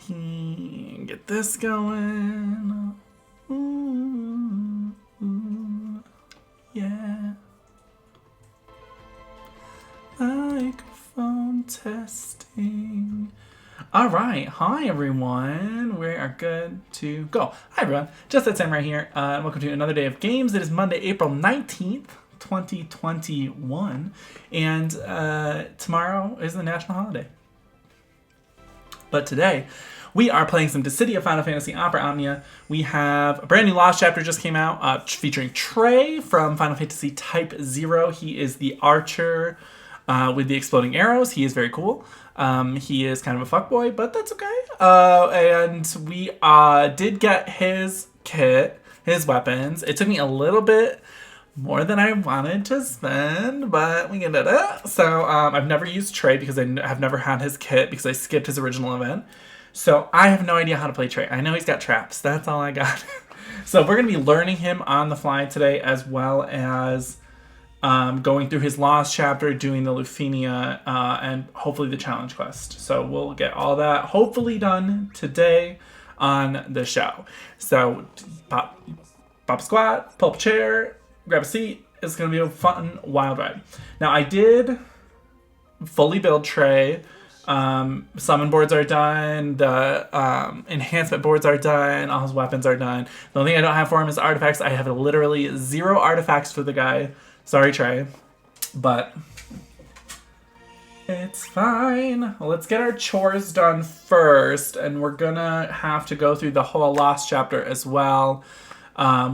Get this going. Ooh, ooh, yeah. Microphone testing. All right, hi everyone. We are good to go. Hi everyone, JetSetSamurai here. Welcome to another day of games. It is Monday, April 19th, 2021, and tomorrow is the national holiday. But today, we are playing some Dissidia Final Fantasy Opera Omnia. We have a brand new Lost chapter just came out featuring Trey from Final Fantasy Type 0. He is the archer with the exploding arrows. He is very cool. He is kind of a fuckboy, but that's okay. And we did get his kit, his weapons. It took me a little bit more than I wanted to spend, but we did it. So I've never used Trey because I have never had his kit because I skipped his original event. So I have no idea how to play Trey. I know he's got traps. That's all I got. So we're going to be learning him on the fly today, as well as going through his Lost chapter, doing the Lufenia, and hopefully the challenge quest. So we'll get all that hopefully done today on the show. So pop a squat, pull up a chair, grab a seat. It's going to be a fun, wild ride. Now, I did fully build Trey. Summon boards are done. The enhancement boards are done. All his weapons are done. The only thing I don't have for him is artifacts. I have literally 0 artifacts for the guy. Sorry, Trey. But it's fine. Well, let's get our chores done first. And we're going to have to go through the whole Lost chapter as well.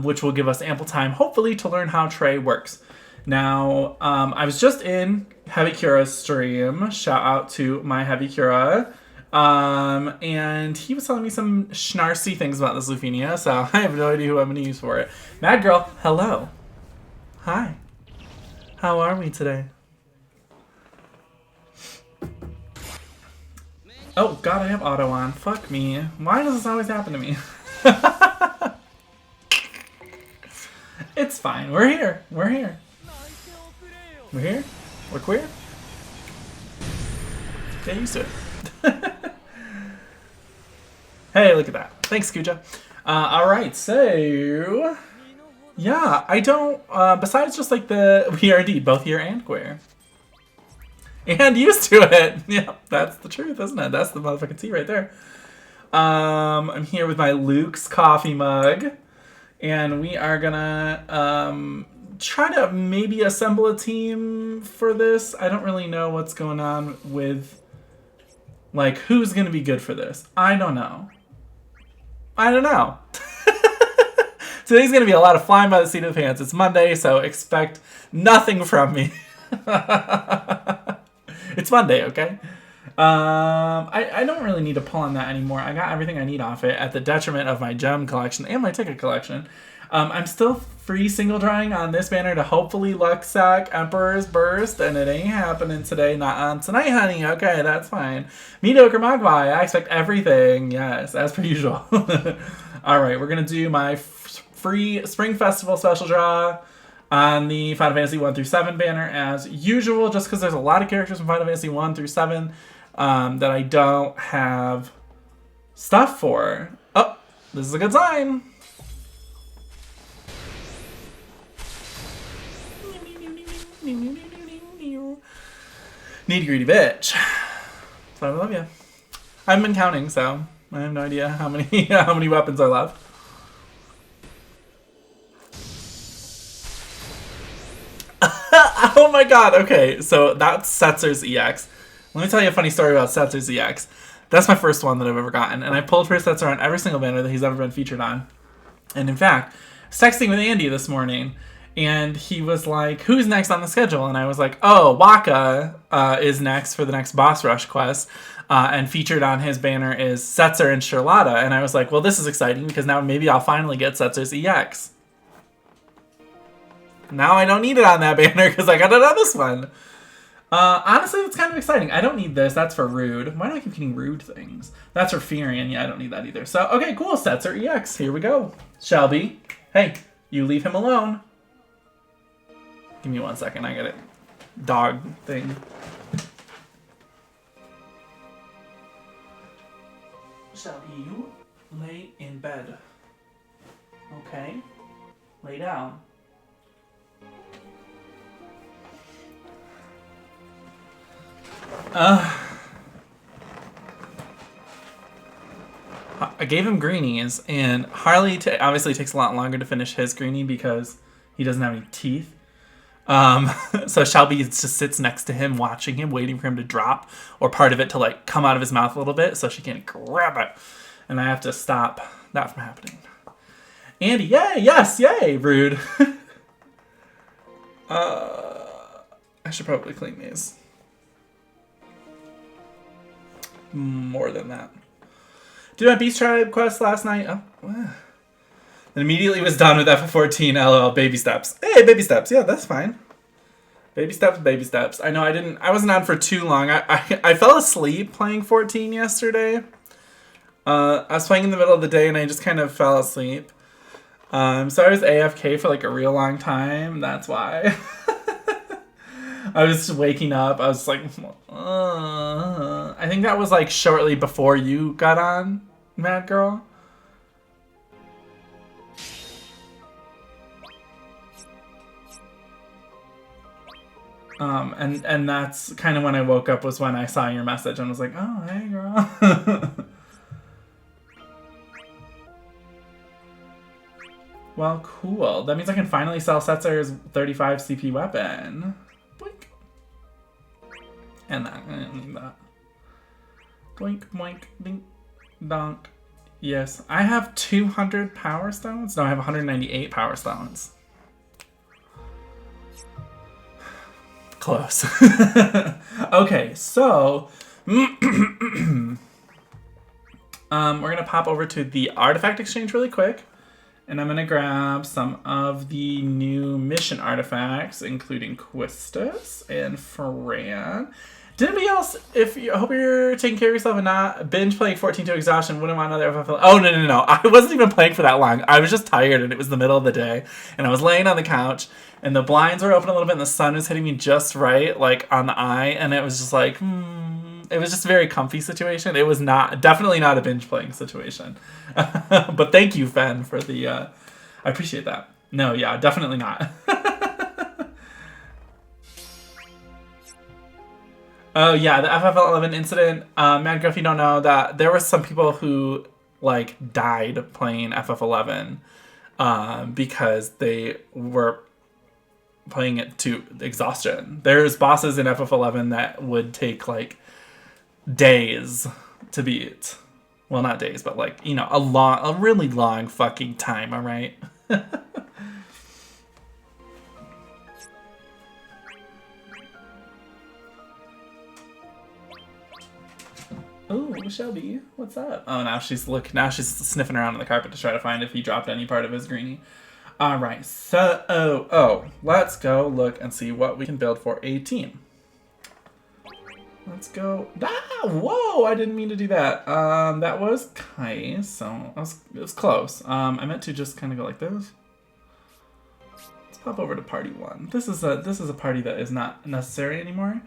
Which will give us ample time, hopefully, to learn how Trey works. Now, I was just in Heavy Cura's stream. Shout out to my Heavy Cura. And he was telling me some schnarcy things about this Lufenia, so I have no idea who I'm going to use for it. Mad Girl, hello. Hi. How are we today? Oh, God, I have auto on. Fuck me. Why does this always happen to me? It's fine. We're here. We're here. We're here. We're queer. Get used to it. Hey, look at that. Thanks, Kuja. Alright, so... yeah, I don't... besides just like we are indeed both here and queer. And used to it. Yeah, that's the truth, isn't it? That's the motherfucking tea right there. I'm here with my Luke's coffee mug. And we are gonna try to maybe assemble a team for this. I don't really know what's going on with, like, who's gonna be good for this. I don't know. Today's gonna be a lot of flying by the seat of the pants. It's Monday, so expect nothing from me. It's Monday, okay? I don't really need to pull on that anymore. I got everything I need off it at the detriment of my gem collection and my ticket collection. I'm still free single drawing on this banner to hopefully Luxac Emperor's Burst, and it ain't happening today. Not on tonight, honey. Okay, that's fine. Mediocre Mogwai. I expect everything. Yes, as per usual. Alright, we're going to do my free Spring Festival special draw on the Final Fantasy 1 through 7 banner as usual, just because there's a lot of characters from Final Fantasy 1 through 7 that I don't have stuff for. Oh, this is a good sign. Needy greedy bitch. So I love you. I haven't been counting, so I have no idea how many weapons are left. Oh my god, okay, so that's Setzer's EX. Let me tell you a funny story about Setzer's EX. That's my first one that I've ever gotten, and I pulled for Setzer on every single banner that he's ever been featured on. And in fact, I was texting with Andy this morning, and he was like, who's next on the schedule? And I was like, oh, Waka is next for the next boss rush quest, and featured on his banner is Setzer and Charlotta. And I was like, well, this is exciting, because now maybe I'll finally get Setzer's EX. Now I don't need it on that banner because I got it on this one. Honestly, that's kind of exciting. I don't need this. That's for Rude. Why do I keep getting Rude things? That's for Furion. Yeah, I don't need that either. So, okay, cool. Setzer EX. Here we go. Shelby. Hey, you leave him alone. Give me 1 second. I got it. Dog thing. Shelby, you lay in bed. Okay? Lay down. I gave him greenies, and Harley obviously takes a lot longer to finish his greenie because he doesn't have any teeth. So Shelby just sits next to him, watching him, waiting for him to drop, or part of it to like come out of his mouth a little bit, so she can grab it. And I have to stop that from happening. Andy, yay, yes, yay, rude. I should probably clean these. More than that. Did my Beast Tribe quest last night. Oh, wow. Then immediately was done with FF14. LOL. Baby steps. Hey, baby steps. Yeah, that's fine. Baby steps, baby steps. I know I wasn't on for too long. I fell asleep playing 14 yesterday. I was playing in the middle of the day and I just kind of fell asleep. So I was AFK for like a real long time. That's why. I was just waking up. I was like, I think that was like shortly before you got on, Mad Girl. And that's kind of when I woke up, was when I saw your message and was like, oh, hey, girl. Well, cool. That means I can finally sell Setzer's 35 CP weapon. Boink. And that. Boink, boink, dink, donk. Yes. I have 200 power stones? No, I have 198 power stones. Close. Okay, so we're gonna pop over to the artifact exchange really quick, and I'm gonna grab some of the new mission artifacts, including Quistis and Fran. Did anybody else, I hope you're taking care of yourself and not binge playing 14 to exhaustion, wouldn't want another FFL. Oh, no. I wasn't even playing for that long. I was just tired and it was the middle of the day. And I was laying on the couch and the blinds were open a little bit and the sun was hitting me just right, like on the eye. And it was just like, it was just a very comfy situation. It was definitely not a binge playing situation. But thank you, Fen, for the, I appreciate that. No, yeah, definitely not. Oh, yeah, the FF11 incident. Mad Girl, if you don't know, that there were some people who, like, died playing FF11 because they were playing it to exhaustion. There's bosses in FF11 that would take, like, days to beat. Well, not days, but, like, you know, a really long fucking time, alright? Oh, Shelby, what's up? Oh, now she's sniffing around on the carpet to try to find if he dropped any part of his greenie. All right, so let's go look and see what we can build for a team. Let's go. Whoa! I didn't mean to do that. That was Kai, so it was close. I meant to just kind of go like this. Let's pop over to party 1. This is a party that is not necessary anymore.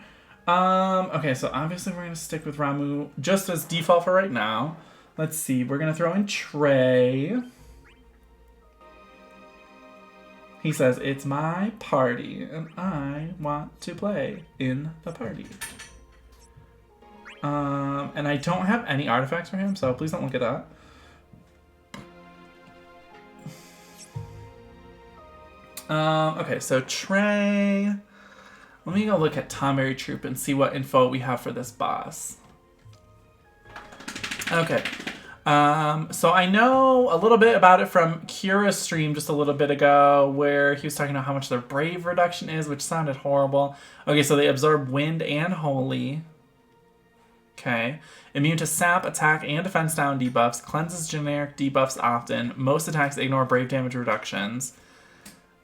Okay, so obviously we're going to stick with Ramu just as default for right now. Let's see, we're going to throw in Trey. He says, it's my party, and I want to play in the party. And I don't have any artifacts for him, so please don't look at that. Okay, so Trey... Let me go look at Tomberry Troop and see what info we have for this boss. Okay. So I know a little bit about it from Kira's stream just a little bit ago, where he was talking about how much their brave reduction is, which sounded horrible. Okay, so they absorb wind and holy. Okay. Immune to sap, attack, and defense down debuffs. Cleanses generic debuffs often. Most attacks ignore brave damage reductions.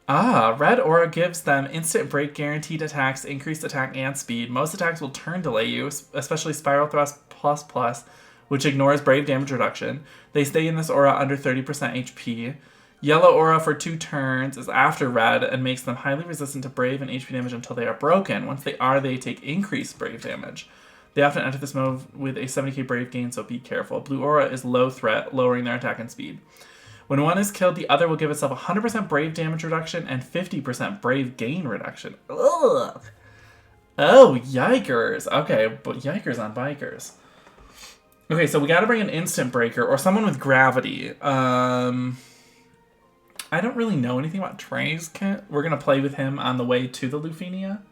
Red aura gives them instant break guaranteed attacks, increased attack and speed. Most attacks will turn delay you, especially Spiral Thrust ++, which ignores brave damage reduction. They stay in this aura under 30% HP. Yellow aura for 2 turns is after red and makes them highly resistant to brave and HP damage until they are broken. Once they are, they take increased brave damage. They often enter this mode with a 70k Brave gain, so be careful. Blue Aura is low threat, lowering their attack and speed. When one is killed, the other will give itself 100% Brave damage reduction and 50% Brave gain reduction. Ugh. Oh, yikers. Okay, but yikers on bikers. Okay, so we gotta bring an instant breaker or someone with gravity. I don't really know anything about Trey's kit. We're gonna play with him on the way to the Lufenia.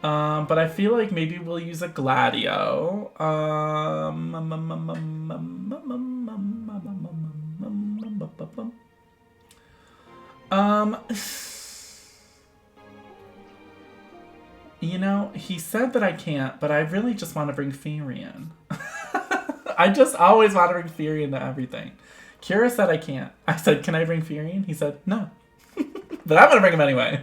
But I feel like maybe we'll use a Gladio. You know, he said that I can't, but I really just want to bring Firion. I just always want to bring Firion to everything. Kira said I can't. I said, can I bring Firion? He said, no. But I'm going to bring him anyway.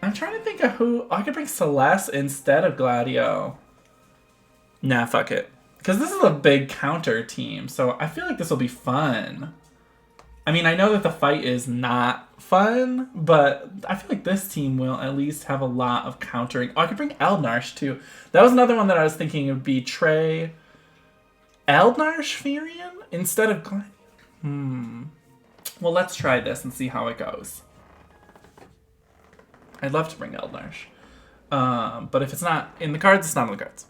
I'm trying to think of who... I could bring Celeste instead of Gladio. Nah, fuck it. Because this is a big counter team, so I feel like this will be fun. I mean, I know that the fight is not fun, but I feel like this team will at least have a lot of countering. Oh, I could bring Eldnarsh, too. That was another one that I was thinking would be Trey... Eldnarsh Firion instead of Gladio. Well, let's try this and see how it goes. I'd love to bring Eldnarsh. But if it's not in the cards, it's not in the cards.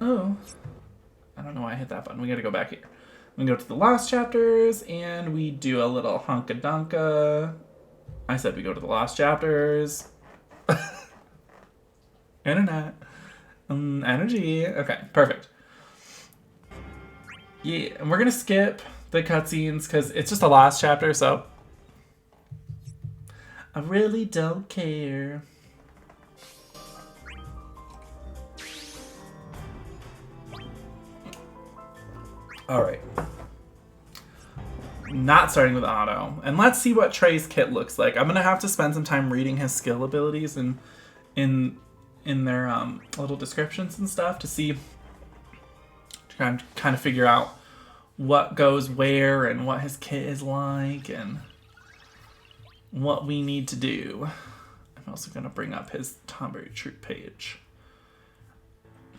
Oh. I don't know why I hit that button. We gotta go back here. We go to the Lost Chapters, and we do a little hunka-dunka. I said we go to the Lost Chapters. Internet. Energy. Okay, perfect. Yeah, and we're gonna skip the cutscenes, because it's just a Lost Chapter, so... I really don't care. Alright. Not starting with auto. And let's see what Trey's kit looks like. I'm going to have to spend some time reading his skill abilities and in their little descriptions and stuff to see, to kind of figure out what goes where and what his kit is like and what we need to do. I'm also going to bring up his Tomberry Troop page.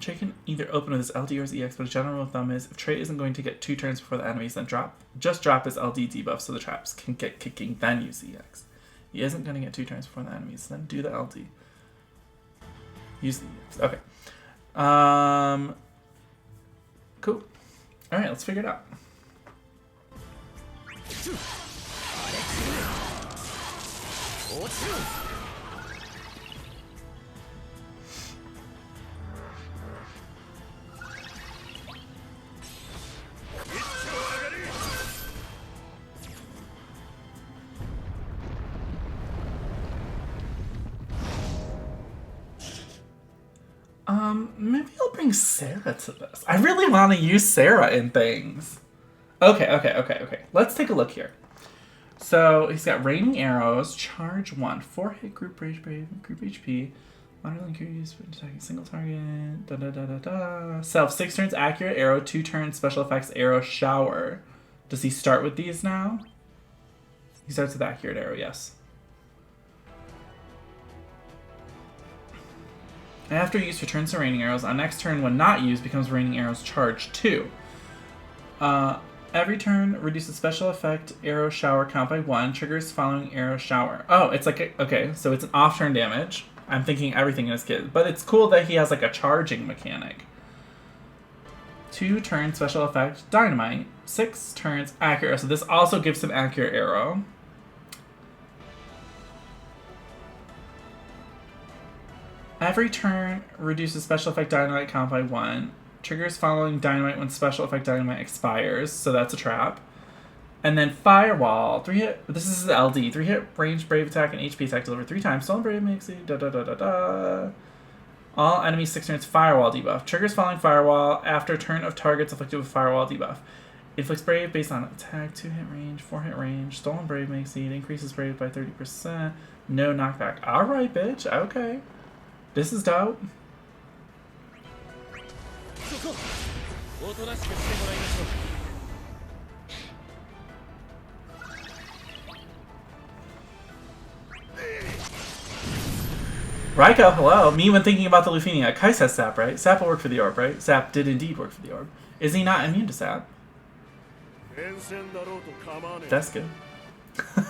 Trey can either open with his LD or his EX, but a general rule of thumb is if Trey isn't going to get 2 turns before the enemies, then just drop his LD debuff so the traps can get kicking, then use EX. He isn't going to get 2 turns before the enemies, then do the LD. Use the EX. Okay. Cool. Alright, let's figure it out. Maybe I'll bring Sarah to this. I really want to use Sarah in things. Okay. Let's take a look here. So, he's got Raining Arrows, Charge 1, 4-hit group Rage Brave, group HP, Moderately increased when attacking single target, Self, 6 turns Accurate Arrow, 2 turns Special Effects Arrow, Shower. Does he start with these now? He starts with Accurate Arrow, yes. After use, returns to Raining Arrows. On next turn, when not used, becomes Raining Arrows Charge 2. Every turn, reduces special effect arrow shower count by 1. Triggers following arrow shower. Oh, it's like, okay, so it's an off-turn damage. I'm thinking everything in his kit. But it's cool that he has like a charging mechanic. 2 turns special effect Dynamite. 6 turns Accurate. So this also gives him Accurate Arrow. Every turn, reduces special effect Dynamite count by 1. Triggers following Dynamite when special effect Dynamite expires, so that's a trap. And then Firewall, 3-hit, this is his LD, 3-hit range Brave attack and HP attack delivered 3 times. Stolen Brave makes it, All enemies 6 turns Firewall debuff. Triggers following Firewall after turn of targets afflicted with Firewall debuff. Inflicts Brave based on attack, 2-hit range, 4-hit range. Stolen Brave makes it, increases Brave by 30%. No knockback. Alright, bitch, okay. This is dope. Raiko, hello. Me when thinking about the Lufenia. Kais has Sap, right? Sap will work for the orb, right? Sap did indeed work for the orb. Is he not immune to Sap? That's good.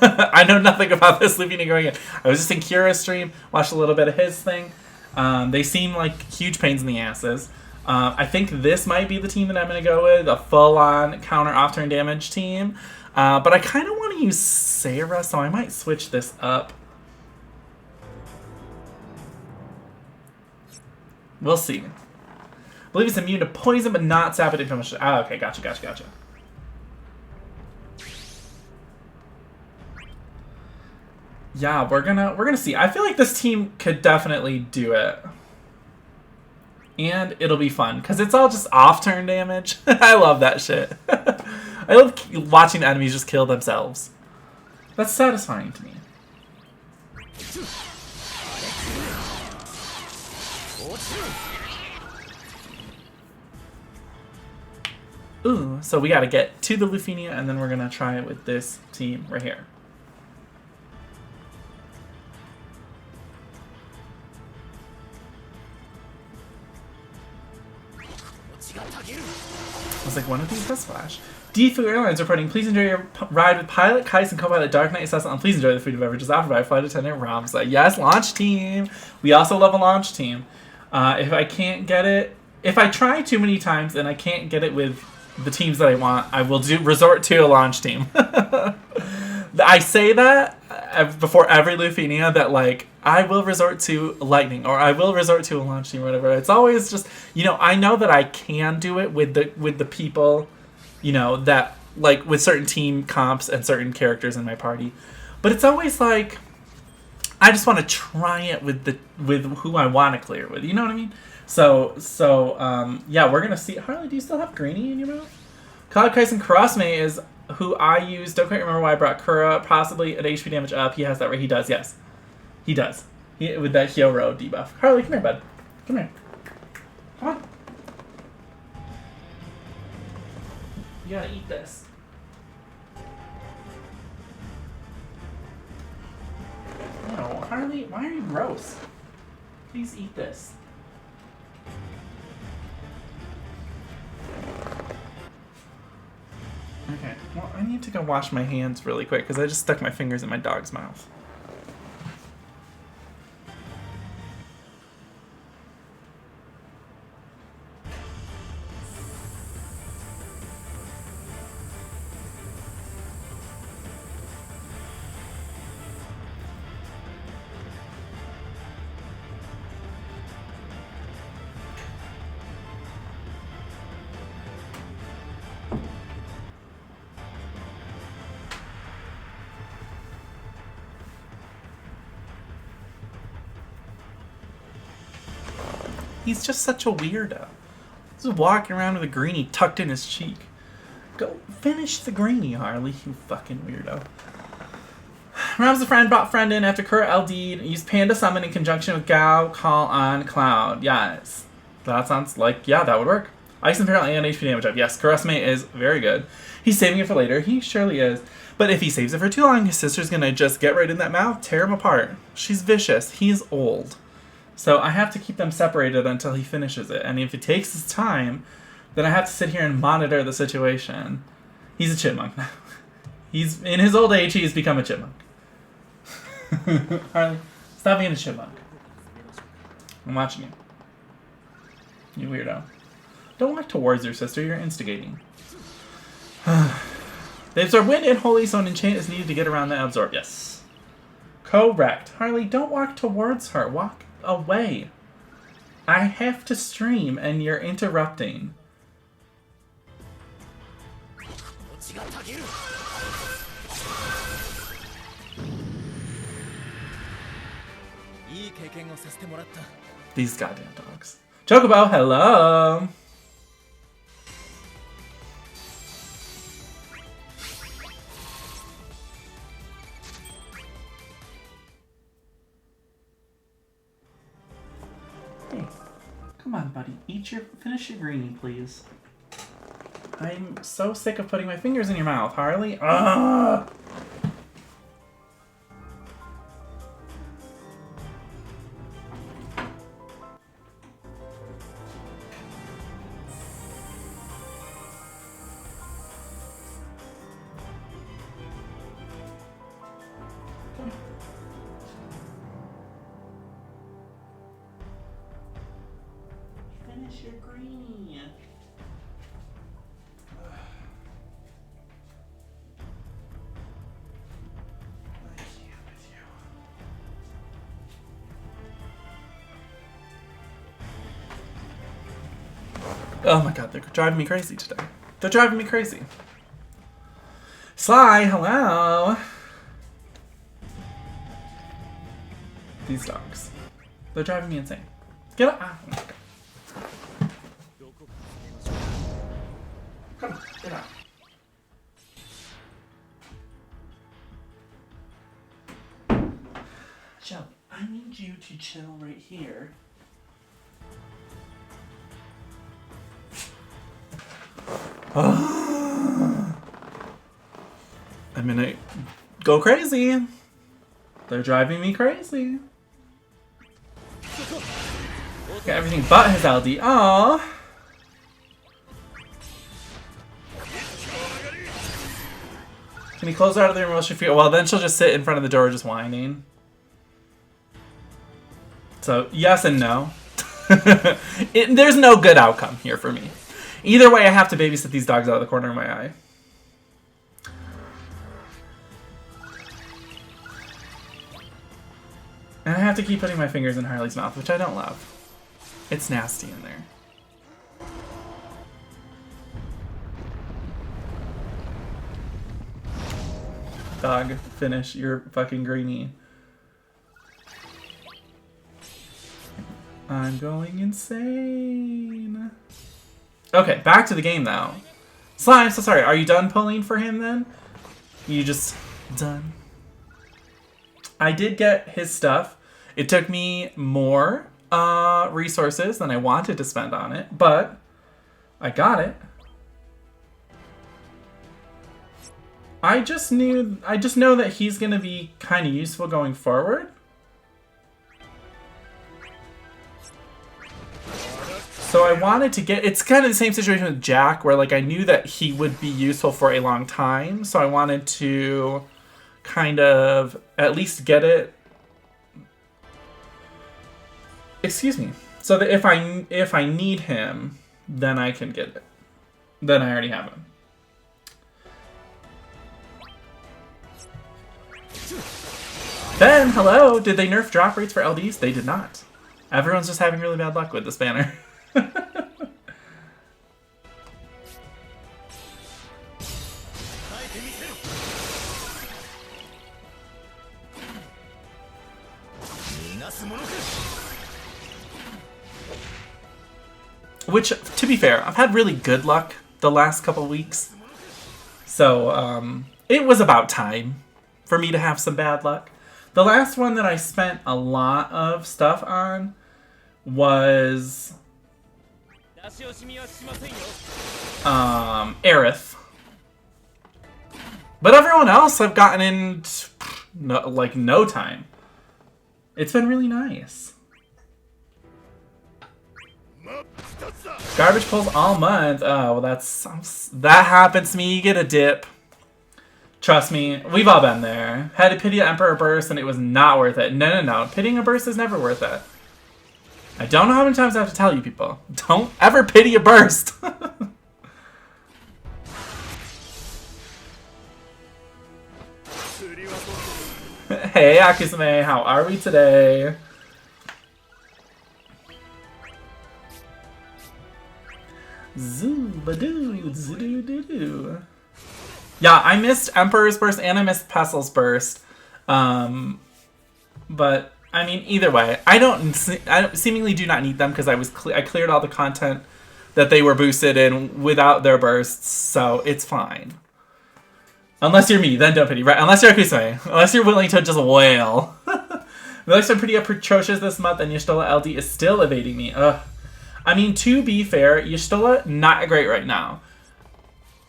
I know nothing about this Lufenia going in. I was just in Kira's stream, watched a little bit of his thing. They seem like huge pains in the asses. I think this might be the team that I'm going to go with, a full-on counter off-turn damage team. But I kind of want to use Sarah, so I might switch this up. We'll see. I believe it's immune to poison, but not sap it inflammation. Ah, okay, gotcha. Yeah, we're gonna see. I feel like this team could definitely do it. And it'll be fun, because it's all just off-turn damage. I love that shit. I love watching enemies just kill themselves. That's satisfying to me. Ooh, so we gotta get to the Lufenia, and then we're gonna try it with this team right here. I was like, one of these does flash. D-Fu Airlines reporting, please enjoy your ride with pilot Kais and co-pilot Dark Knight Assassin, and please enjoy the food and beverages offered by flight attendant Ramza. Yes, launch team. We also love a launch team. If I can't get it, if I try too many times and I can't get it with the teams that I want, I will resort to a launch team. I say that before every Lufenia, that like I will resort to lightning or I will resort to a launch team or whatever. It's always just, you know, I know that I can do it with the people, you know, that like with certain team comps and certain characters in my party, but it's always like I just want to try it with who I want to clear with. You know what I mean? So yeah, we're gonna see. Harley, do you still have Greenie in your mouth? Cloud Kyson Crossmate is who I use. Don't quite remember why I brought Kura. Possibly at HP damage up. He has that right. He does. Yes, he does. With that hero debuff. Harley, come here, bud. Come here. Come on. You gotta eat this. No, Harley, why are you gross? Please eat this. Okay, well, I need to go wash my hands really quick because I just stuck my fingers in my dog's mouth. He's just such a weirdo. He's walking around with a greenie tucked in his cheek. Go finish the greenie, Harley, you fucking weirdo. Rob's a friend, brought friend in after Kura LD'd. Used Panda Summon in conjunction with Gao Call on Cloud. Yes. That sounds like, yeah, that would work. Ice and Peril and HP damage up. Yes, Karasme is very good. He's saving it for later. He surely is. But if he saves it for too long, his sister's gonna just get right in that mouth, tear him apart. She's vicious. He's old. So I have to keep them separated until he finishes it. And if it takes his time, then I have to sit here and monitor the situation. He's a chipmunk now. He's in his old age, he's become a chipmunk. Harley, stop being a chipmunk. I'm watching you. You weirdo. Don't walk towards your sister, you're instigating. They absorb wind and holy, so an enchant is needed to get around the absorb. Yes. Correct. Harley, don't walk towards her. Walk away. I have to stream and you're interrupting. These goddamn dogs. Chocobo, hello. Hey, come on, buddy. Finish your greenie, please. I'm so sick of putting my fingers in your mouth, Harley. Ugh! finish your greenie. Oh my god, they're driving me crazy today. They're driving me crazy. Sly, hello. These dogs. They're driving me insane. Get up. Ah, come on, get out. Shelby, I need you to chill right here. I'm gonna go crazy. They're driving me crazy. Got everything but his LD. Aww. Can he close her out of the room while she feels? Well, then she'll just sit in front of the door just whining. So, yes and no. There's no good outcome here for me. Either way, I have to babysit these dogs out of the corner of my eye. And I have to keep putting my fingers in Harley's mouth, which I don't love. It's nasty in there. Dog, finish your fucking greenie. I'm going insane. Okay, back to the game now. Slime, I'm so sorry. Are you done pulling for him then? You just done? I did get his stuff. It took me more resources than I wanted to spend on it, but I got it. I just know that he's gonna be kind of useful going forward. So I wanted to get, it's kind of the same situation with Jack, where like I knew that he would be useful for a long time, so I wanted to kind of at least get it. Excuse me. So that if I need him, then I can get it. Then I already have him. Ben, hello. Did they nerf drop rates for LDs? They did not. Everyone's just having really bad luck with this banner. Which, to be fair, I've had really good luck the last couple weeks. So, it was about time for me to have some bad luck. The last one that I spent a lot of stuff on was Aerith. But everyone else I've gotten in no time. It's been really nice. Garbage pulls all month. Oh, well, that happens to me. You get a dip. Trust me, we've all been there. Had to pity an Emperor burst and it was not worth it. No. Pitying a burst is never worth it. I don't know how many times I have to tell you people. Don't ever pity a burst. Hey, Akisume, how are we today? Zoo-ba-doo, zoo-doo-doo-doo. Yeah, I missed Emperor's Burst and I missed Pestil's Burst. But, I mean, either way, I seemingly do not need them because I cleared all the content that they were boosted in without their bursts, so it's fine. Unless you're me, then don't pity. Right? Unless you're Akisume. Unless you're willing to just wail. We like some pretty atrocious this month, and Y'shtola LD is still evading me. Ugh. I mean, to be fair, Y'shtola, not great right now.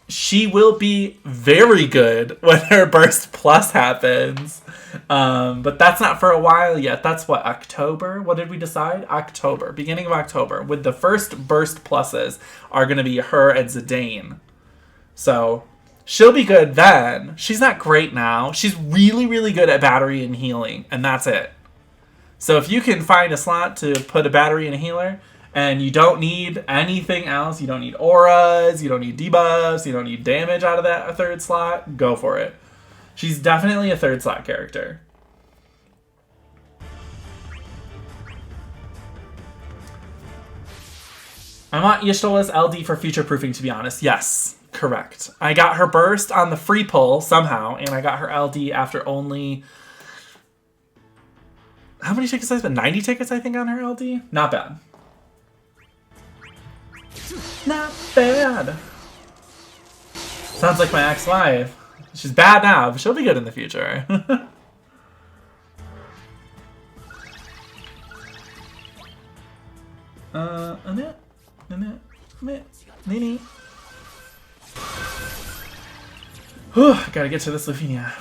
She will be very good when her Burst Plus happens. But that's not for a while yet. That's what, October? What did we decide? October. Beginning of October. With the first Burst Pluses are going to be her and Zidane. So, she'll be good then. She's not great now. She's really, really good at battery and healing. And that's it. So if you can find a slot to put a battery and a healer, And you don't need anything else. You don't need auras. You don't need debuffs. You don't need damage out of that third slot. Go for it. She's definitely a third slot character. I want Y'shtola's LD for future proofing, to be honest. Yes, correct. I got her burst on the free pull somehow, and I got her LD after only... How many tickets I spent? 90 tickets, I think, on her LD? Not bad. Not bad. Sounds like my ex-wife. She's bad now, but she'll be good in the future. Gotta get to this Lufinia.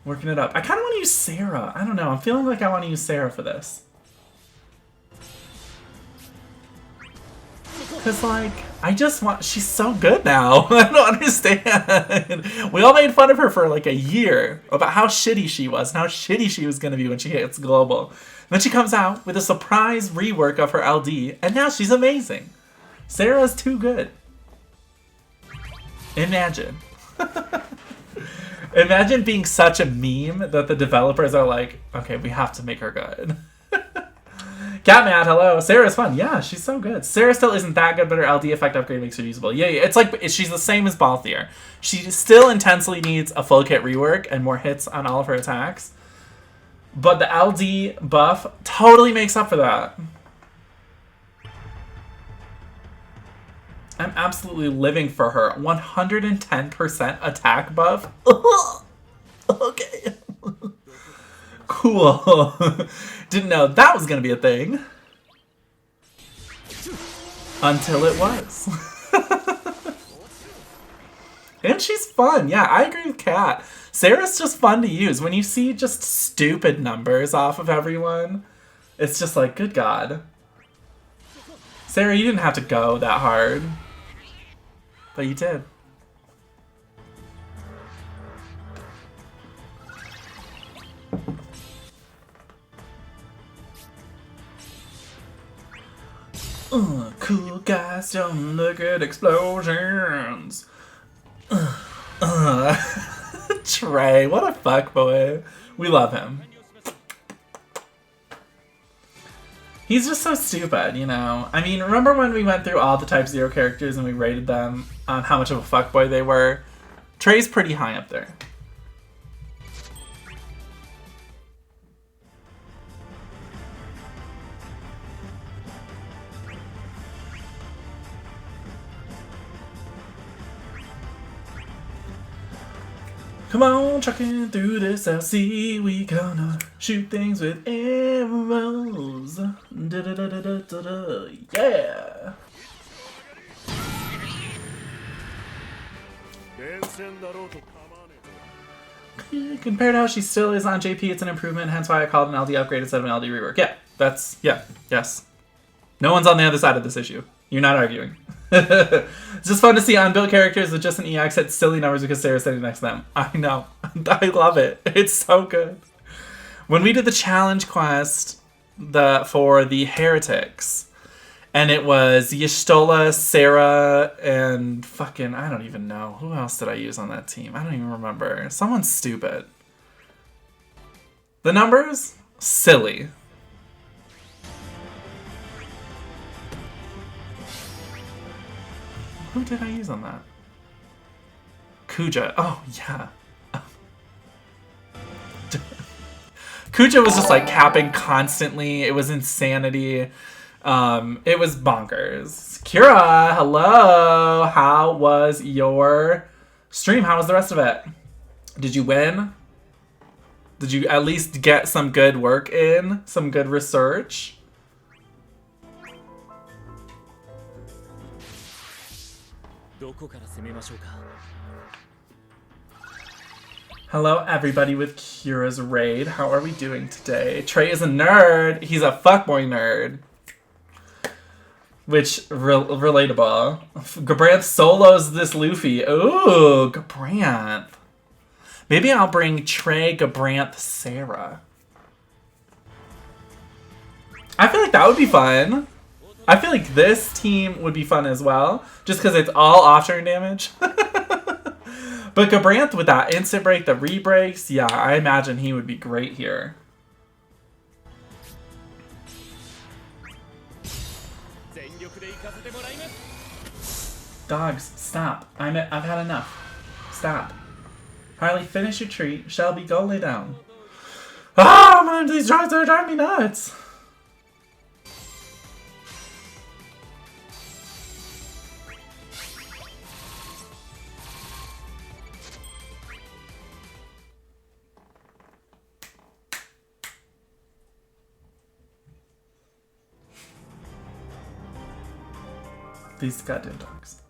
Working it up. I kind of want to use Sarah. I don't know. I'm feeling like I want to use Sarah for this. Because, like, I just want... She's so good now. I don't understand. We all made fun of her for, like, a year about how shitty she was and how shitty she was going to be when she hits Global. And then she comes out with a surprise rework of her LD, and now she's amazing. Sarah's too good. Imagine. Imagine being such a meme that the developers are like, okay, we have to make her good. Catmad, hello. Sarah's fun. Yeah, she's so good. Sarah still isn't that good, but her LD effect upgrade makes her usable. Yeah, it's like she's the same as Balthier. She still intensely needs a full kit rework and more hits on all of her attacks. But the LD buff totally makes up for that. I'm absolutely living for her. 110% attack buff. Okay. Cool. Didn't know that was going to be a thing. Until it was. And she's fun. Yeah, I agree with Kat. Sarah's just fun to use. When you see just stupid numbers off of everyone, it's just like, good God. Sarah, you didn't have to go that hard. But you did. Cool guys don't look at explosions. Trey, what a fuckboy. We love him. He's just so stupid, you know? I mean, remember when we went through all the Type 0 characters and we rated them on how much of a fuckboy they were? Trey's pretty high up there. Come on, trucking through this LC, we gonna shoot things with arrows. Da, da, da, da, da, da, da. Yeah! Compared to how she still is on JP, it's an improvement, hence why I called an LD upgrade instead of an LD rework. Yeah, yes. No one's on the other side of this issue. You're not arguing. It's just fun to see unbuilt characters with just an EX hit silly numbers because Sarah's sitting next to them. I know. I love it. It's so good. When we did the challenge quest for the Heretics, and it was Y'shtola, Sarah, and fucking, I don't even know. Who else did I use on that team? I don't even remember. Someone stupid. The numbers? Silly. Who did I use on that? Kuja. Oh, yeah. Kuja was just like capping constantly. It was insanity. It was bonkers. Kira, hello. How was your stream? How was the rest of it? Did you win? Did you at least get some good work in? Some good research? Hello, everybody with Kira's Raid. How are we doing today? Trey is a nerd. He's a fuckboy nerd. Which, relatable. Gabranth solos this Luffy. Ooh, Gabranth. Maybe I'll bring Trey, Gabranth, Sarah. I feel like that would be fun. I feel like this team would be fun as well, just because it's all off-turn damage. But Gabranth with that instant break, the re-breaks, yeah, I imagine he would be great here. Dogs, stop. I've had enough. Stop. Harley, finish your treat. Shelby, go lay down. Ah, man, these drugs are driving me nuts. These goddamn dogs.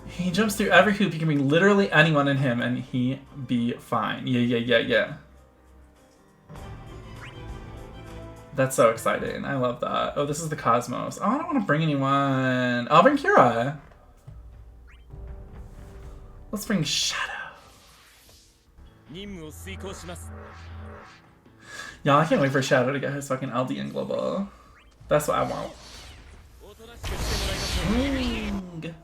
He jumps through every hoop. You can bring literally anyone in him and he be fine. Yeah. That's so exciting. I love that. Oh, this is the Cosmos. Oh, I don't want to bring anyone. I'll bring Kira. Let's bring Shadow. Y'all, I can't wait for Shadow to get his fucking LD and global. That's what I want. Ring.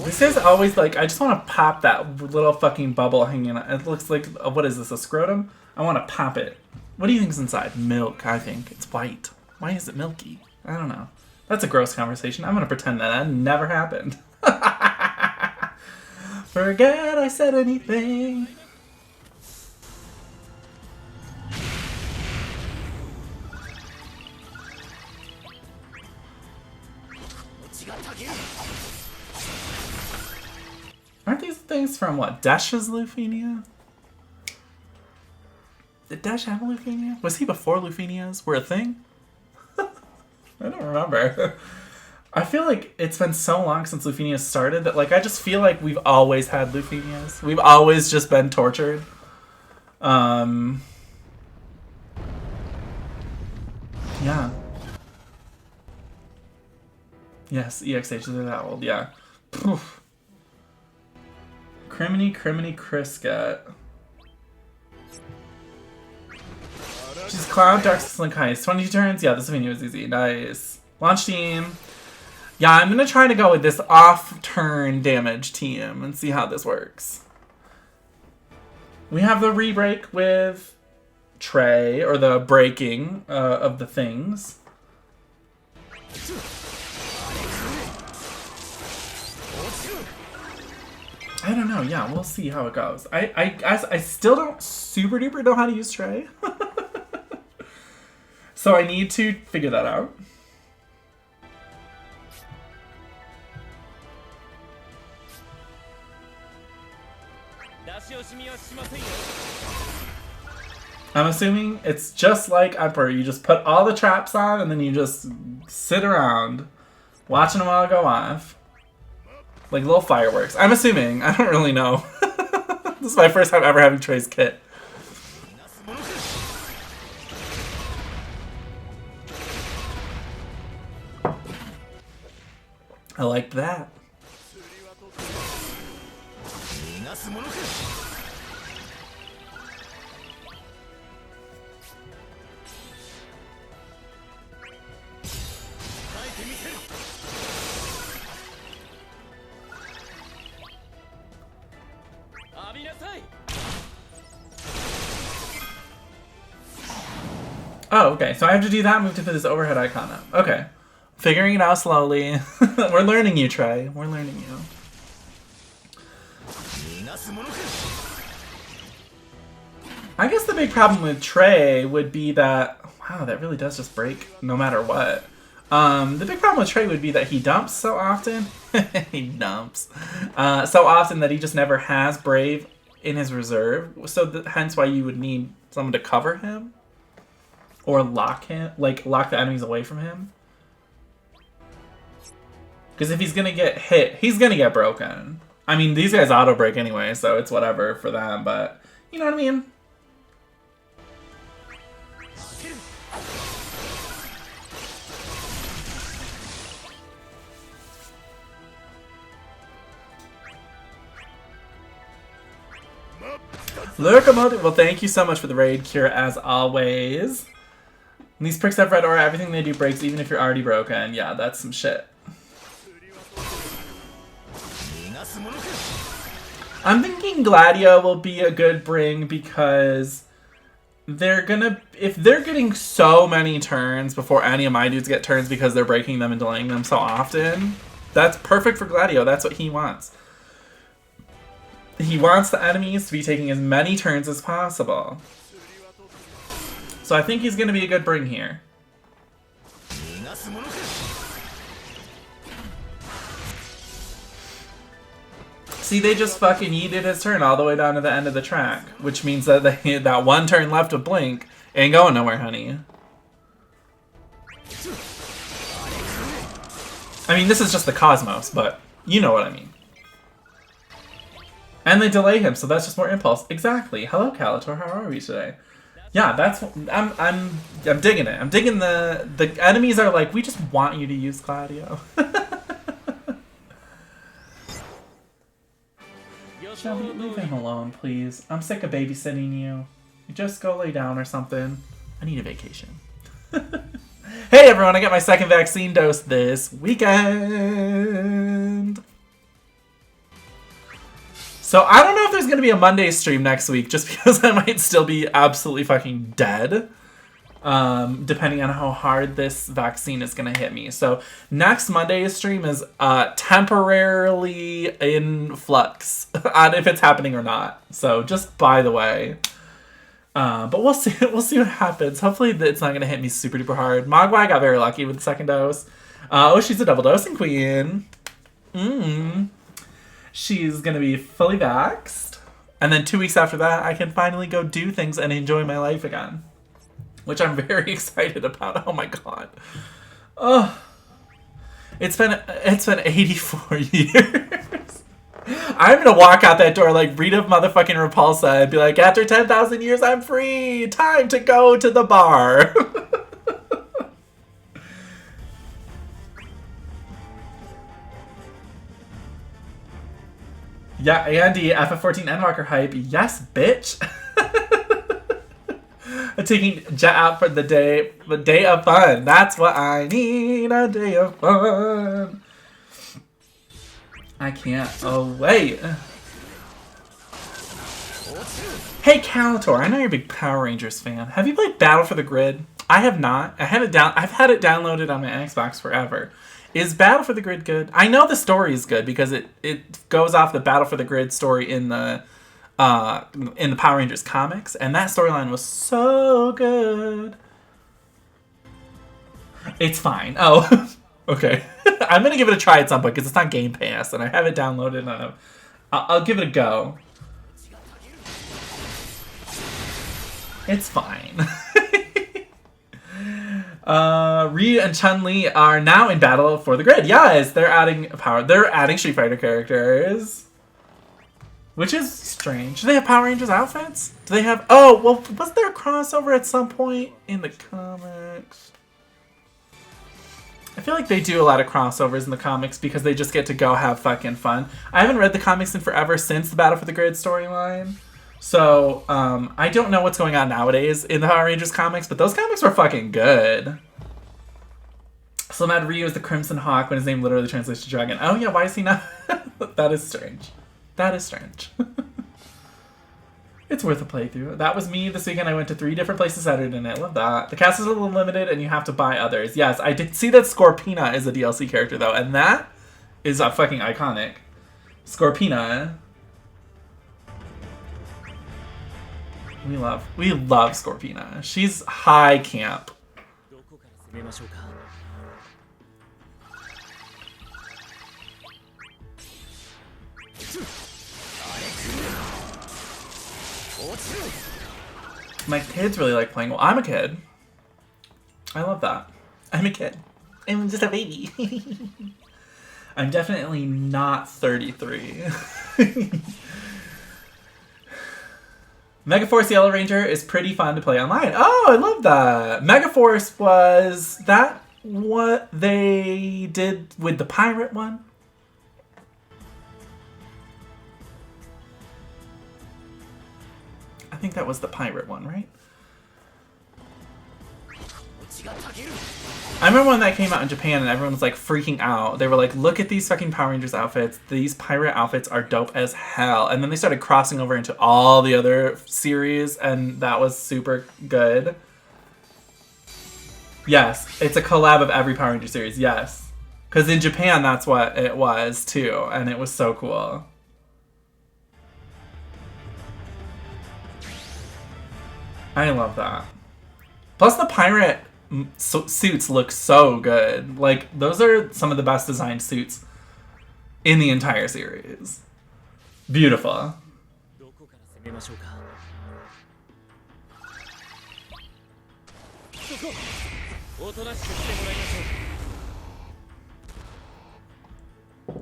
This is always like, I just want to pop that little fucking bubble hanging out. It looks like, what is this, a scrotum? I want to pop it. What do you think's inside? Milk, I think. It's white. Why is it milky? I don't know. That's a gross conversation. I'm going to pretend that never happened. Forget I said anything. Aren't these things from what? Dash's Lufenia? Did Dash have a Lufenia? Was he before Lufenias were a thing? I don't remember. I feel like it's been so long since Lufenia started that like I just feel like we've always had Lufenias. We've always just been tortured. Yeah. Yes, EXH, they're that old, yeah. Poof. Criminy Crisket. She's Cloud, Dark Slink Heist. 22 turns? Yeah, this video was easy. Nice. Launch team. Yeah, I'm gonna try to go with this off-turn damage team and see how this works. We have the re-break with Trey, or the breaking of the things. I don't know. Yeah, we'll see how it goes. I still don't super duper know how to use Trey. So I need to figure that out. I'm assuming it's just like Emperor. You just put all the traps on and then you just sit around watching them all go off. Like little fireworks. I'm assuming. I don't really know. This is my first time ever having Trey's kit. I like that. Oh, okay. So I have to do that, move to put this overhead icon up. Okay. Figuring it out slowly. We're learning you, Trey. We're learning you. I guess the big problem with Trey would be that... Wow, that really does just break no matter what. The big problem with Trey would be that he dumps so often. He dumps. So often that he just never has Brave in his reserve. So hence why you would need someone to cover him. Or lock him. Like, lock the enemies away from him. Because if he's going to get hit, he's going to get broken. I mean, these guys auto-break anyway, so it's whatever for them, but... You know what I mean? Locomotive. Well, thank you so much for the raid, Cure, as always. And these perks have red aura. Everything they do breaks, even if you're already broken. Yeah, that's some shit. I'm thinking Gladio will be a good bring because they're gonna, if they're getting so many turns before any of my dudes get turns because they're breaking them and delaying them so often, that's perfect for Gladio. That's what he wants. He wants the enemies to be taking as many turns as possible. So I think he's gonna be a good bring here. See, they just fucking yeeted his turn all the way down to the end of the track, which means that that one turn left of Blink ain't going nowhere, honey. I mean, this is just the Cosmos, but you know what I mean. And they delay him, so that's just more impulse. Exactly. Hello, Calator. How are we today? Yeah, that's I'm digging it. I'm digging the enemies are like, we just want you to use Gladio. Shelby, leave him alone, please. I'm sick of babysitting you. Just go lay down or something. I need a vacation. Hey everyone, I got my second vaccine dose this weekend. So I don't know if there's going to be a Monday stream next week, just because I might still be absolutely fucking dead. Depending on how hard this vaccine is going to hit me. So next Monday's stream is temporarily in flux on if it's happening or not. So just by the way. But we'll see what happens. Hopefully it's not going to hit me super duper hard. Mogwai got very lucky with the second dose. Oh, she's a double dosing queen. She's going to be fully vaxxed. And then 2 weeks after that, I can finally go do things and enjoy my life again. Which I'm very excited about. Oh my god. Oh. It's been 84 years. I'm gonna walk out that door like Rita motherfucking Repulsa and be like, after 10,000 years, I'm free. Time to go to the bar. Yeah, Andy, FF14 Endwalker hype. Yes, bitch. Taking Jet out for the day of fun. That's what I need, a day of fun. I can't. Oh, wait. Hey, Calator, I know you're a big Power Rangers fan. Have you played Battle for the Grid? I have not. I've had it downloaded on my Xbox forever. Is Battle for the Grid good? I know the story is good because it goes off the Battle for the Grid story in the Power Rangers comics, and that storyline was so good. It's fine. Oh, okay. I'm gonna give it a try at some point because it's on Game Pass, and I have it downloaded. And I'll give it a go. It's fine. Ryu and Chun-Li are now in Battle for the Grid. Yes, they're adding power. They're adding Street Fighter characters. Which is strange. Do they have Power Rangers outfits? Do they have... Oh, well, was there a crossover at some point in the comics? I feel like they do a lot of crossovers in the comics because they just get to go have fucking fun. I haven't read the comics in forever since the Battle for the Grid storyline. So, I don't know what's going on nowadays in the Power Rangers comics, but those comics were fucking good. So Mad Ryu is the Crimson Hawk when his name literally translates to dragon. Oh yeah, why is he not? That is strange. That is strange. It's worth a playthrough. That was me this weekend. I went to 3 different places Saturday night. I love that. The cast is a little limited and you have to buy others. Yes, I did see that Scorpina is a DLC character though, and that is fucking iconic. Scorpina. We love Scorpina. She's high camp. My kids really like playing. Well, I'm a kid. I love that. I'm a kid. I'm just a baby. I'm definitely not 33. Megaforce Yellow Ranger is pretty fun to play online. Oh, I love that. Megaforce, was that what they did with the pirate one? I think that was the pirate one, right? I remember when that came out in Japan and everyone was like freaking out. They were like, look at these fucking Power Rangers outfits. These pirate outfits are dope as hell. And then they started crossing over into all the other series and that was super good. Yes, it's a collab of every Power Ranger series, yes. Because in Japan, that's what it was too. And it was so cool. I love that. Plus the pirate suits look so good. Like, those are some of the best designed suits in the entire series. Beautiful.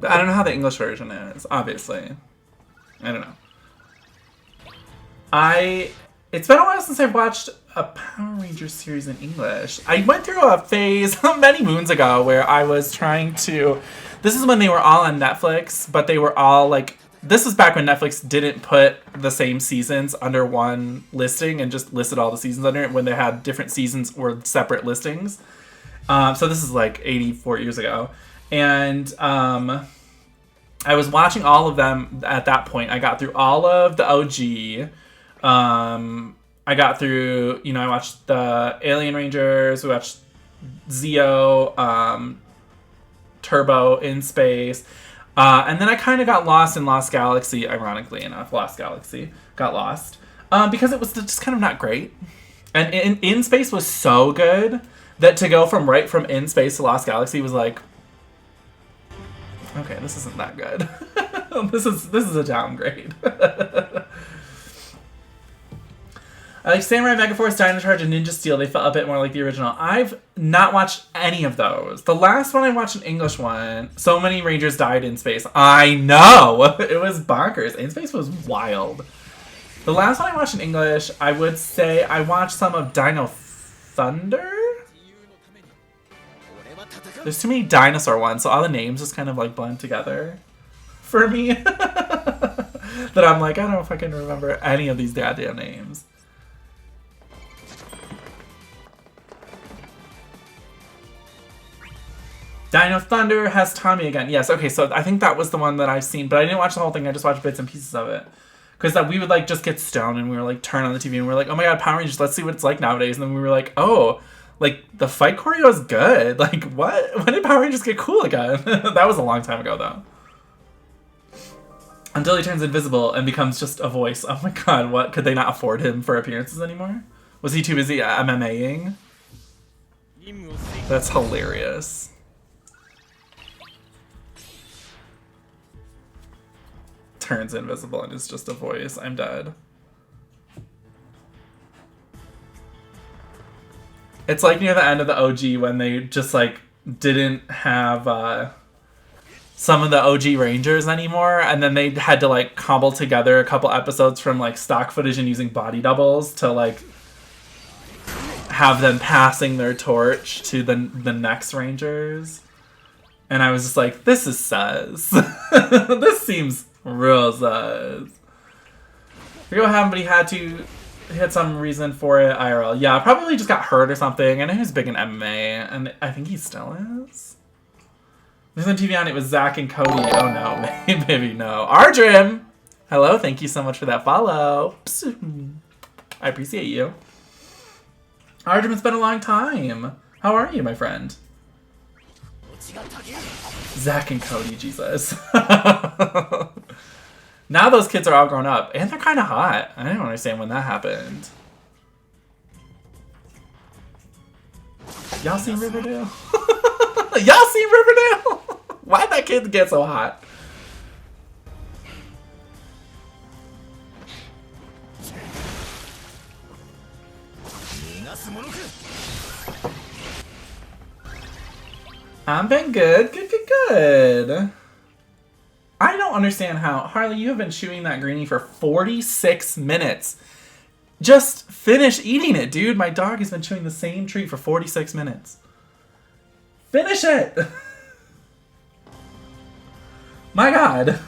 I don't know how the English version is, obviously. I don't know. It's been a while since I've watched a Power Rangers series in English. I went through a phase many moons ago where I was trying to... This is when they were all on Netflix, but they were all like... This was back when Netflix didn't put the same seasons under one listing and just listed all the seasons under it when they had different seasons or separate listings. So this is like 84 years ago. And I was watching all of them at that point. I got through all of the OG. I got through, you know, I watched the Alien Rangers, we watched Zeo, Turbo in Space, and then I kind of got lost in Lost Galaxy, ironically enough. Lost Galaxy. Got lost. Because it was just kind of not great. And in Space was so good that to go from In Space to Lost Galaxy was like, okay, this isn't that good. This is a downgrade. I like Samurai, Megaforce, Dino Charge, and Ninja Steel. They felt a bit more like the original. I've not watched any of those. The last one I watched, an English one, so many Rangers died in space. I know! It was bonkers. In Space was wild. The last one I watched in English, I would say I watched some of Dino Thunder? There's too many dinosaur ones, so all the names just kind of like blend together for me. That I'm like, I don't know if I can remember any of these goddamn names. Dino Thunder has Tommy again. Yes, okay, so I think that was the one that I've seen, but I didn't watch the whole thing. I just watched bits and pieces of it. Because we would like just get stoned and we were like turn on the TV and we were like, oh my god, Power Rangers, let's see what it's like nowadays. And then we were like, oh, like the fight choreo is good. Like what? When did Power Rangers get cool again? That was a long time ago though. Until he turns invisible and becomes just a voice. Oh my god, what? Could they not afford him for appearances anymore? Was he too busy MMAing? That's hilarious. Turns invisible and is just a voice. I'm dead. It's like near the end of the OG when they just like didn't have some of the OG Rangers anymore, and then they had to like cobble together a couple episodes from like stock footage and using body doubles to like have them passing their torch to the next Rangers. And I was just like, this is sus. This seems real sus. I forget what happened, but he had some reason for it IRL. Yeah, probably just got hurt or something. I know he was big in MMA, and I think he still is. There's on TV on it was Zach and Cody. Oh no, maybe no. Ardrim! Hello, thank you so much for that follow. I appreciate you. Ardrim, it's been a long time. How are you, my friend? Zach and Cody, Jesus. Now those kids are all grown up, and they're kind of hot. I don't understand when that happened. Y'all seen Riverdale? Y'all seen Riverdale? Why'd that kid get so hot? I've been good. Good. I don't understand how. Harley, you have been chewing that greenie for 46 minutes. Just finish eating it, dude. My dog has been chewing the same treat for 46 minutes. Finish it! My god.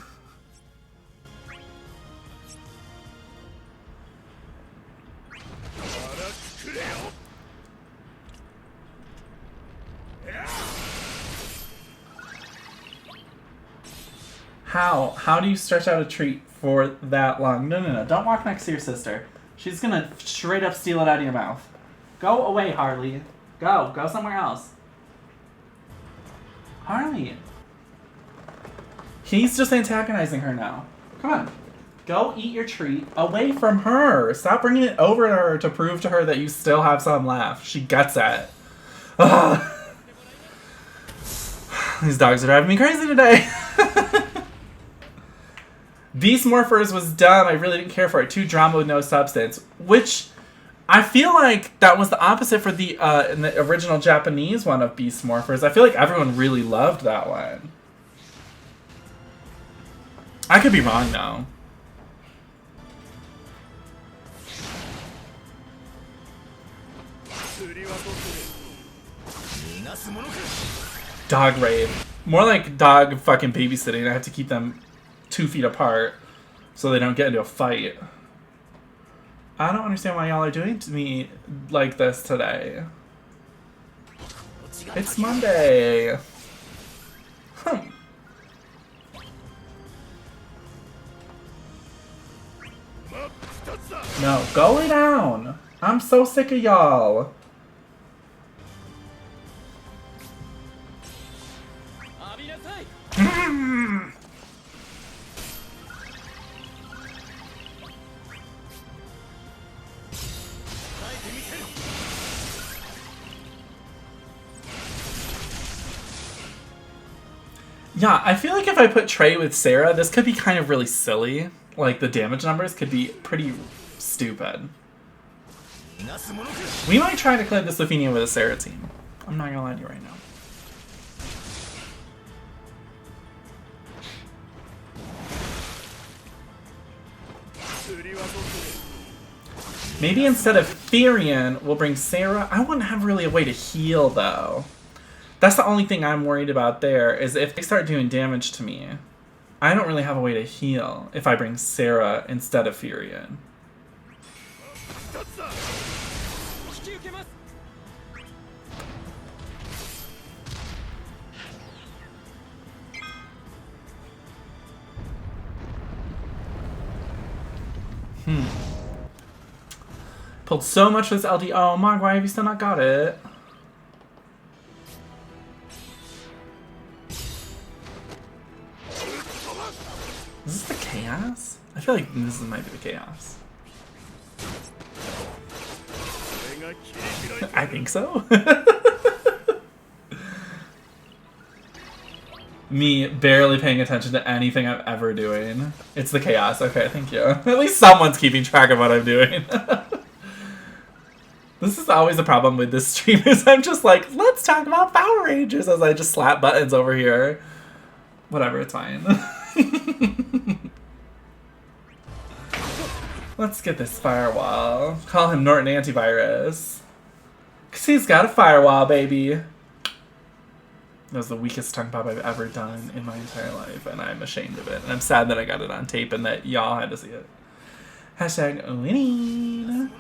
How? How do you stretch out a treat for that long? No, no, no. Don't walk next to your sister. She's gonna straight up steal it out of your mouth. Go away, Harley. Go. Go somewhere else. Harley. He's just antagonizing her now. Come on. Go eat your treat away from her. Stop bringing it over to her to prove to her that you still have some left. She gets it. Ugh. These dogs are driving me crazy today. Beast Morphers was dumb. I really didn't care for it. Too drama with no substance. Which, I feel like that was the opposite for the in the original Japanese one of Beast Morphers. I feel like everyone really loved that one. I could be wrong though. Dog raid. More like dog fucking babysitting. I have to keep them 2 feet apart so they don't get into a fight. I don't understand why y'all are doing to me like this today. It's Monday. No, go lay down. I'm so sick of y'all. Yeah, I feel like if I put Trey with Sarah, this could be kind of really silly. Like, the damage numbers could be pretty stupid. We might try to clip this Lufenia with a Sarah team. I'm not gonna lie to you right now. Maybe instead of Furion, we'll bring Sarah. I wouldn't have really a way to heal, though. That's the only thing I'm worried about there, is if they start doing damage to me. I don't really have a way to heal if I bring Sarah instead of Furion. Pulled so much for this LD. Oh, Mog, why have you still not got it? Is this the chaos? I feel like this might be the chaos. I think so. Me barely paying attention to anything I'm ever doing. It's the chaos. Okay, thank you. At least someone's keeping track of what I'm doing. This is always a problem with this stream, is I'm just like, let's talk about Power Rangers as I just slap buttons over here. Whatever, it's fine. Let's get this firewall. Call him Norton Antivirus. Because he's got a firewall, baby. That was the weakest tongue pop I've ever done in my entire life, and I'm ashamed of it. And I'm sad that I got it on tape and that y'all had to see it. Hashtag winning.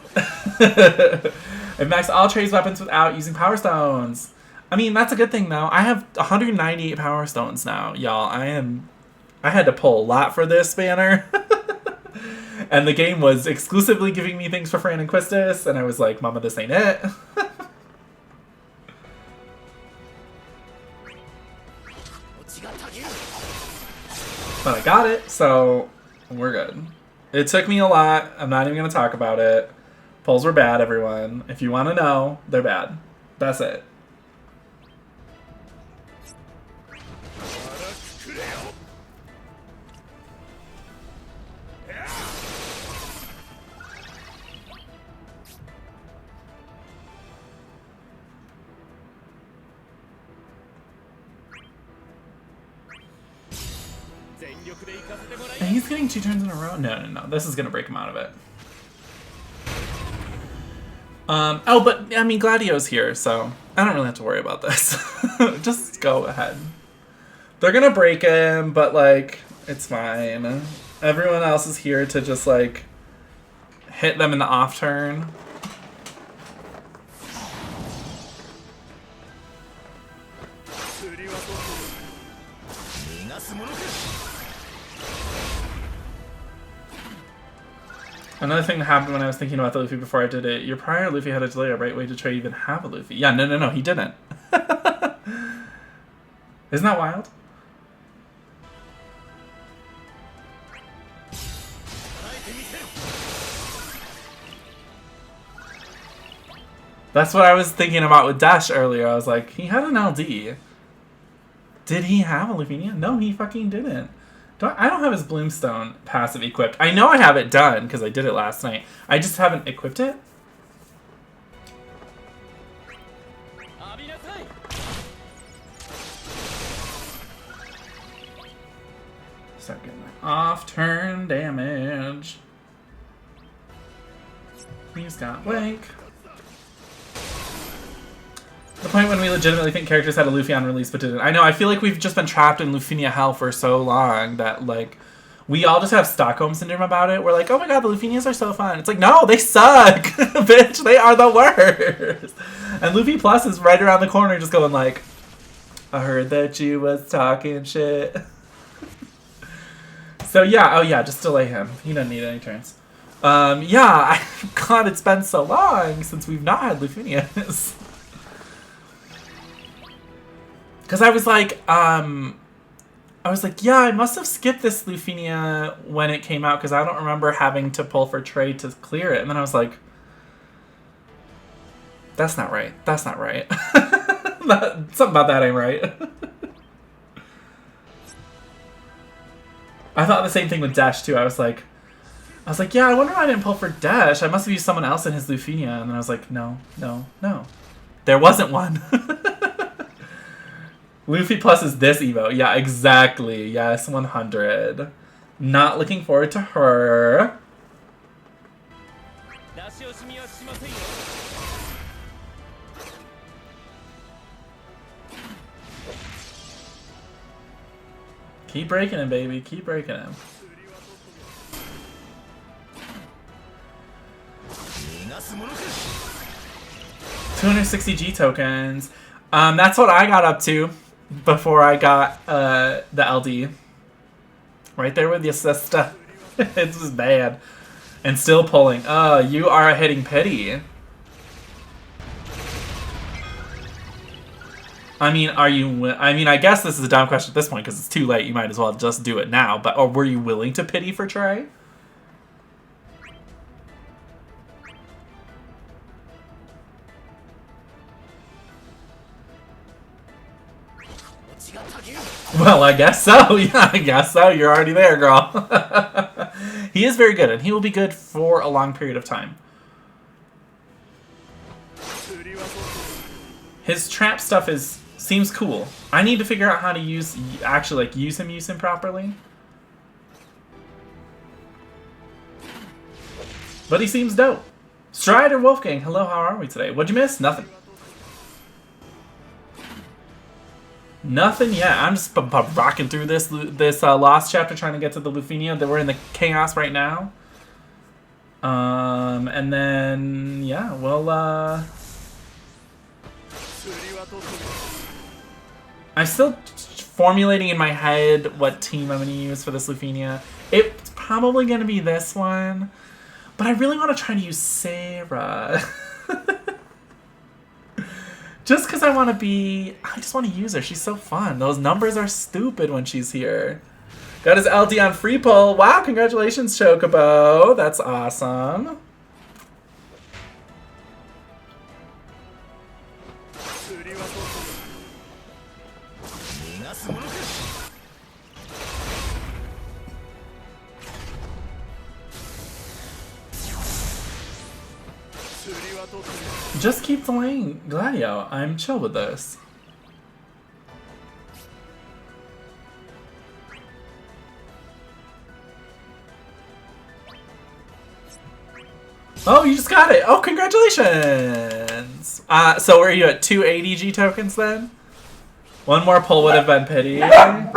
It max all Trey's weapons without using Power Stones. I mean, that's a good thing, though. I have 198 Power Stones now, y'all. I had to pull a lot for this banner. And the game was exclusively giving me things for Fran and Quistis, and I was like, Mama, this ain't it. But I got it, so we're good. It took me a lot. I'm not even going to talk about it. Pulls were bad, everyone. If you want to know, they're bad. That's it. And he's getting 2 turns in a row? No, no, no. This is going to break him out of it. Oh, but, I mean, Gladio's here, so I don't really have to worry about this. Just go ahead. They're going to break him, but, like, it's fine. Everyone else is here to just, like, hit them in the off turn. Another thing that happened when I was thinking about the Luffy before I did it, your prior Luffy had a delay, right? Way to Trey even have a Luffy. Yeah, no, he didn't. Isn't that wild? That's what I was thinking about with Dash earlier. I was like, he had an LD. Did he have a Luffy? No, he fucking didn't. I don't have his Bloomstone passive equipped. I know I have it done because I did it last night. I just haven't equipped it. Start getting my off-turn damage. He's got Blink. The point when we legitimately think characters had a Luffy on release but didn't. I know, I feel like we've just been trapped in Lufinia hell for so long that, like, we all just have Stockholm Syndrome about it. We're like, oh my god, the Lufinias are so fun. It's like, no, they suck! Bitch, they are the worst! And Luffy Plus is right around the corner just going like, I heard that you was talking shit. So yeah, oh yeah, just delay him. He doesn't need any turns. Yeah, God, it's been so long since we've not had Lufinias. Because I was like, yeah, I must have skipped this Lufinia when it came out because I don't remember having to pull for Trey to clear it. And then I was like, that's not right. That's not right. Something about that ain't right. I thought the same thing with Dash too. I was like, yeah, I wonder why I didn't pull for Dash. I must have used someone else in his Lufinia. And then I was like, no. There wasn't one. Luffy Plus is this Evo. Yeah, exactly. Yes, 100. Not looking forward to her. Keep breaking him, baby. Keep breaking him. 260 G tokens. That's what I got up to before I got the LD. Right there with the assist. It's just bad. And still pulling. Oh, you are hitting pity. I mean, are you... I mean, I guess this is a dumb question at this point because it's too late. You might as well just do it now. But or were you willing to pity for Trey? Well, I guess so. Yeah, I guess so. You're already there, girl. He is very good, and he will be good for a long period of time. His trap stuff seems cool. I need to figure out how to use him properly. But he seems dope. Strider Wolfgang, hello, how are we today? What'd you miss? Nothing. Nothing yet. I'm just rocking through this Lost chapter trying to get to the Lufinia. We're in the chaos right now. And then, yeah, well, I'm still formulating in my head what team I'm going to use for this Lufinia. It's probably going to be this one. But I really want to try to use Sarah. Just because I just want to use her. She's so fun. Those numbers are stupid when she's here. Got his LD on free pull. Wow, congratulations, Chocobo. That's awesome. Just keep delaying Gladio. I'm chill with this. Oh, you just got it. Oh, congratulations. So were you at 280 G tokens then? One more pull would have been pity. Hang on.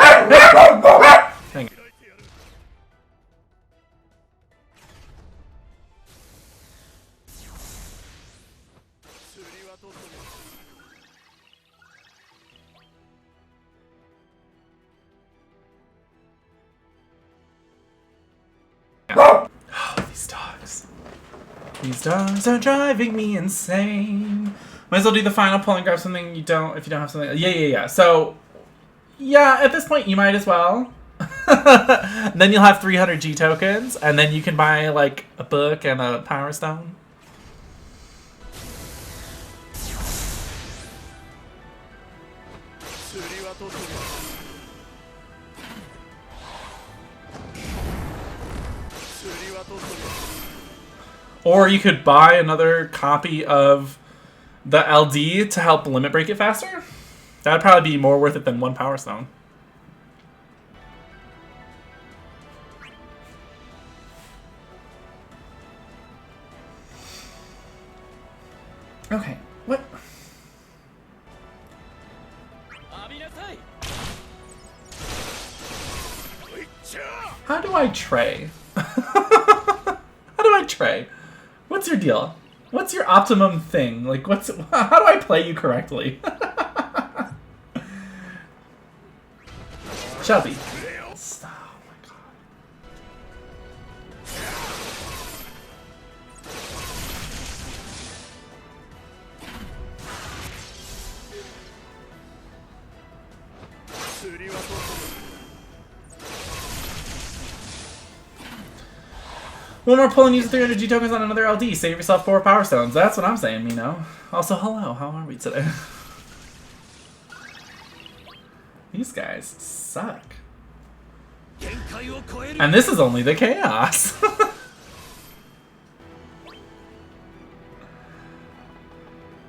These dogs are driving me insane. Might as well do the final pull and grab something you don't, if you don't have something. Yeah. So, yeah, at this point, you might as well. Then you'll have 300 G tokens, and then you can buy, like, a book and a power stone. Or you could buy another copy of the LD to help limit break it faster. That would probably be more worth it than one power stone. Okay, what? How do I Trey? How do I Trey? What's your deal? What's your optimum thing? Like, how do I play you correctly? Chubby. Stop. Oh my god. One more pull and use 300 G tokens on another LD. Save yourself 4 power stones. That's what I'm saying, you know. Also, hello. How are we today? These guys suck. And this is only the chaos.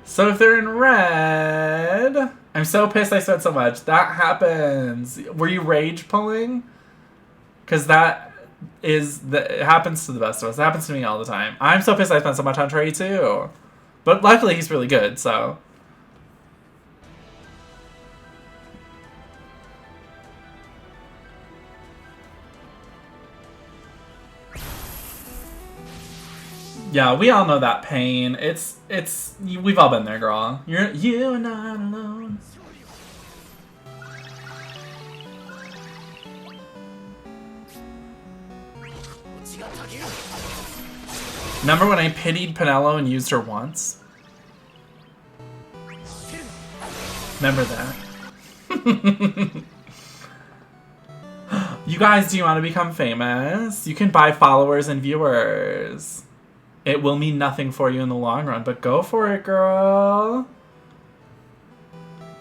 So if they're in red... I'm so pissed I spent so much. That happens. Were you rage pulling? Because that... it happens to the best of us. It happens to me all the time. I'm so pissed I spent so much on Trey too. But luckily he's really good, so. Yeah, we all know that pain. We've all been there, girl. You're not alone. Remember when I pitied Pinello and used her once? Remember that? You guys, do you want to become famous? You can buy followers and viewers. It will mean nothing for you in the long run, but go for it, girl.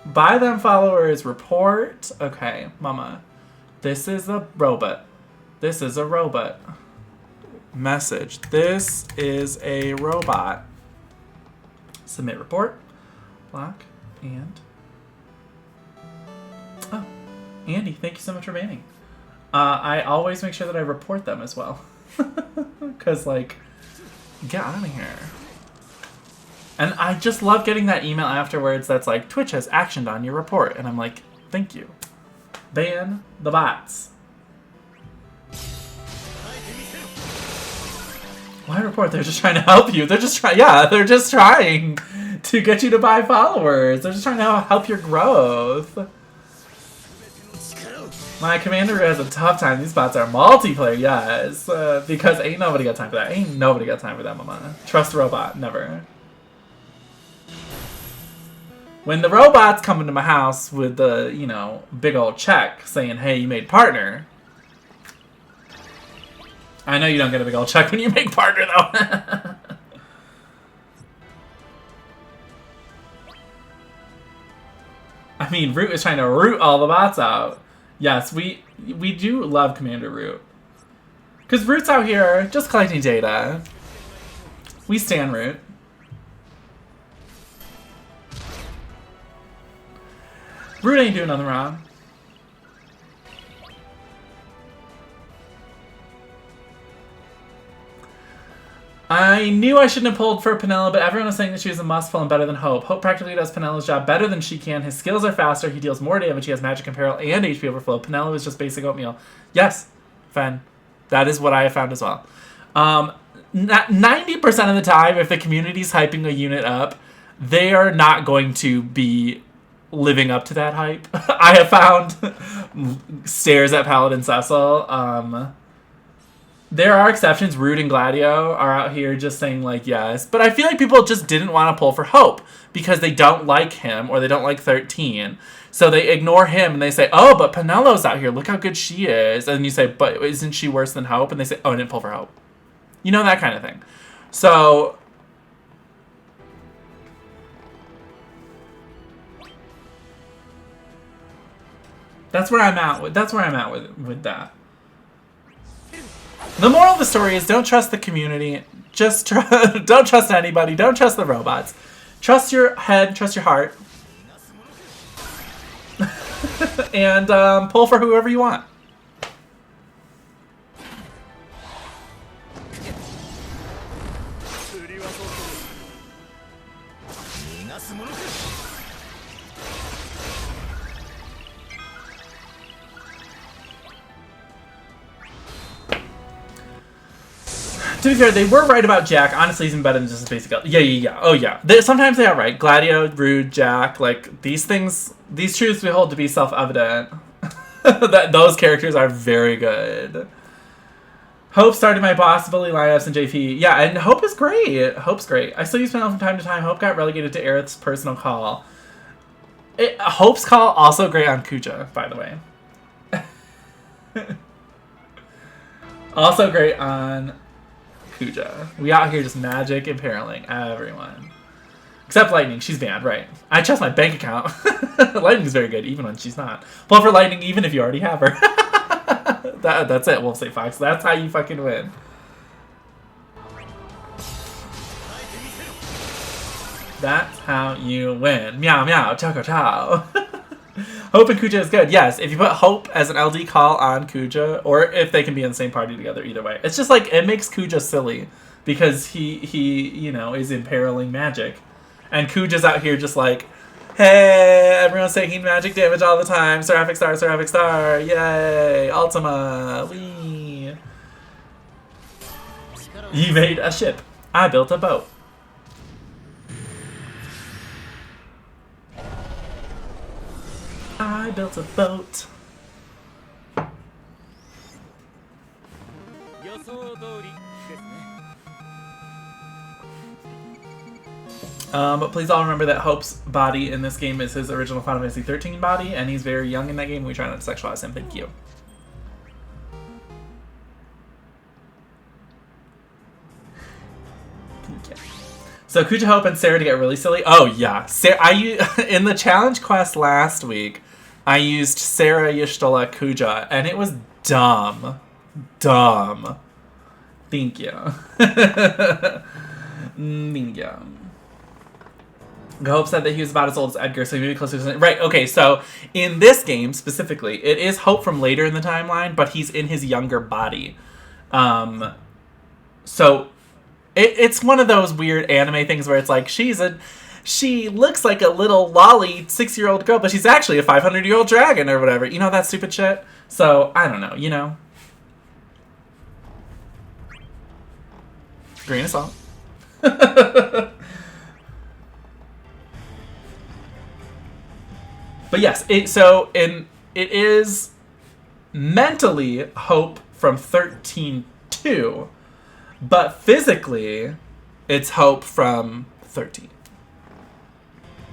Buy them followers. Report. Okay, mama. This is a robot. This is a robot. Message. This is a robot. Submit report. Block. And... oh, Andy, thank you so much for banning. I always make sure that I report them as well. Because, like, get out of here. And I just love getting that email afterwards that's like, Twitch has actioned on your report. And I'm like, thank you. Ban the bots. Why report? They're just trying to help you. They're just trying, yeah, they're just trying to get you to buy followers. They're just trying to help your growth. My commander has a tough time. These bots are multiplayer, yes. Because ain't nobody got time for that. Ain't nobody got time for that, mama. Trust robot, never. When the robots come into my house with the, you know, big old check saying, hey, you made partner. I know you don't get a big old check when you make partner, though. I mean, Root is trying to root all the bots out. Yes, we do love Commander Root. Because Root's out here just collecting data. We stan Root. Root ain't doing nothing wrong. I knew I shouldn't have pulled for Penella, but everyone was saying that she was a must pull and better than Hope. Hope practically does Penella's job better than she can. His skills are faster, he deals more damage, he has magic imperil and HP overflow. Penella is just basic oatmeal. Yes, Fen. That is what I have found as well. 90% of the time, if the community's hyping a unit up, they are not going to be living up to that hype. I have found stares at Paladin Cecil. There are exceptions. Rude and Gladio are out here just saying, like, yes. But I feel like people just didn't want to pull for Hope because they don't like him or they don't like 13. So they ignore him and they say, oh, but Penelo's out here. Look how good she is. And you say, but isn't she worse than Hope? And they say, oh, I didn't pull for Hope. You know, that kind of thing. So that's where I'm at with that. The moral of the story is don't trust the community. Just don't trust anybody. Don't trust the robots. Trust your head. Trust your heart. And pull for whoever you want. To be fair, they were right about Jack. Honestly, he's even better than just a basic... Yeah. Oh, yeah. Sometimes they are right. Gladio, Rude, Jack, like, these things... These truths we hold to be self-evident. That those characters are very good. Hope started my boss bully lineups in JP. Yeah, and Hope is great. Hope's great. I still use Penel from time to time. Hope got relegated to Aerith's personal call. Hope's call also great on Kuja, by the way. Also great on... Kuja. We out here just magic imperiling everyone. Except Lightning. She's banned, right. I trust my bank account. Lightning's very good, even when she's not. Pull for Lightning even if you already have her. That's it, Wolf State Fox. That's how you fucking win. That's how you win. Meow meow, choco chow. Hope and Kuja is good. Yes, if you put Hope as an LD call on Kuja, or if they can be in the same party together, either way. It's just like, it makes Kuja silly, because he you know, is imperiling magic. And Kuja's out here just like, hey, everyone's taking magic damage all the time. Seraphic Star, yay, Ultima, wee. You made a ship. I built a boat. I built a boat. But please all remember that Hope's body in this game is his original Final Fantasy 13 body, and he's very young in that game. We try not to sexualize him. Thank you. Okay. So Kuja, Hope, and Sarah to get really silly. Oh yeah, in the challenge quest last week, I used Sarah, Y'shtola, Kuja, and it was dumb. Dumb. Thank you. Thank you. Hope said that he was about as old as Edgar, so he may be closer to... Right, okay, so in this game, specifically, it is Hope from later in the timeline, but he's in his younger body. So it's one of those weird anime things where it's like, she looks like a little lolly 6-year-old girl, but she's actually a 500-year-old dragon or whatever. You know, that stupid shit? So, I don't know, you know. Grain of salt. But yes, it is mentally Hope from 13-2, but physically it's Hope from 13.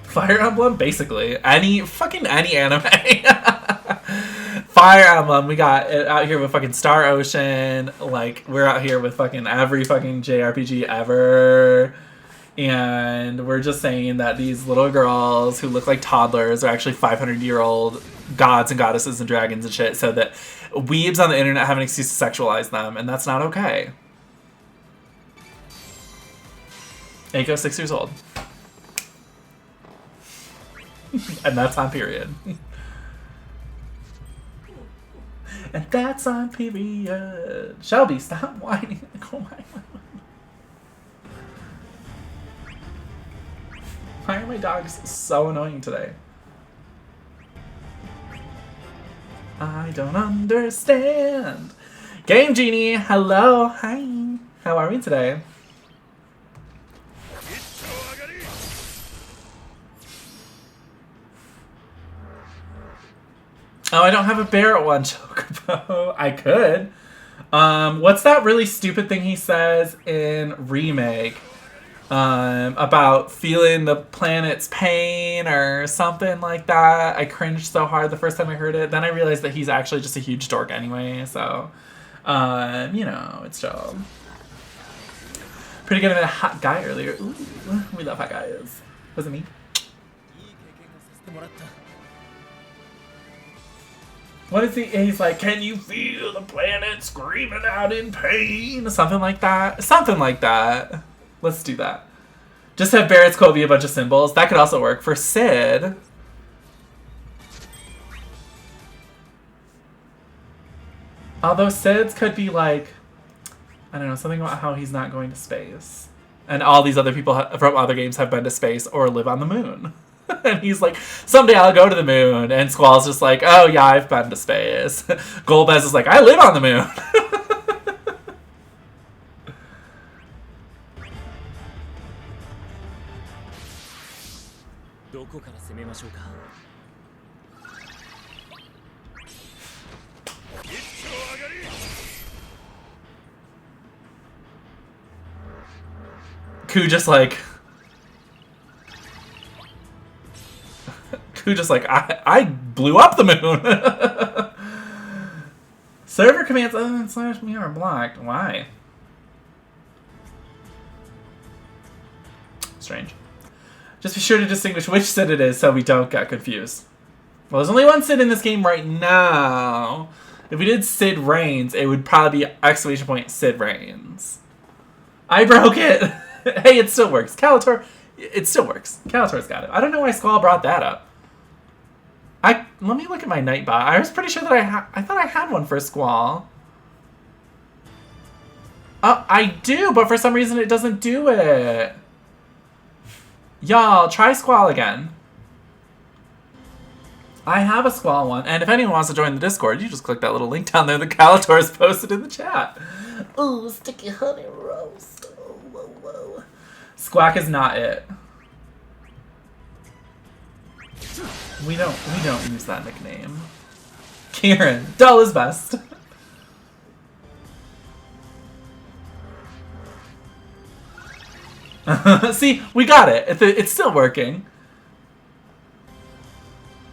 Fire Emblem, basically. Any anime. Fire Emblem, we got it out here with fucking Star Ocean, like, we're out here with fucking every fucking JRPG ever. And we're just saying that these little girls who look like toddlers are actually 500-year-old gods and goddesses and dragons and shit, so that weebs on the internet have an excuse to sexualize them, and that's not okay. Aiko, 6 years old. And that's on period. And that's on period. Shelby, stop whining. Oh my God. Why are my dogs so annoying today? I don't understand. Game Genie, hello, hi. How are we today? Oh, I don't have a bear at one chocobo. I could, What's that really stupid thing he says in Remake? About feeling the planet's pain or something like that. I cringed so hard the first time I heard it. Then I realized that he's actually just a huge dork anyway, so you know, it's chill. Pretty good at a hot guy earlier. Ooh, we love hot guys. Was it me? What is he? He's like, can you feel the planet screaming out in pain? Something like that. Something like that. Let's do that. Just have Barrett's quote be a bunch of symbols. That could also work for Sid. Although Sid's could be like, I don't know, something about how he's not going to space. And all these other people from other games have been to space or live on the moon. And he's like, someday I'll go to the moon. And Squall's just like, oh yeah, I've been to space. Golbez is like, I live on the moon. Ku just like I blew up the moon. Server commands / me are blocked. Why? Strange. Just be sure to distinguish which Sid it is so we don't get confused. Well, there's only one Sid in this game right now. If we did Sid Reigns, it would probably be ! Sid Reigns. I broke it! Hey, it still works. Calator, it still works. Calator's got it. I don't know why Squall brought that up. Let me look at my Nightbot. I was pretty sure that I thought I had one for Squall. Oh, I do, but for some reason it doesn't do it. Y'all, try Squall again. I have a Squall one, and if anyone wants to join the Discord, you just click that little link down there that Calator has posted in the chat. Ooh, sticky honey roast. Oh, whoa, whoa. Squack is not it. We don't use that nickname. Kieran, dull is best. See, we got it. It's still working.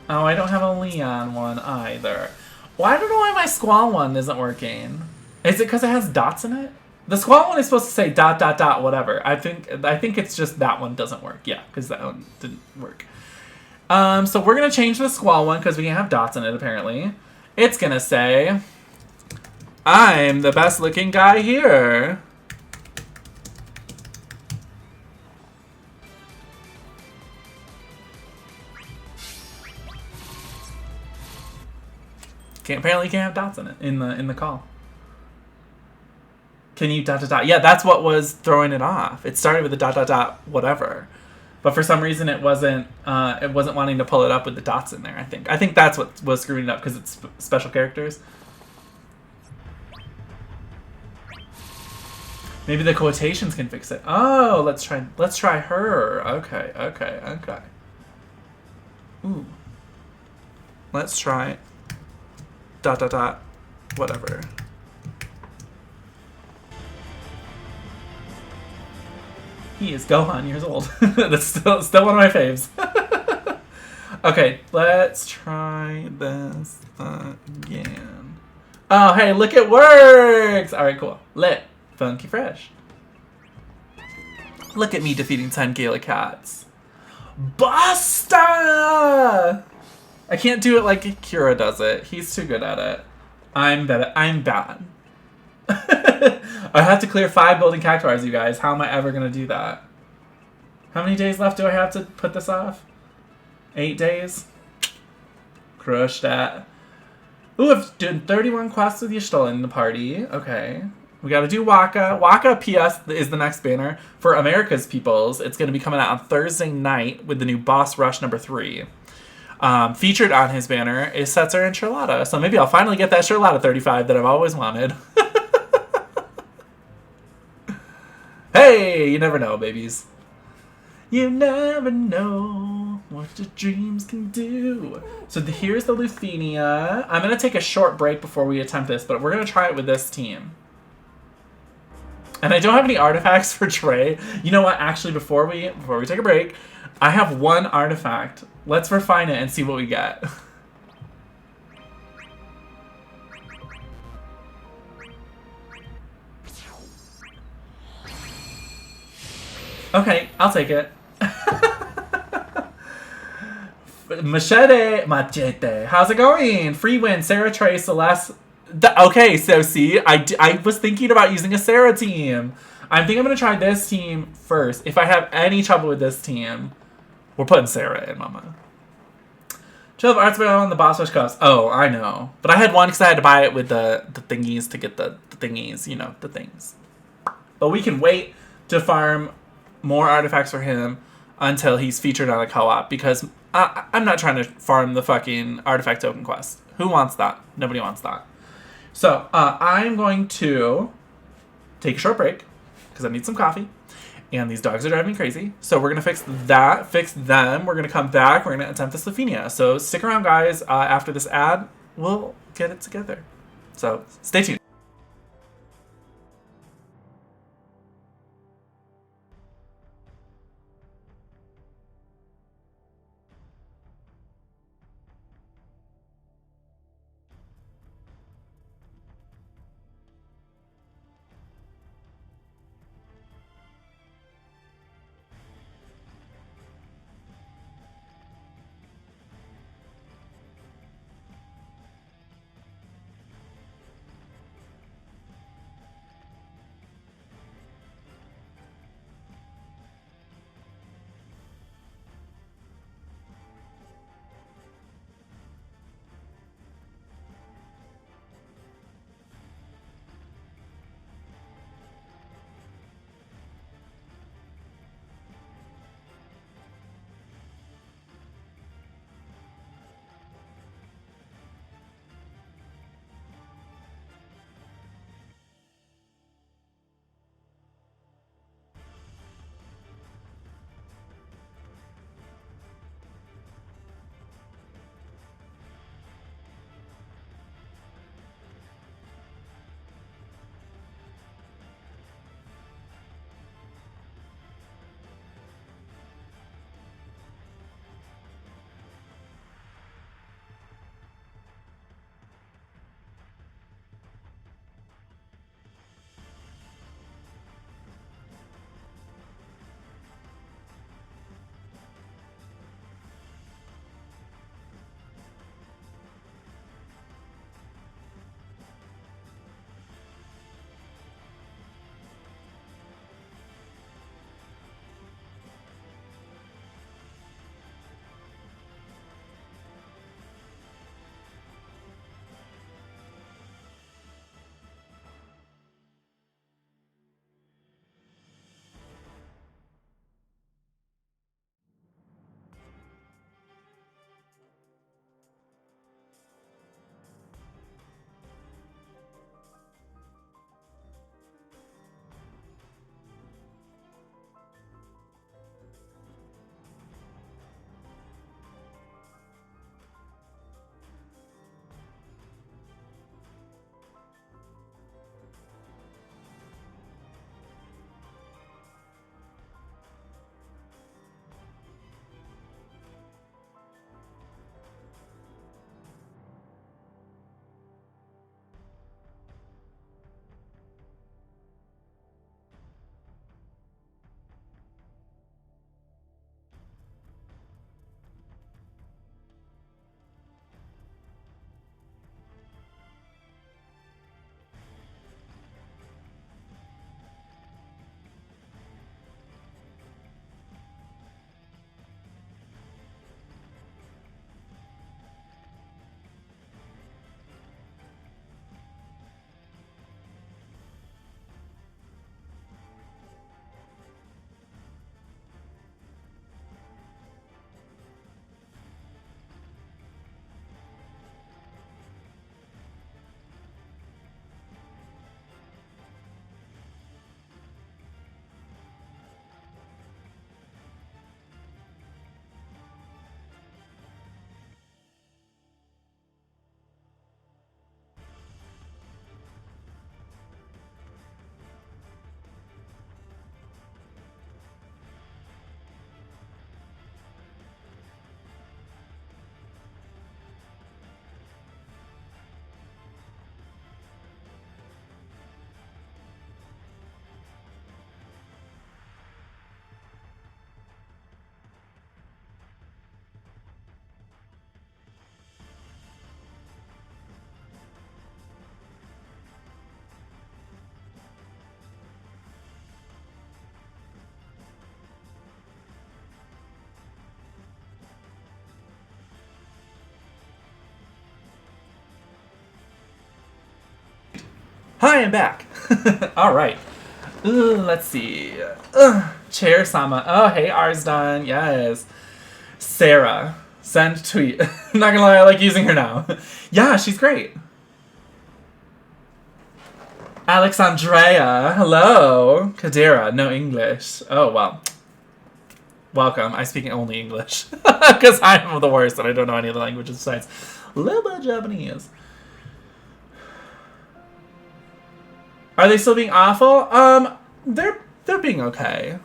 Oh, I don't have a Leon one either. Well, I don't know why my Squall one isn't working. Is it because it has dots in it? The Squall one is supposed to say ... whatever. I think it's just that one doesn't work. Yeah, because that one didn't work. So we're gonna change the Squall one because we have dots in it apparently. It's gonna say, I'm the best looking guy here. Apparently you can't have dots in it in the call. Can you ... Yeah, that's what was throwing it off. It started with the ... whatever. But for some reason it wasn't wanting to pull it up with the dots in there, I think. I think that's what was screwing it up because it's special characters. Maybe the quotations can fix it. Oh, let's try her. Okay. Ooh. Let's try ... whatever. He is Gohan years old. That's still one of my faves. Okay, let's try this again. Oh, hey, look, it works! Alright, cool. Lit. Funky fresh. Look at me defeating 10 Gala Cats. Basta! I can't do it like Kira does it. He's too good at it. I'm bad. I have to clear 5 golden cactuars, you guys. How am I ever going to do that? How many days left do I have to put this off? 8 days? Crush that. Ooh, I've done 31 quests with Y'shtola in the party. Okay. We got to do Waka. Waka PS is the next banner for America's Peoples. It's going to be coming out on Thursday night with the new Boss Rush number 3. Featured on his banner is Setzer and Charlotta. So maybe I'll finally get that Charlotta 35 that I've always wanted. Hey, you never know, babies. You never know. What the dreams can do. So here's the Luthenia. I'm going to take a short break before we attempt this, but we're going to try it with this team. And I don't have any artifacts for Trey. You know what? Actually, before we take a break, I have one artifact. Let's refine it and see what we get. Okay, I'll take it. Machete. How's it going? Free win. Sarah, Trey, Celeste. Okay, so see, I was thinking about using a Sarah team. I think I'm going to try this team first. If I have any trouble with this team, we're putting Sarah in, mama. Chill of Arts on the boss rush cups. Oh, I know. But I had one because I had to buy it with the thingies to get the thingies, you know, the things. But we can wait to farm more artifacts for him until he's featured on a co-op because I'm not trying to farm the fucking artifact token quest. Who wants that? Nobody wants that. So I'm going to take a short break because I need some coffee. And these dogs are driving me crazy. So we're going to fix that, fix them. We're going to come back. We're going to attempt this Luthenia. So stick around, guys. After this ad, we'll get it together. So stay tuned. Hi, I'm back. All right. Ooh, let's see. Chair Sama. Oh, hey, ours done. Yes. Sarah. Send tweet. Not gonna lie, I like using her now. Yeah, she's great. Alexandrea. Hello. Kadira. No English. Oh, well. Welcome. I speak only English. Because I'm the worst and I don't know any other languages besides a little bit of Japanese. Are they still being awful? They're being okay.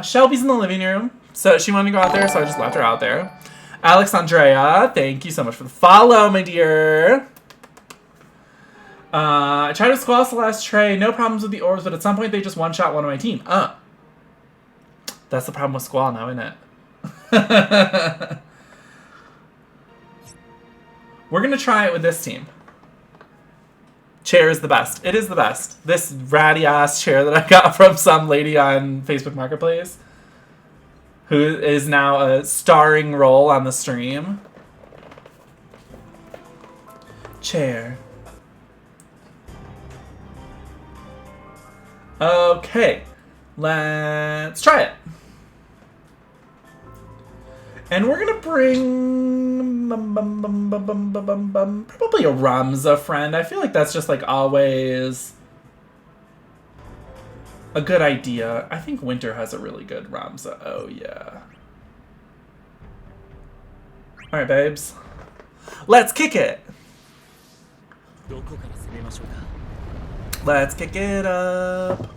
Shelby's in the living room, so she wanted to go out there, so I just left her out there. Alexandrea, thank you so much for the follow, my dear. I tried to squall Celeste Trey, no problems with the orbs, but at some point they just one-shot one of my team. That's the problem with Squall now, isn't it? We're gonna try it with this team. Chair is the best. It is the best. This ratty ass chair that I got from some lady on Facebook Marketplace, who is now a starring role on the stream. Chair. Okay, let's try it. And we're gonna bring probably a Ramza friend. I feel like that's just like always a good idea. I think Winter has a really good Ramza. Oh yeah. All right, babes. Let's kick it. Let's kick it up.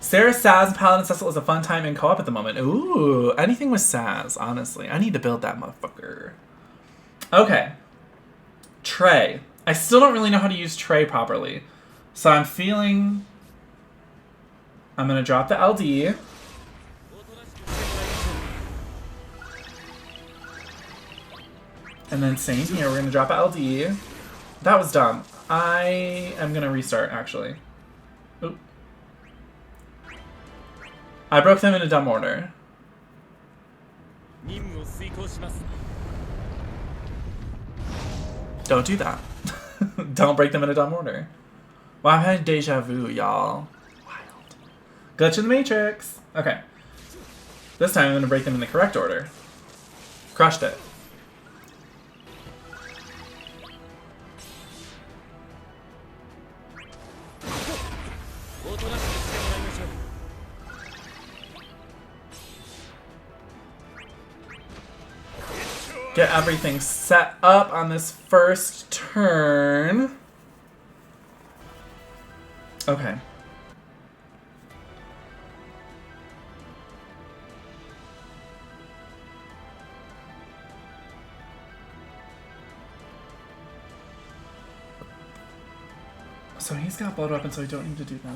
Sarah, Saz, and Paladin Cecil is a fun time in co-op at the moment. Ooh, anything with Saz, honestly. I need to build that motherfucker. Okay. Trey. I still don't really know how to use Trey properly. So I'm feeling... I'm going to drop the LD. And then same here, we're going to drop a LD. That was dumb. I am going to restart, actually. Oop. I broke them in a dumb order. Don't do that. Don't break them in a dumb order. Wow, I've had deja vu, y'all. Wild. Glitch in the Matrix. Okay. This time I'm going to break them in the correct order. Crushed it. Get everything set up on this first turn. Okay. So he's got blood weapon, so I don't need to do that.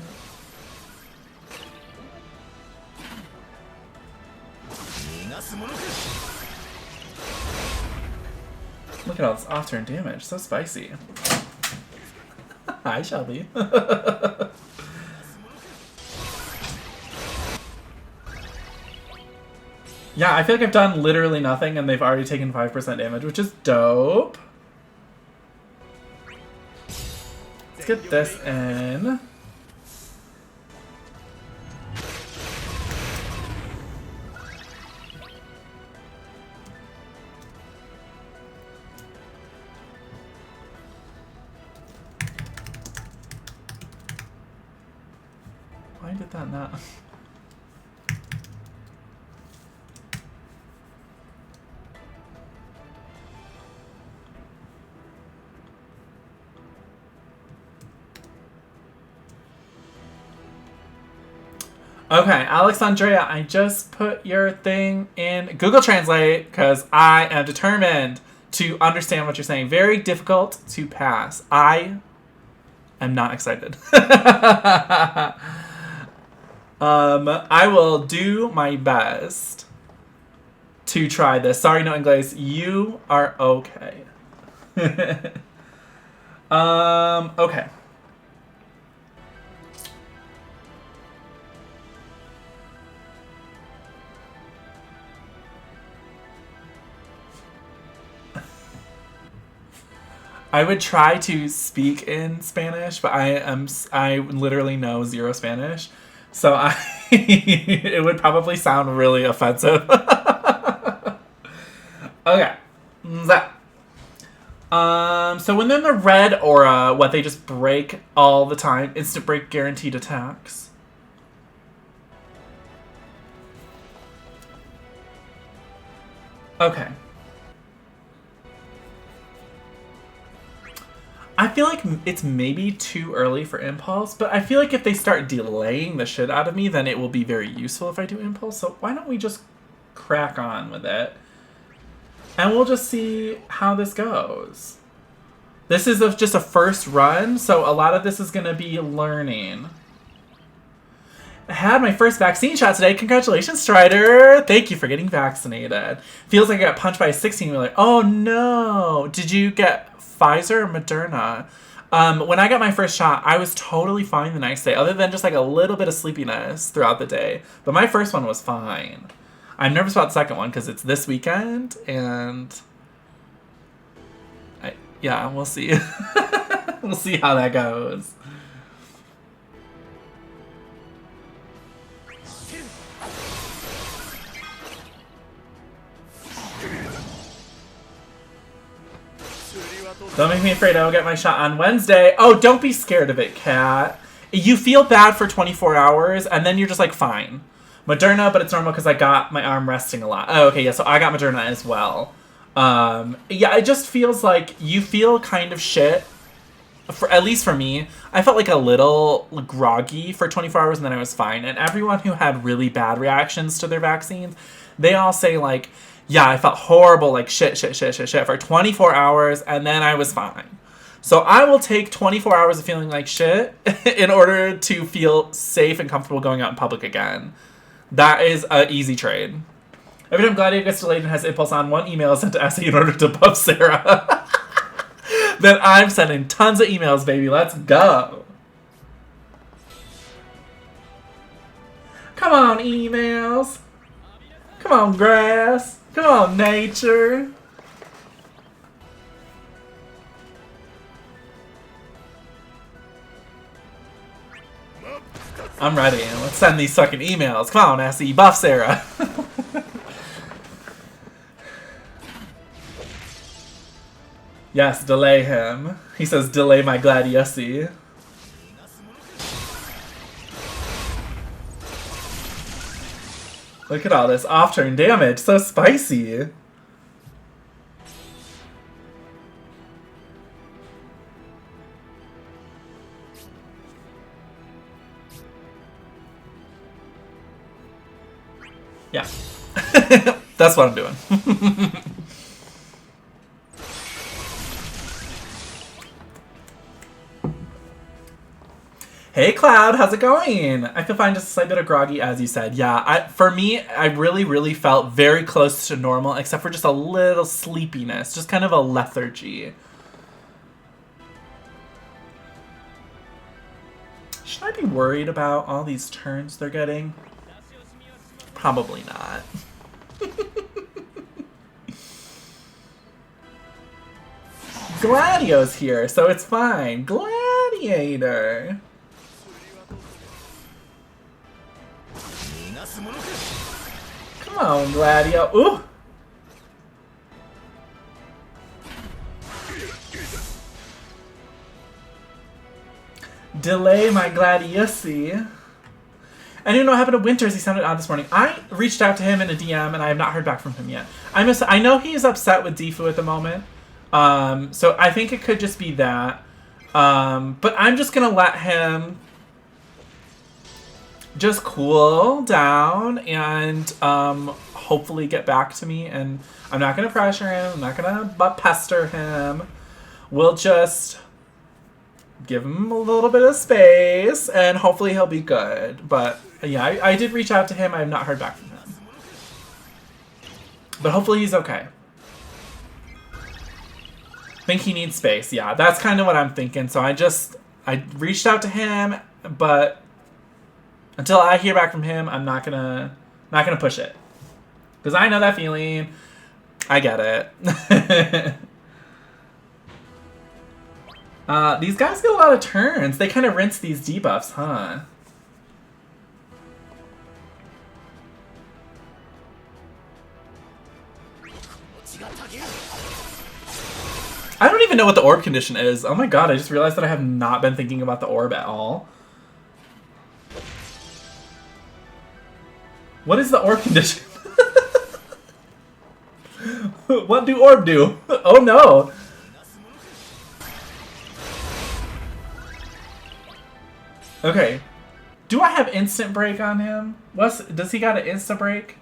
Look at all this off-turn damage. So spicy. Hi, Shelby. Yeah, I feel like I've done literally nothing and they've already taken 5% damage, which is dope. Let's get this in. Why did that not? Okay, Alexandrea, I just put your thing in Google Translate because I am determined to understand what you're saying. Very difficult to pass. I am not excited. I will do my best to try this. Sorry, no English. You are okay. Okay. I would try to speak in Spanish, but I literally know zero Spanish, so it would probably sound really offensive. Okay. So when they're in the red aura, what, they just break all the time? Instant break guaranteed attacks. Okay. I feel like it's maybe too early for Impulse, but I feel like if they start delaying the shit out of me, then it will be very useful if I do Impulse. So why don't we just crack on with it? And we'll just see how this goes. This is just a first run, so a lot of this is going to be learning. I had my first vaccine shot today. Congratulations, Strider. Thank you for getting vaccinated. Feels like I got punched by a 16-wheeler. Oh, no. Did you get Pfizer or Moderna? When I got my first shot, I was totally fine the next day, other than just like a little bit of sleepiness throughout the day. But my first one was fine. I'm nervous about the second one because it's this weekend, and yeah, we'll see. We'll see how that goes. Don't make me afraid. I will get my shot on Wednesday. Oh, don't be scared of it, Kat. You feel bad for 24 hours, and then you're just like, fine. Moderna, but it's normal because I got my arm resting a lot. Oh, okay, yeah, so I got Moderna as well. Yeah, it just feels like you feel kind of shit. At least for me, I felt like a little groggy for 24 hours, and then I was fine. And everyone who had really bad reactions to their vaccines, they all say, like, yeah, I felt horrible, like shit for 24 hours, and then I was fine. So I will take 24 hours of feeling like shit in order to feel safe and comfortable going out in public again. That is an easy trade. Every time Gladio gets delayed and has Impulse on, one email is sent to Essie in order to buff Sarah. Then I'm sending tons of emails, baby. Let's go. Come on, emails. Come on, grass. Come on, nature. I'm ready. Let's send these fucking emails. Come on, Essie. Buff Sarah. Yes, delay him. He says, delay my Gladiussi. Look at all this off-turn damage. So spicy. Yeah. That's what I'm doing. Hey Cloud, how's it going? I feel fine, just a slight bit of groggy, as you said. Yeah, for me, I really felt very close to normal, except for just a little sleepiness, just kind of a lethargy. Should I be worried about all these turns they're getting? Probably not. Gladio's here, so it's fine. Gladiator. Come on, Gladio. Ooh! Delay my Gladiussi. I didn't know what happened to Winters. He sounded odd this morning. I reached out to him in a DM, and I have not heard back from him yet. I know he's upset with Defu at the moment, so I think it could just be that. But I'm just going to let him just cool down and hopefully get back to me. And I'm not going to pressure him. I'm not going to pester him. We'll just give him a little bit of space, and hopefully he'll be good. But yeah, I did reach out to him. I have not heard back from him. But hopefully he's okay. I think he needs space. Yeah, that's kind of what I'm thinking. So I reached out to him, but until I hear back from him, I'm not gonna push it. Because I know that feeling. I get it. These guys get a lot of turns. They kind of rinse these debuffs, huh? I don't even know what the orb condition is. Oh my god, I just realized that I have not been thinking about the orb at all. What is the orb condition? What do orb do? Oh no! Okay. Do I have instant break on him? Does he got an instant break?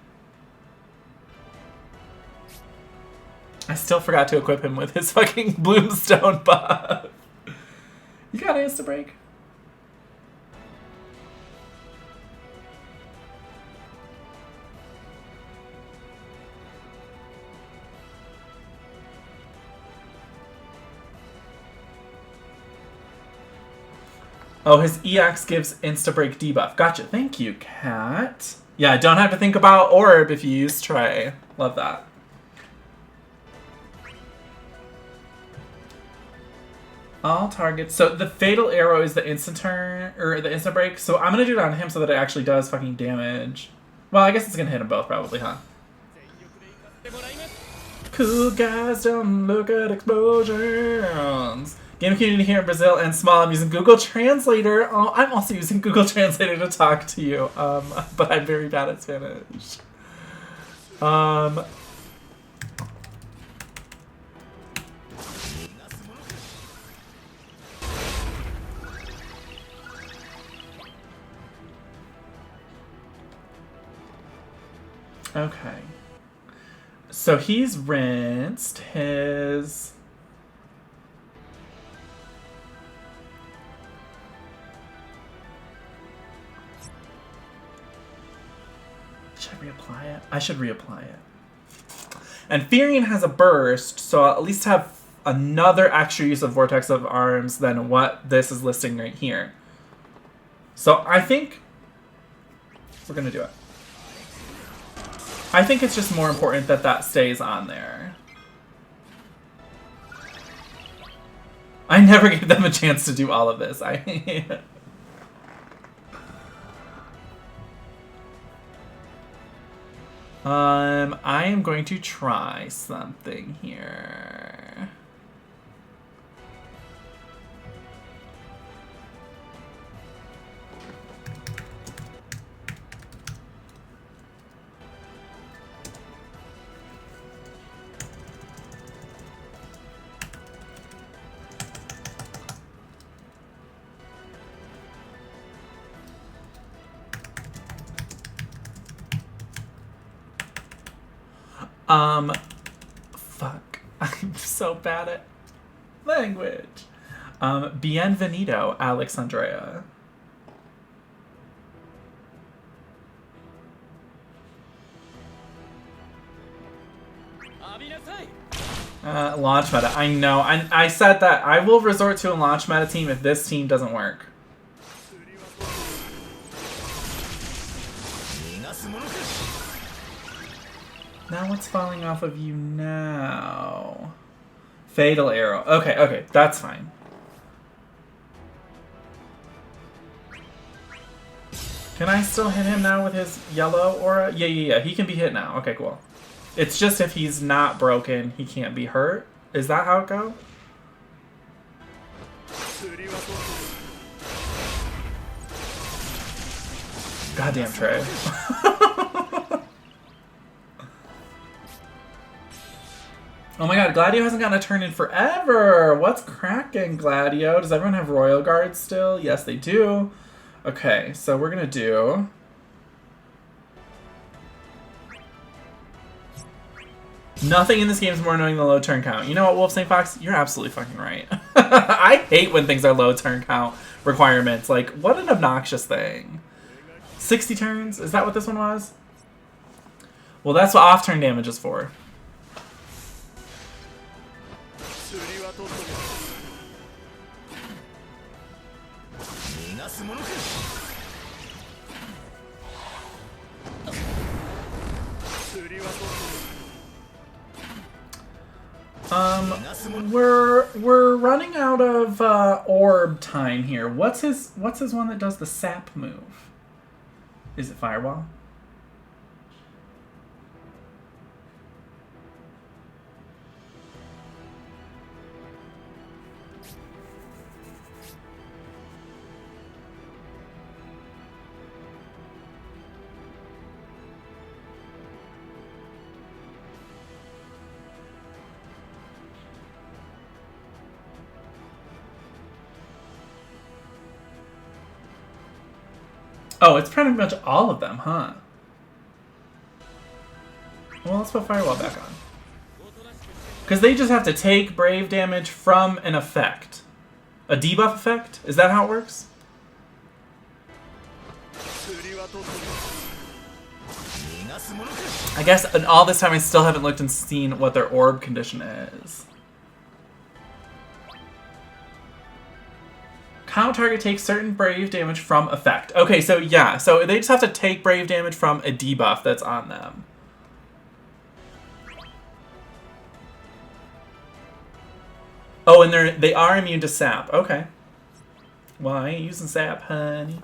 I still forgot to equip him with his fucking Bloomstone buff. You got an instant break? Oh, his EX gives insta-break debuff. Gotcha. Thank you, Cat. Yeah, don't have to think about orb if you use Trey. Love that. All targets. So the fatal arrow is the instant turn, or the instant break. So I'm gonna do it on him so that it actually does fucking damage. Well, I guess it's gonna hit them both probably, huh? Cool guys don't look at explosions. Game community here in Brazil and small. I'm using Google Translator. Oh, I'm also using Google Translator to talk to you. But I'm very bad at Spanish. Okay. So he's rinsed his... Should I reapply it? I should reapply it. And Furion has a burst, so I'll at least have another extra use of Vortex of Arms than what this is listing right here. So I think we're going to do it. I think it's just more important that that stays on there. I never gave them a chance to do all of this. I am going to try something here. Fuck. I'm so bad at language. Bienvenido, Alexandria. Launch meta. I know. I said that I will resort to a launch meta team if this team doesn't work. Now what's falling off of you now? Fatal arrow. Okay, okay, that's fine. Can I still hit him now with his yellow aura? Yeah. He can be hit now. Okay, cool. It's just if he's not broken, he can't be hurt. Is that how it goes? Goddamn Trey. Oh my god, Gladio hasn't gotten a turn in forever! What's cracking, Gladio? Does everyone have Royal Guards still? Yes, they do. Okay, so we're gonna do... Nothing in this game is more annoying than low turn count. You know what, Wolf St. Fox? You're absolutely fucking right. I hate when things are low turn count requirements. Like, what an obnoxious thing. 60 turns? Is that what this one was? Well, that's what off-turn damage is for. We're running out of orb time here. What's his one that does the sap move? Is it Fireball? Oh, it's pretty much all of them, huh? Well, let's put Firewall back on. Because they just have to take Brave damage from an effect. A debuff effect? Is that how it works? I guess in all this time I still haven't looked and seen what their orb condition is. How target takes certain Brave damage from effect. Okay, so yeah, so they just have to take Brave damage from a debuff that's on them. Oh, and they are immune to sap. Okay. Well, I ain't using sap, honey.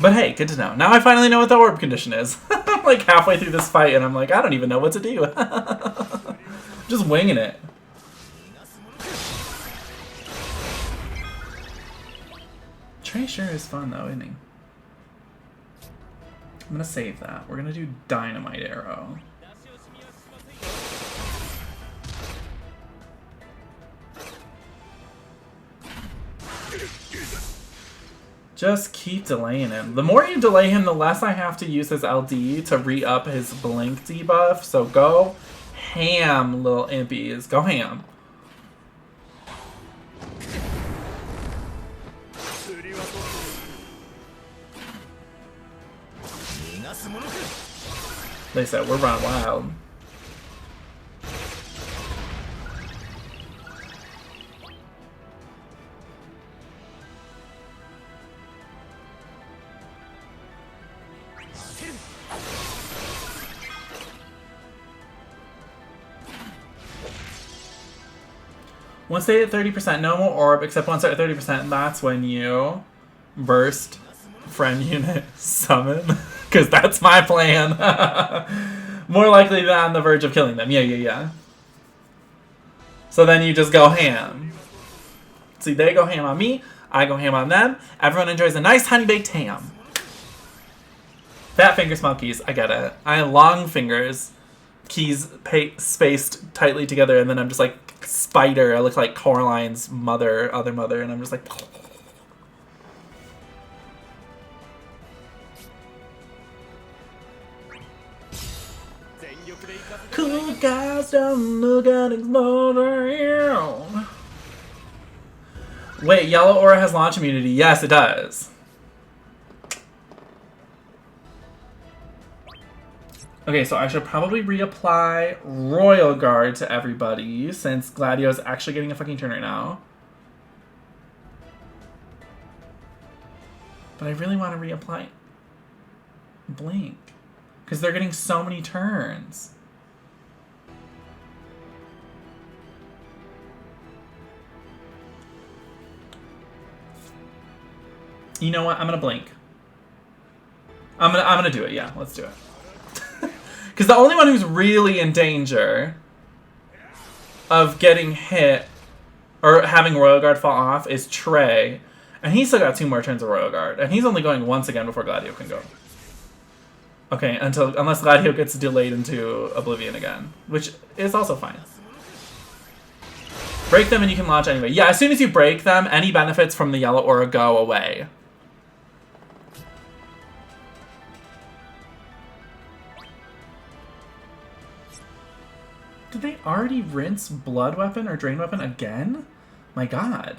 But hey, good to know. Now I finally know what the orb condition is. I'm like halfway through this fight and I'm like, I don't even know what to do. Just winging it. Trey sure is fun though, isn't he? I'm gonna save that. We're gonna do Dynamite Arrow. Just keep delaying him. The more you delay him, the less I have to use his LD to re-up his blink debuff. So go ham, little impies. Go ham. They said we're running wild. Once they hit 30%, no more orb, except once they're at 30%, and that's when you burst friend unit summon. Because that's my plan. More likely than on the verge of killing them. Yeah. So then you just go ham. See, they go ham on me, I go ham on them. Everyone enjoys a nice honey-baked ham. Fat finger, small keys, I get it. I have long fingers, keys spaced tightly together, and then I'm just like Spider. I look like Coraline's other mother, and I'm just like... Cool guys don't look at explosion. Wait, Yellow Aura has launch immunity. Yes, it does. Okay, so I should probably reapply Royal Guard to everybody since Gladio is actually getting a fucking turn right now. But I really want to reapply Blink because they're getting so many turns. You know what? I'm gonna blink. I'm gonna do it. Yeah, let's do it. Because the only one who's really in danger of getting hit or having Royal Guard fall off is Trey, and he's still got 2 more turns of Royal Guard, and he's only going once again before Gladio can go. Okay, unless Gladio gets delayed into Oblivion again, which is also fine. Break them and you can launch anyway. Yeah, as soon as you break them, any benefits from the Yellow Aura go away. Did they already rinse Blood Weapon or Drain Weapon again? My god.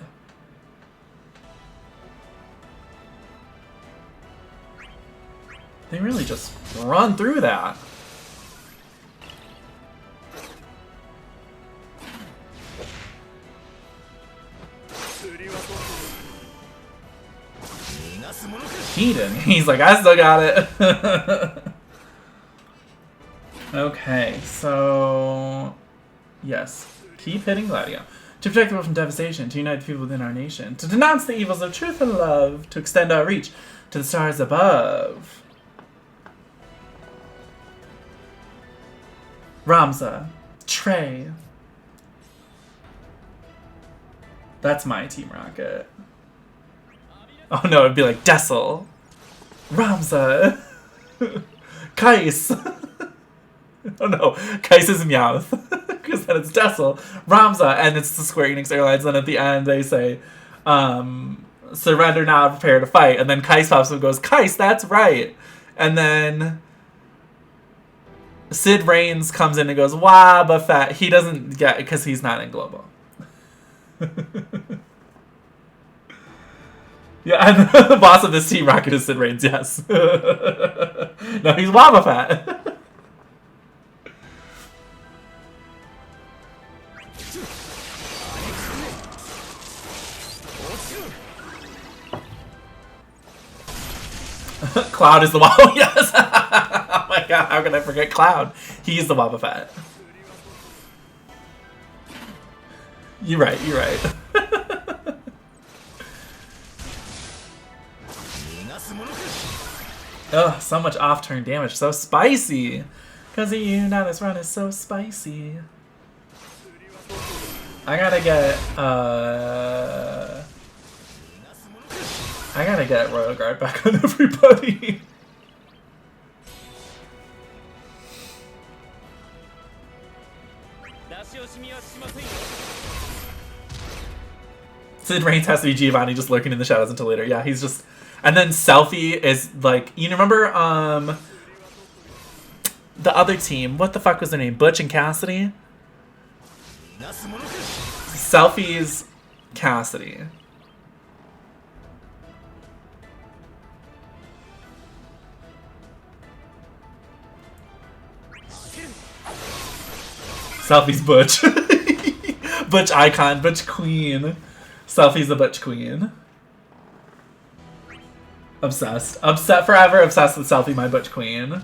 They really just run through that. He didn't. He's like, I still got it. Okay, so... Yes. Keep hitting Gladio. To protect the world from devastation, to unite the people within our nation, to denounce the evils of truth and love, to extend our reach to the stars above. Ramza. Trey. That's my Team Rocket. Oh no, it'd be like Dessel. Ramza. Kais. Oh no, Kais is Meowth. Because then it's Dessel. Ramza, and it's the Square Enix Airlines, and at the end they say, surrender now, prepare to fight. And then Kais pops up and goes, Kais, that's right. And then Sid Reigns comes in and goes, Wah, Fett. He doesn't get it because he's not in Global. Yeah, and the boss of this Team Rocket is Sid Reigns, yes. No, he's Wobba Fett. Cloud is the Wobba. Yes! Oh my god, how can I forget Cloud? He's the Wobba Fett. You're right, you're right. Ugh, so much off-turn damage. So spicy! Because of you, now this run is so spicy. I gotta get Royal Guard back on everybody. Sid Reigns has to be Giovanni just lurking in the shadows until later. Yeah, he's just... And then Selfie is like... You remember, the other team? What the fuck was their name? Butch and Cassidy? Selfie's Cassidy. Selfie's Butch. Butch icon, Butch queen. Selfie's the Butch queen. Obsessed. Upset forever, obsessed with Selfie, my Butch queen.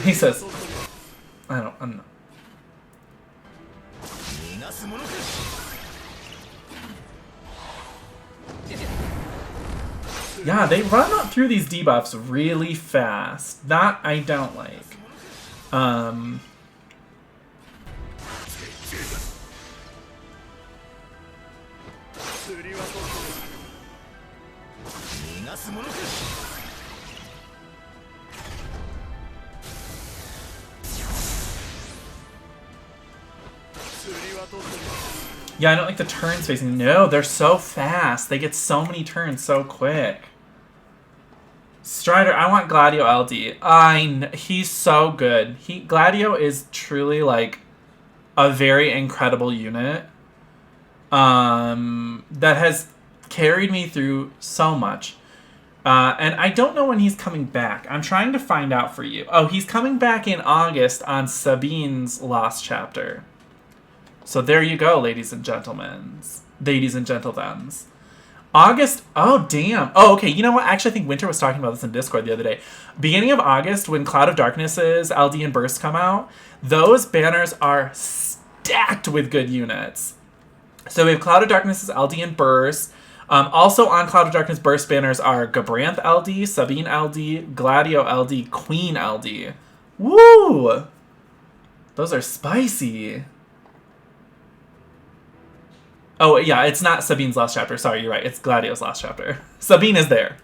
He says, I don't know. Yeah, they run up through these debuffs really fast. That I don't like. Yeah, I don't like the turns facing. No, they're so fast. They get so many turns so quick. Strider, I want Gladio LD. He's so good. Gladio is truly like a very incredible unit. That has carried me through so much. And I don't know when he's coming back. I'm trying to find out for you. Oh, he's coming back in August on Sabine's Lost Chapter. So there you go, ladies and gentlemen. Ladies and gentlemen. August, oh damn. Oh, okay, you know what? Actually, I think Winter was talking about this in Discord the other day. Beginning of August, when Cloud of Darkness's LD and Burst come out, those banners are stacked with good units. So we have Cloud of Darkness's LD and Burst. Also on Cloud of Darkness Burst banners are Gabranth LD, Sabine LD, Gladio LD, Queen LD. Woo! Those are spicy. Oh, yeah, it's not Sabine's Last Chapter. Sorry, you're right. It's Gladio's Last Chapter. Sabine is there.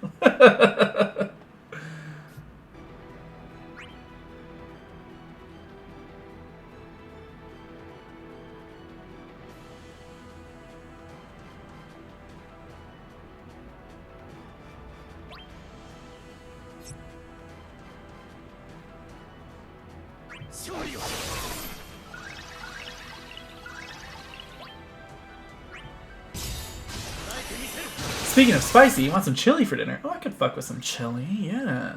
Speaking of spicy, you want some chili for dinner? Oh, I could fuck with some chili, yeah.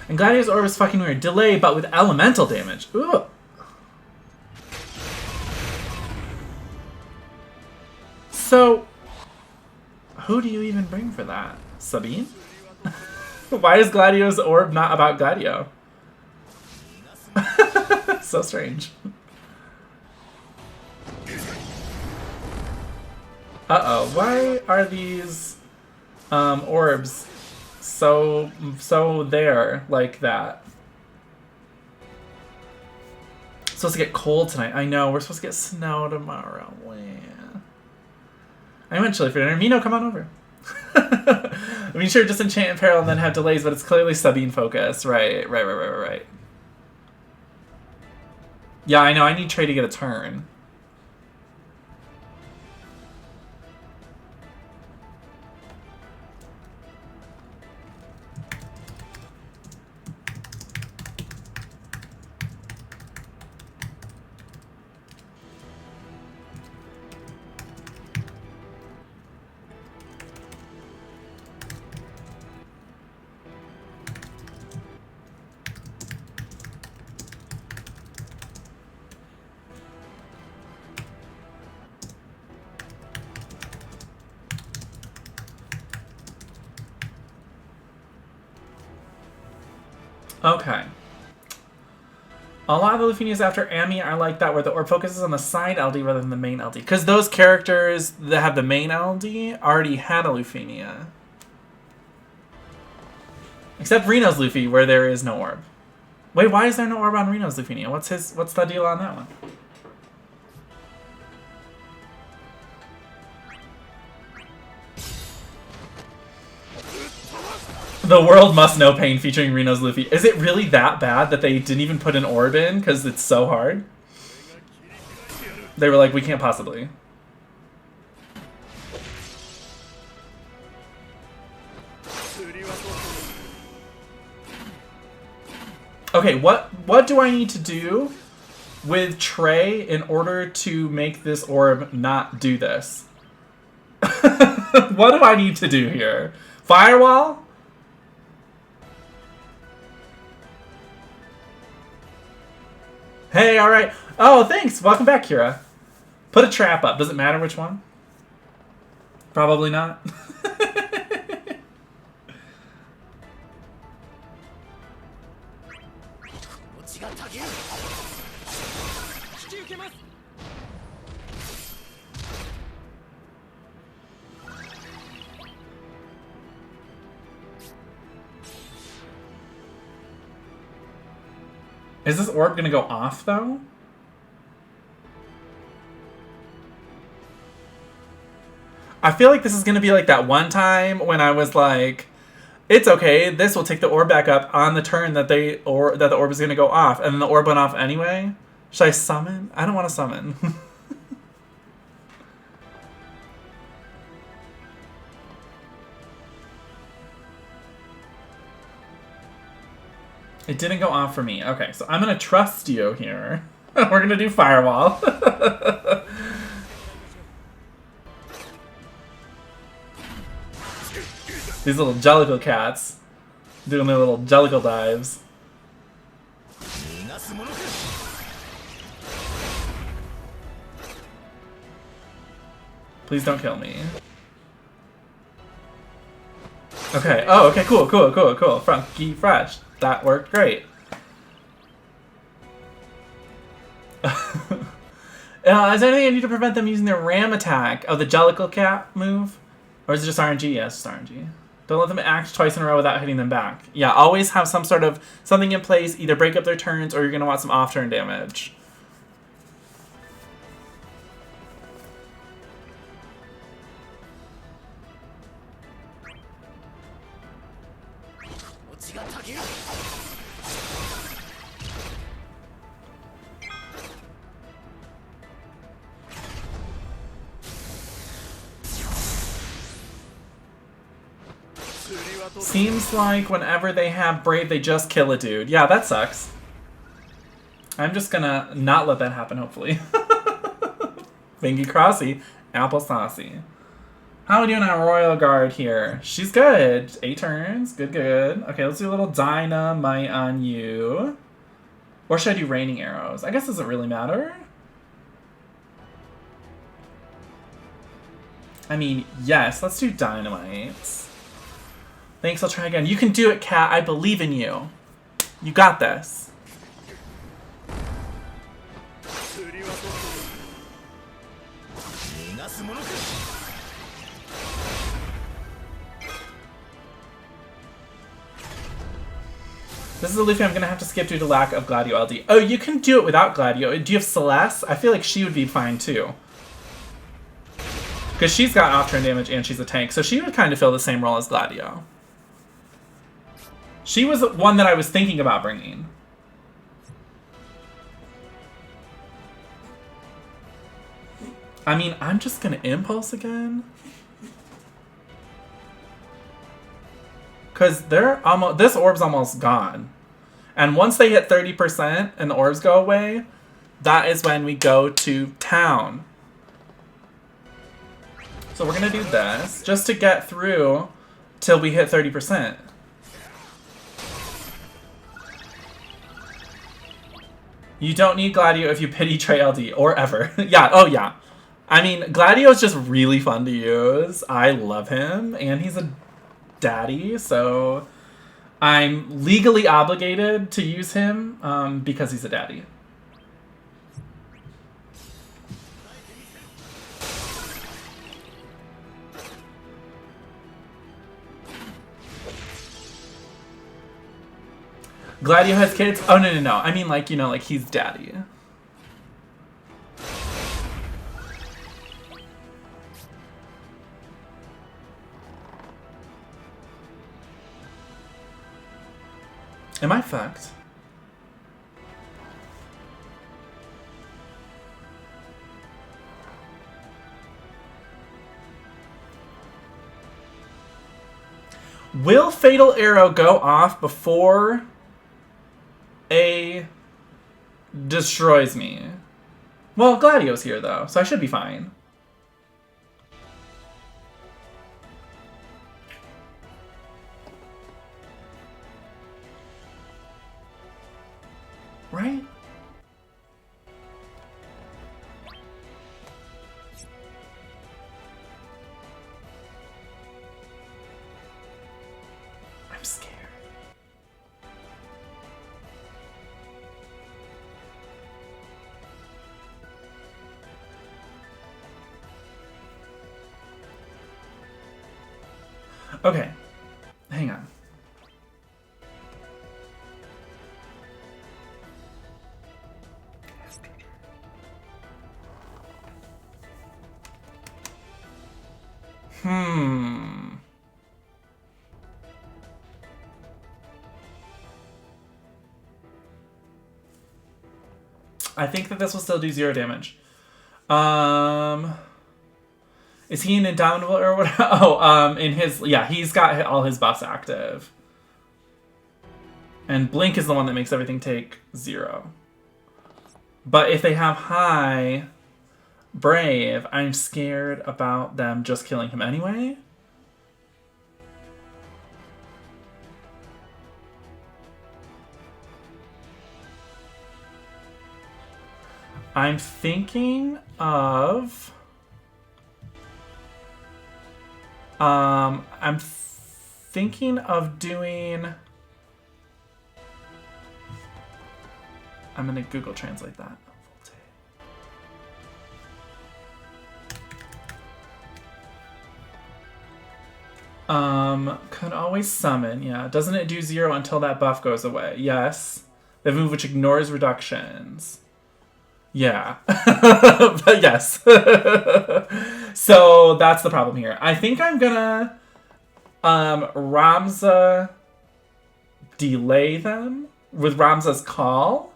And Gladio's orb is fucking weird. Delay, but with elemental damage. Ooh. So, who do you even bring for that? Sabine? Why is Gladio's orb not about Gladio? So strange. Uh-oh, why are these orbs so there like that? Supposed to get cold tonight. I know, we're supposed to get snow tomorrow. Yeah. I went chili for dinner. Mino, come on over. I mean, sure, just enchant and peril and then have delays, but it's clearly Sabine focus. Right. Yeah, I know, I need Trey to get a turn. Okay. A lot of the Lufinias after Ami are like that, where the orb focuses on the side LD rather than the main LD. Because those characters that have the main LD already had a Lufinia. Except Reno's Luffy, where there is no orb. Wait, why is there no orb on Reno's Lufinia? What's the deal on that one? The World Must Know Pain featuring Reno's Luffy. Is it really that bad that they didn't even put an orb in because it's so hard? They were like, we can't possibly. Okay, what do I need to do with Trey in order to make this orb not do this? What do I need to do here? Firewall? Hey, alright. Oh, thanks. Welcome back, Kira. Put a trap up. Does it matter which one? Probably not. Is this orb gonna go off, though? I feel like this is gonna be like that one time when I was like, it's okay, this will take the orb back up on the turn that the orb is gonna go off, and then the orb went off anyway. Should I summon? I don't want to summon. It didn't go off for me. Okay, so I'm gonna trust you here. We're gonna do Firewall. These little Jellicle cats doing their little Jellicle dives. Please don't kill me. Okay, oh, okay, cool. Funky fresh. That worked great. Is there anything I need to prevent them using their ram attack? Oh, the Jellicle cat move? Or is it just RNG? Yes, it's RNG. Don't let them act twice in a row without hitting them back. Yeah, always have some sort of something in place. Either break up their turns or you're going to want some off-turn damage. Seems like whenever they have Brave, they just kill a dude. Yeah, that sucks. I'm just gonna not let that happen, hopefully. Fingy Crossy, Apple Saucy. How are we doing on Royal Guard here? She's good. 8 turns. Good, good. Okay, let's do a little dynamite on you. Or should I do raining arrows? I guess it doesn't really matter. I mean, yes, let's do dynamites. Thanks, I'll try again. You can do it, Kat. I believe in you. You got this. This is a Luffy I'm going to have to skip due to lack of Gladio LD. Oh, you can do it without Gladio. Do you have Celeste? I feel like she would be fine too. Because she's got off-turn damage and she's a tank, so she would kind of fill the same role as Gladio. She was one that I was thinking about bringing. I mean, I'm just going to Impulse again. Because this orb's almost gone. And once they hit 30% and the orbs go away, that is when we go to town. So we're going to do this just to get through till we hit 30%. You don't need Gladio if you pity Trey LD, or ever. Yeah, oh yeah. I mean, Gladio is just really fun to use. I love him, and he's a daddy, so I'm legally obligated to use him because he's a daddy. Gladio has kids? Oh, no, no, no. I mean, like, you know, like, he's daddy. Am I fucked? Will Fatal Arrow go off before A destroys me? Well, Gladio's here, though, so I should be fine. Right? I'm scared. Okay. Hang on. I think that this will still do 0 damage. Is he an Indomitable or what? Oh, in his, yeah, he's got all his buffs active. And Blink is the one that makes everything take 0. But if they have high Brave, I'm scared about them just killing him anyway. I'm thinking of doing, I'm gonna Google Translate that. Could always summon, yeah. Doesn't it do 0 until that buff goes away? Yes. The move which ignores reductions. Yeah. But yes. So that's the problem here. I think I'm gonna Ramza delay them with Ramza's call.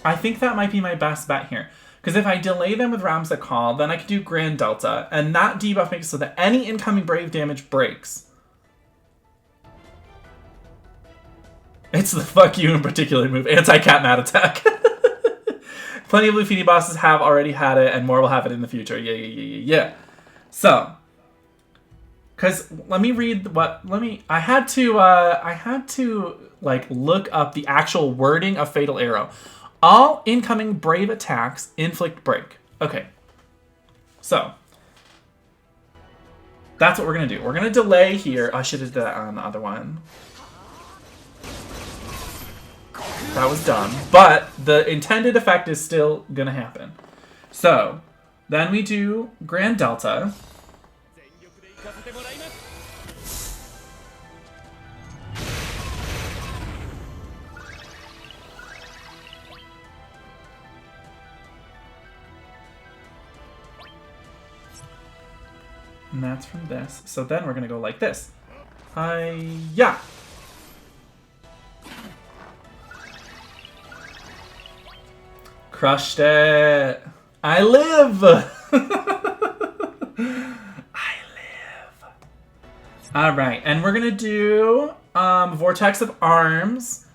I think that might be my best bet here. Because if I delay them with Ram's Call, then I can do Grand Delta, and that debuff makes it so that any incoming Brave damage breaks. It's the fuck you in particular move. Anti-Cat Mad Attack. Plenty of Luffy bosses have already had it, and more will have it in the future. Yeah. So, because let me read what. I had to like look up the actual wording of Fatal Arrow. All incoming Brave attacks inflict break. Okay. So, that's what we're gonna do. We're gonna delay here. I should have done that on the other one. That was dumb. But the intended effect is still gonna happen. So, then we do Grand Delta. And that's from this. So then we're gonna go like this. Yeah. Crushed it. I live. I live. All right, and we're gonna do Vortex of Arms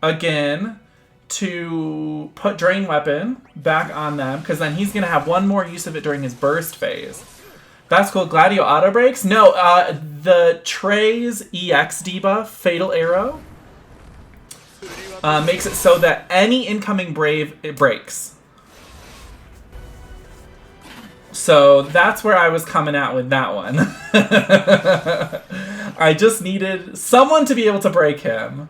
again to put Drain Weapon back on them, because then he's gonna have one more use of it during his burst phase. That's cool. Gladio auto breaks. No, the Trey's EX debuff, Fatal Arrow, makes it so that any incoming Brave, it breaks. So that's where I was coming out with that one. I just needed someone to be able to break him.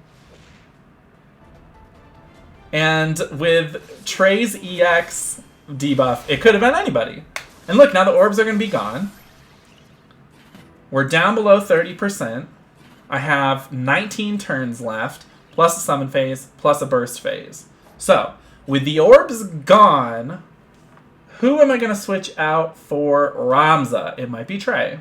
And with Trey's EX debuff, it could have been anybody. And look, now the orbs are going to be gone. We're down below 30%. I have 19 turns left, plus a summon phase, plus a burst phase. So, with the orbs gone, who am I going to switch out for Ramza? It might be Trey.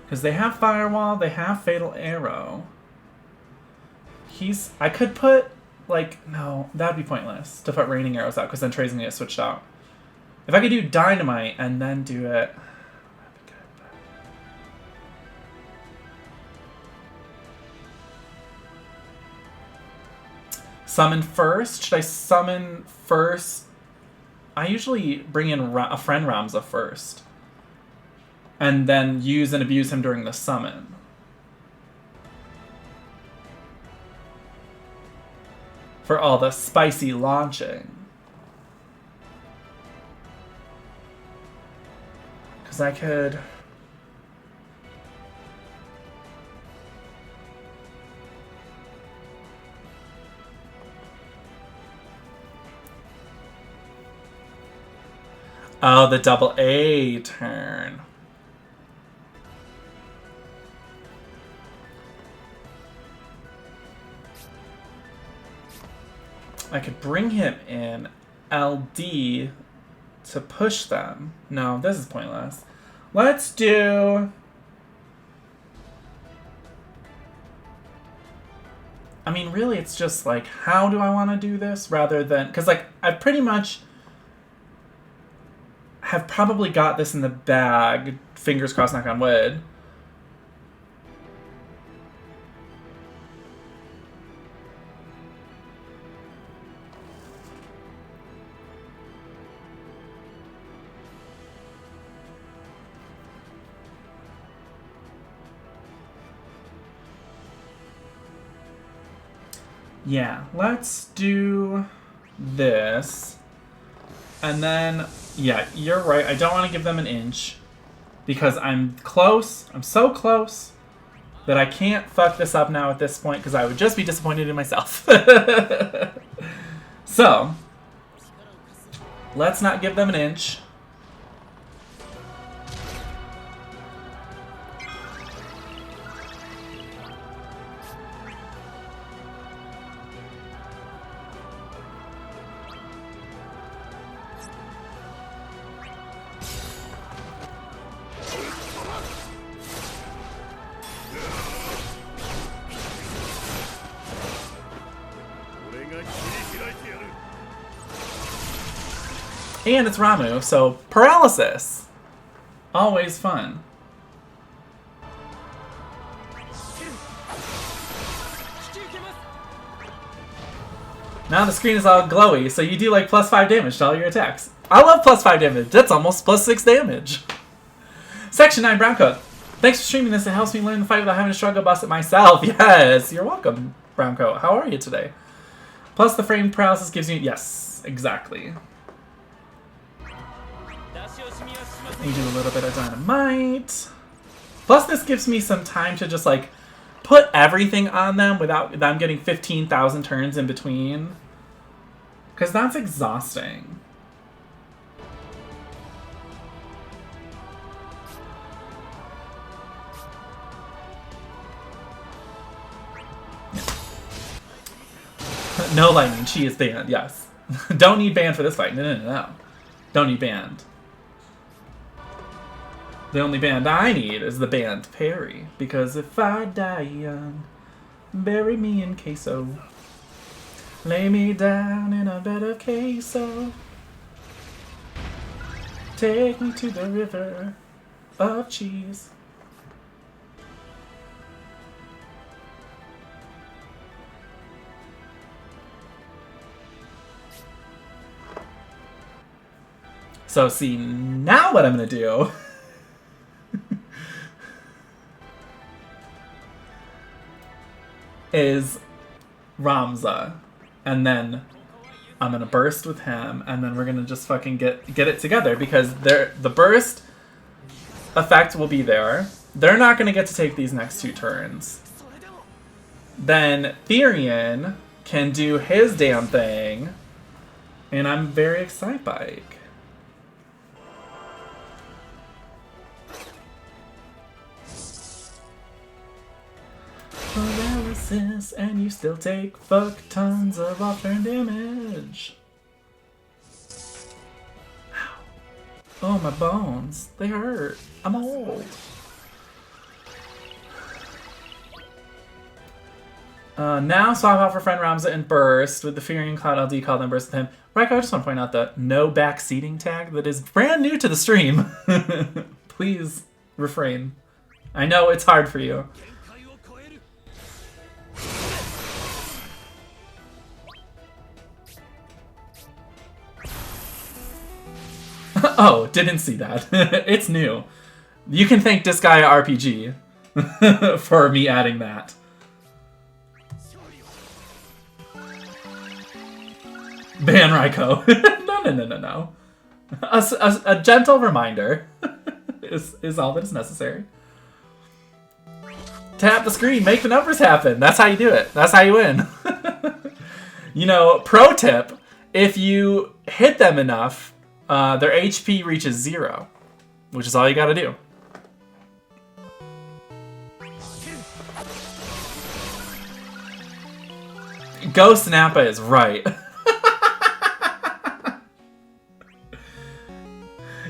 Because they have Firewall, they have Fatal Arrow. I could put, like, no, that'd be pointless to put Raining Arrows out, because then Trey's gonna get switched out. If I could do Dynamite and then do it, that'd be good. Summon first? Should I summon first? I usually bring in a friend Ramza first, and then use and abuse him during the summon. For all the spicy launching. Because I could... Oh, the double A turn. I could bring him in LD to push them. No, this is pointless. Let's do... I mean, really, it's just like, how do I want to do this rather than... Because, like, I pretty much have probably got this in the bag. Fingers crossed, knock on wood. Yeah, let's do this. And then, yeah, you're right. I don't want to give them an inch. Because I'm close. I'm so close that I can't fuck this up now at this point, because I would just be disappointed in myself. So, let's not give them an inch. And it's Ramu, so paralysis. Always fun. Now the screen is all glowy, so you do like +5 damage to all your attacks. I love +5 damage. That's almost +6 damage. Section 9 Browncoat. Thanks for streaming this. It helps me learn the fight without having to struggle bust it myself. Yes, you're welcome, Browncoat. How are you today? Plus the frame paralysis gives you... Yes, exactly. You do a little bit of dynamite. Plus this gives me some time to just like put everything on them without them getting 15,000 turns in between. Because that's exhausting. No lightning, she is banned, yes. Don't need banned for this fight. No. Don't need banned. The only band I need is the band Perry. Because if I die young, bury me in queso. Lay me down in a bed of queso. Take me to the river of cheese. So see, now what I'm gonna do is Ramza, and then I'm gonna burst with him, and then we're gonna just fucking get it together, because the burst effect will be there. They're not gonna get to take these next 2 turns. Then Therian can do his damn thing, and I'm very excited by it. Paralysis, and you still take fuck tons of off-turn damage. Ow. Oh, my bones. They hurt. I'm old. Now swap out for friend Ramza and burst with the Furion Cloud LD call, then burst with him. Raiko, I just want to point out the no backseating tag that is brand new to the stream. Please refrain. I know it's hard for you. Oh, didn't see that. It's new. You can thank Disgaea RPG for me adding that. Ban Raiko. No. A gentle reminder is all that is necessary. Tap the screen, make the numbers happen. That's how you do it. That's how you win. You know, pro tip, if you hit them enough, their HP reaches 0, which is all you gotta do. Ghost Nappa is right.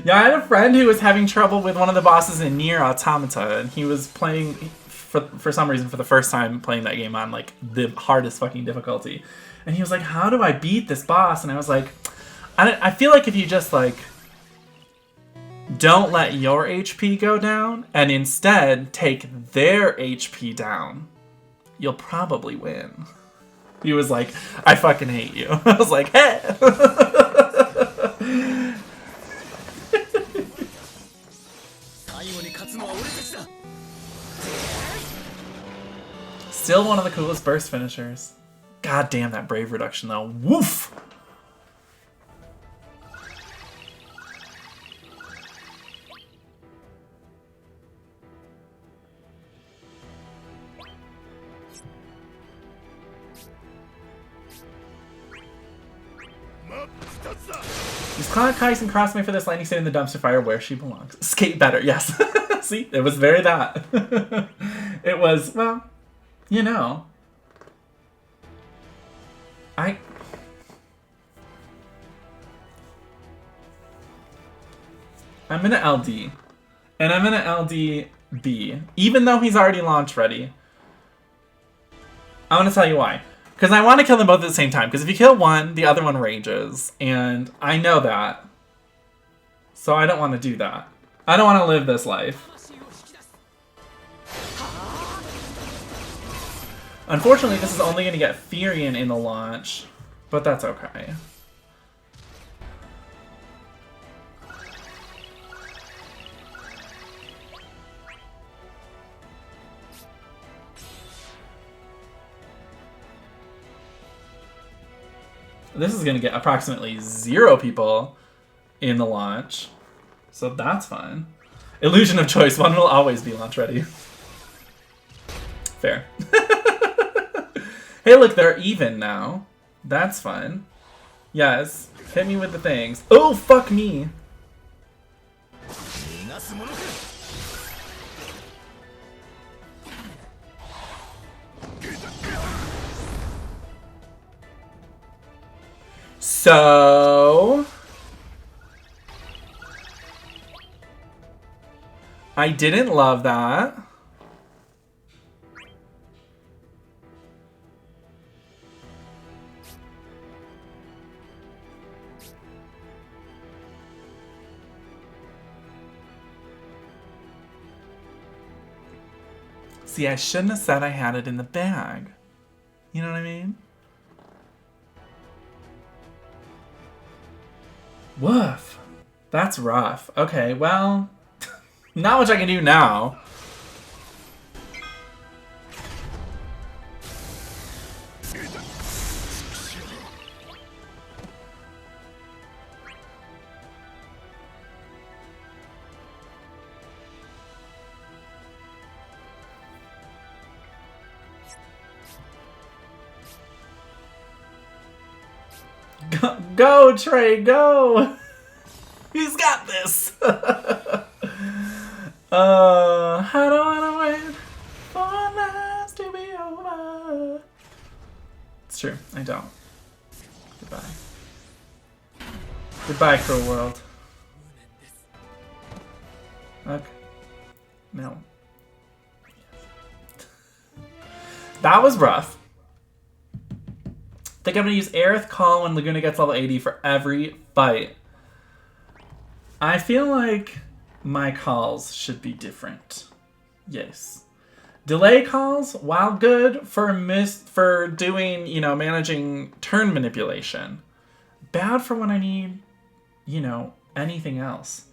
Yeah, I had a friend who was having trouble with one of the bosses in Nier Automata, and he was playing, for some reason, for the first time playing that game on, like, the hardest fucking difficulty. And he was like, how do I beat this boss? And I was like, I feel like if you just, like, don't let your HP go down, and instead take their HP down, you'll probably win. He was like, I fucking hate you. I was like, hey! Still one of the coolest burst finishers. God damn that brave reduction though. Woof! Use Cloud Kais and Crossmate for this lightning stay in the dumpster fire where she belongs. Skate better, yes. See, it was very that. It was, well, you know. I'm gonna LD. And I'm gonna LD B. Even though he's already launch ready. I'm gonna tell you why. Because I want to kill them both at the same time. Because if you kill one, the other one rages. And I know that. So I don't want to do that. I don't want to live this life. Unfortunately, this is only going to get Furion in the launch, but that's okay. This is going to get approximately 0 people in the launch, so that's fun. Illusion of choice, one will always be launch ready. Fair. Hey, look, they're even now. That's fun. Yes, hit me with the things. Oh, fuck me. So I didn't love that. See, I shouldn't have said I had it in the bag. You know what I mean? Woof. That's rough. Okay, well, not much I can do now. Go, Trey, go! He's got this! I don't wanna wait for lives to be over. It's true, I don't. Goodbye. Goodbye, cruel world. Okay. No. That was rough. I think I'm going to use Aerith Call when Laguna gets level 80 for every fight. I feel like my calls should be different. Yes. Delay calls, while good for doing, you know, managing turn manipulation. Bad for when I need, you know, anything else.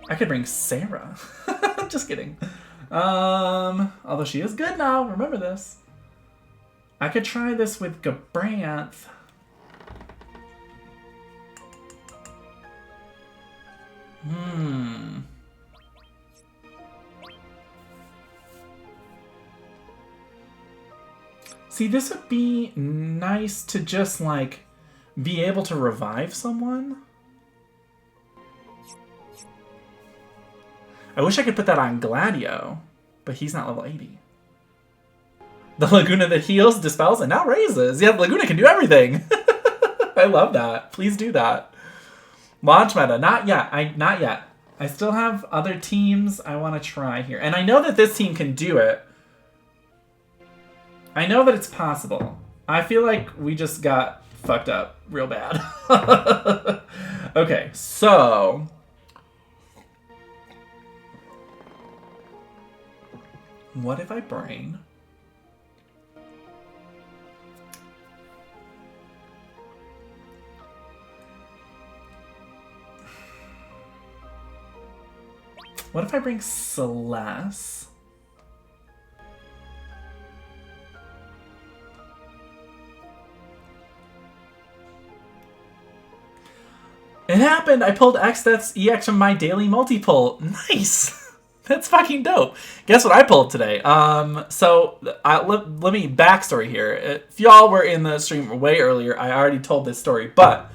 I could bring Sarah. Just kidding. Although she is good now, remember this. I could try this with Gabranth. See, this would be nice to just, like, be able to revive someone. I wish I could put that on Gladio, but he's not level 80. The Laguna that heals, dispels, and now raises. Yeah, Laguna can do everything. I love that. Please do that. Launch meta. Not yet. Not yet. I still have other teams I want to try here. And I know that this team can do it. I know that it's possible. I feel like we just got fucked up real bad. Okay, so... what if I bring... what if I bring Celeste? It happened! I pulled X, that's EX from my daily multi-pull. Nice! That's fucking dope. Guess what I pulled today? So, let me backstory here. If y'all were in the stream way earlier, I already told this story, but,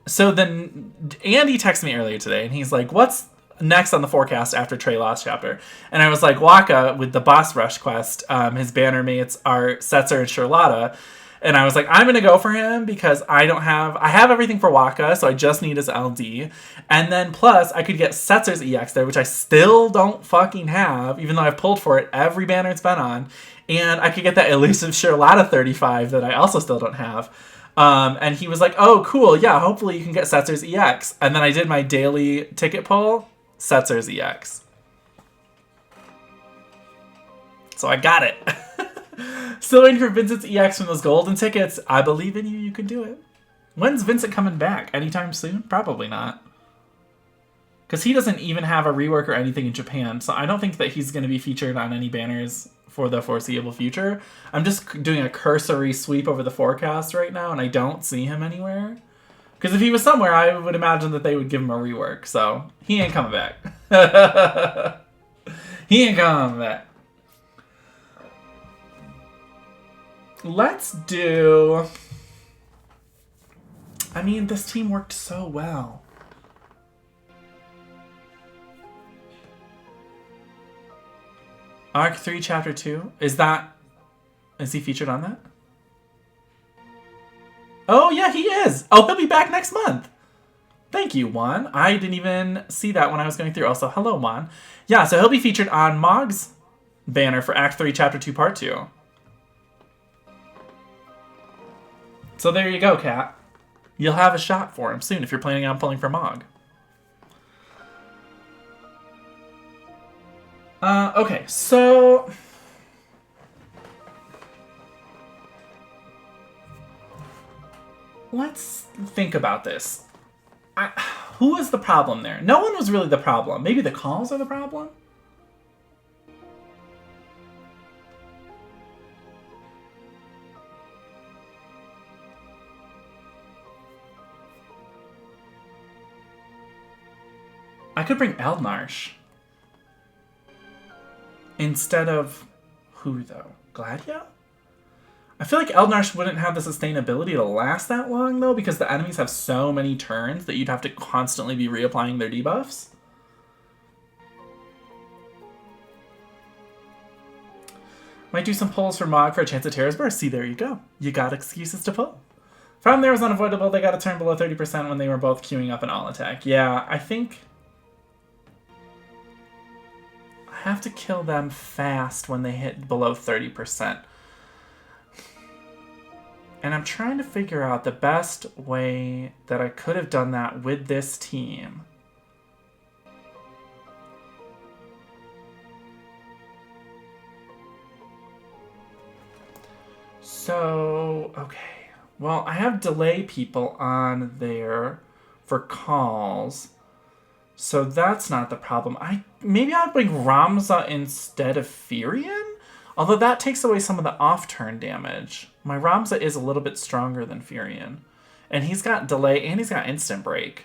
so then Andy texted me earlier today, and he's like, what's next on the forecast after Trey lost chapter? And I was like, Waka, with the boss rush quest, his banner mates are Setzer and Charlotta. And I was like, I'm going to go for him because I have everything for Waka, so I just need his LD. And then plus, I could get Setzer's EX there, which I still don't fucking have, even though I've pulled for it every banner it's been on. And I could get that elusive Charlotta 35 that I also still don't have. And he was like, oh, cool, yeah, hopefully you can get Setzer's EX. And then I did my daily ticket pull, Setzer's EX. So I got it. Still waiting for Vincent's EX from those golden tickets. I believe in you, you can do it. When's Vincent coming back? Anytime soon? Probably not. Because he doesn't even have a rework or anything in Japan, so I don't think that he's going to be featured on any banners for the foreseeable future. I'm just doing a cursory sweep over the forecast right now, and I don't see him anywhere. Because if he was somewhere, I would imagine that they would give him a rework, so he ain't coming back. He ain't coming back. Let's do... I mean, this team worked so well. Arc 3, Chapter 2. Is he featured on that? Oh, yeah, he is. Oh, he'll be back next month. Thank you, Juan. I didn't even see that when I was going through. Also, hello, Juan. Yeah, so he'll be featured on Mog's banner for Act 3, Chapter 2, Part 2. So there you go, Kat. You'll have a shot for him soon if you're planning on pulling for Mog. Okay, so... let's think about this. Who was the problem there? No one was really the problem. Maybe the calls are the problem? I could bring Eldmarsh. Instead of... who, though? Gladio? I feel like Eldmarsh wouldn't have the sustainability to last that long, though, because the enemies have so many turns that you'd have to constantly be reapplying their debuffs. Might do some pulls for Mog for a chance at Terra's Burst. See, there you go. You got excuses to pull. Found there was unavoidable. They got a turn below 30% when they were both queuing up an all attack. Yeah, I think... I have to kill them fast when they hit below 30%. And I'm trying to figure out the best way that I could have done that with this team. So, okay. Well, I have delay people on there for calls. So that's not the problem. Maybe I'll bring Ramza instead of Furion? Although that takes away some of the off-turn damage. My Ramza is a little bit stronger than Furion. And he's got delay and he's got instant break.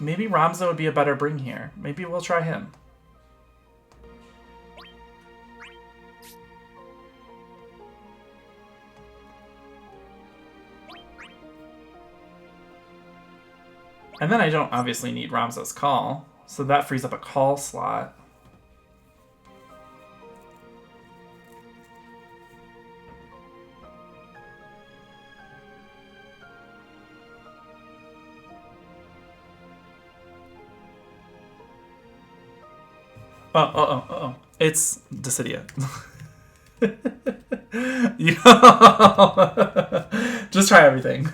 Maybe Ramza would be a better bring here. Maybe we'll try him. And then I don't obviously need Ramza's call. So that frees up a call slot. Oh. It's Dissidia. Just try everything.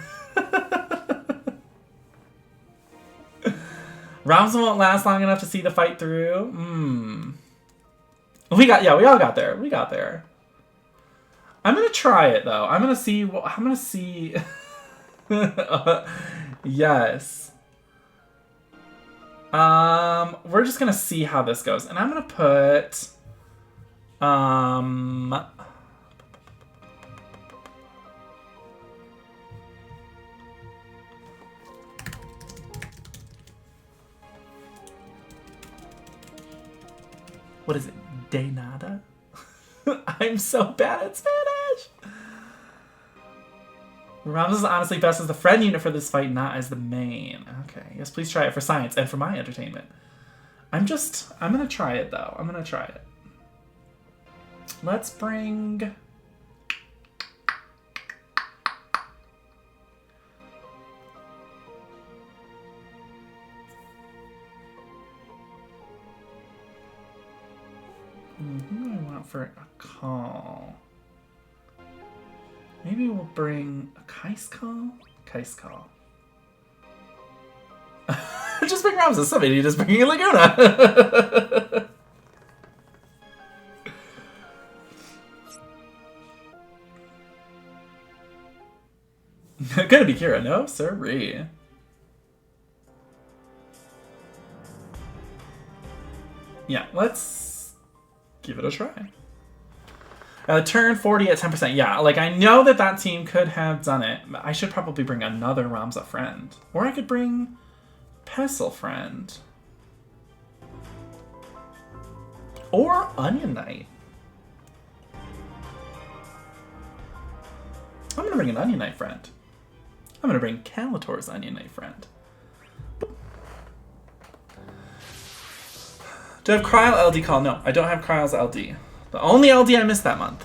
Ramza won't last long enough to see the fight through. We all got there. We got there. I'm gonna try it though. I'm gonna see. Yes. We're just gonna see how this goes, and I'm gonna put. What is it? De nada? I'm so bad at Spanish! Ramos is honestly best as the friend unit for this fight, not as the main. Okay, yes, please try it for science and for my entertainment. I'm gonna try it though. I'm gonna try it. Let's bring... Who do I want for a call? Maybe we'll bring a Kaiskal? Kaiskal. Just bring Ramses. Somebody just bring a Laguna. Gonna be Kira. No, sirree. Yeah, let's give it a try. Turn 40 at 10%. Yeah, like I know that that team could have done it. But I should probably bring another Ramza friend. Or I could bring Pestle friend. Or Onion Knight. I'm gonna bring an Onion Knight friend. I'm gonna bring Calator's Onion Knight friend. Do I have Kryl LD call? No, I don't have Kryl's LD. The only LD I missed that month.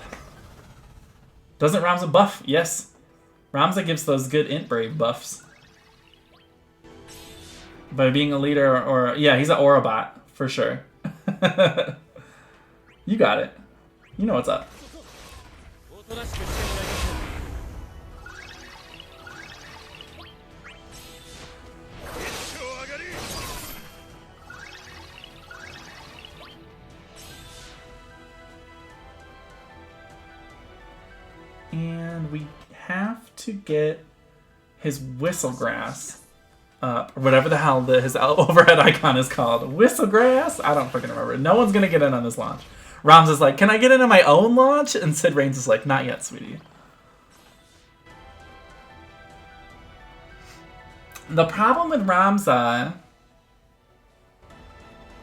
Doesn't Ramza buff? Yes. Ramza gives those good int brave buffs. By being a leader or yeah, he's an Aura bot, for sure. You got it. You know what's up. And we have to get his Whistlegrass up, or whatever the hell his overhead icon is called. Whistlegrass? I don't freaking remember. No one's gonna get in on this launch. Rams is like, can I get in on my own launch? And Sid Reigns is like, not yet, sweetie. The problem with Ramza...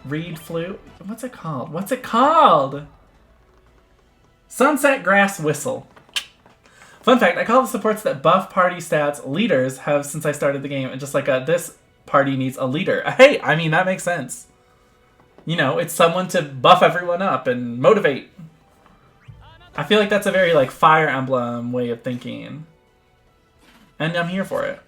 Reed Flute? What's it called? What's it called? Sunset Grass Whistle. Fun fact, I call the supports that buff party stats leaders have since I started the game. And just like this party needs a leader. Hey, I mean, that makes sense. You know, it's someone to buff everyone up and motivate. I feel like that's a very like Fire Emblem way of thinking. And I'm here for it.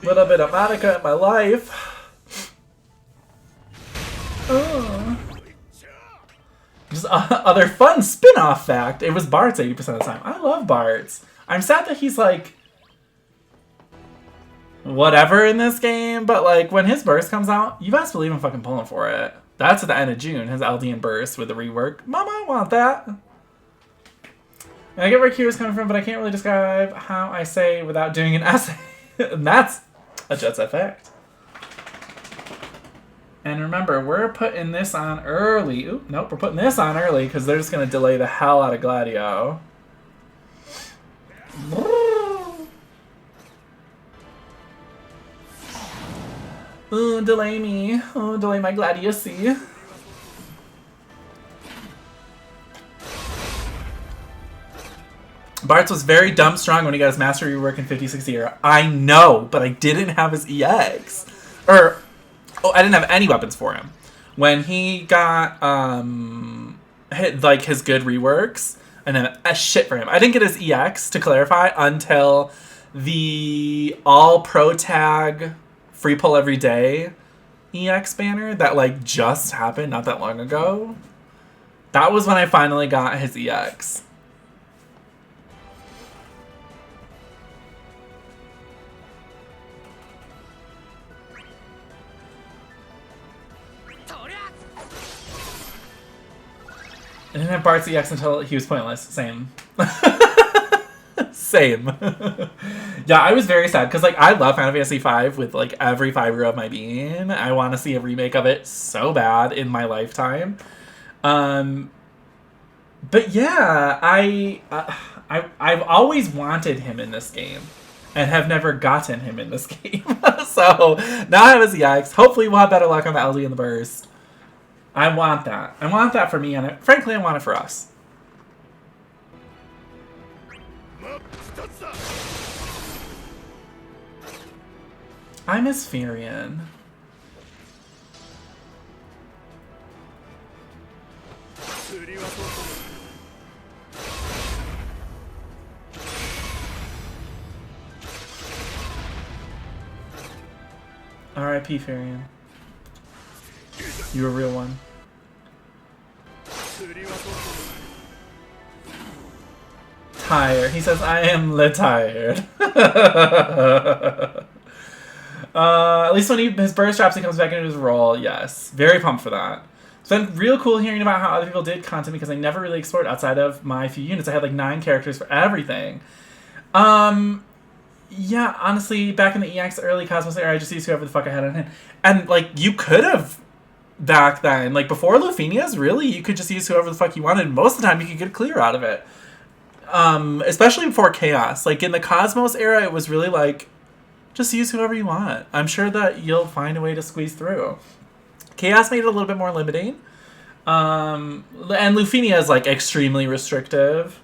Little bit of Monica in my life. Just other fun spin-off fact. It was Bart's 80% of the time. I love Bart's. I'm sad that he's like whatever in this game, but like when his burst comes out, you best believe I'm fucking pulling for it. That's at the end of June, his Eldian burst with the rework. Mama, I want that. And I get where Kira's coming from, but I can't really describe how I say without doing an essay. And that's a Jet Set fact. And remember, we're putting this on early. Oop, nope, we're putting this on early because they're just going to delay the hell out of Gladio. Ooh, delay me. Oh, delay my Gladius-y. Bart's was very dumb strong when he got his mastery rework in 50-60 era. I know, but I didn't have his EX. I didn't have any weapons for him. When he got hit like his good reworks, and then shit for him. I didn't get his EX, to clarify, until the all pro tag free pull every day EX banner that like just happened not that long ago. That was when I finally got his EX. I didn't have Bart's EX until he was pointless. Same. Same. Yeah, I was very sad because like I love Final Fantasy V with like every fiber of my being. I want to see a remake of it so bad in my lifetime. But yeah, I've always wanted him in this game and have never gotten him in this game. So now I have his EX. Hopefully we'll have better luck on the LD and the burst. I want that. I want that for me, and frankly, I want it for us. I miss Firion. R.I.P. Farian. You a real one. Tired. He says, I am tired. At least when his burst drops, he comes back into his role. Yes. Very pumped for that. It's been real cool hearing about how other people did content because I never really explored outside of my few units. I had like 9 characters for everything. Yeah, honestly, back in the EX early Cosmos era, I just used whoever the fuck I had on hand. And, like, you could have back then. Like, before Lufinia's, really, you could just use whoever the fuck you wanted. Most of the time, you could get a clear out of it. Especially before Chaos. Like, in the Cosmos era, it was really, like, just use whoever you want. I'm sure that you'll find a way to squeeze through. Chaos made it a little bit more limiting. And Lufinia is, like, extremely restrictive.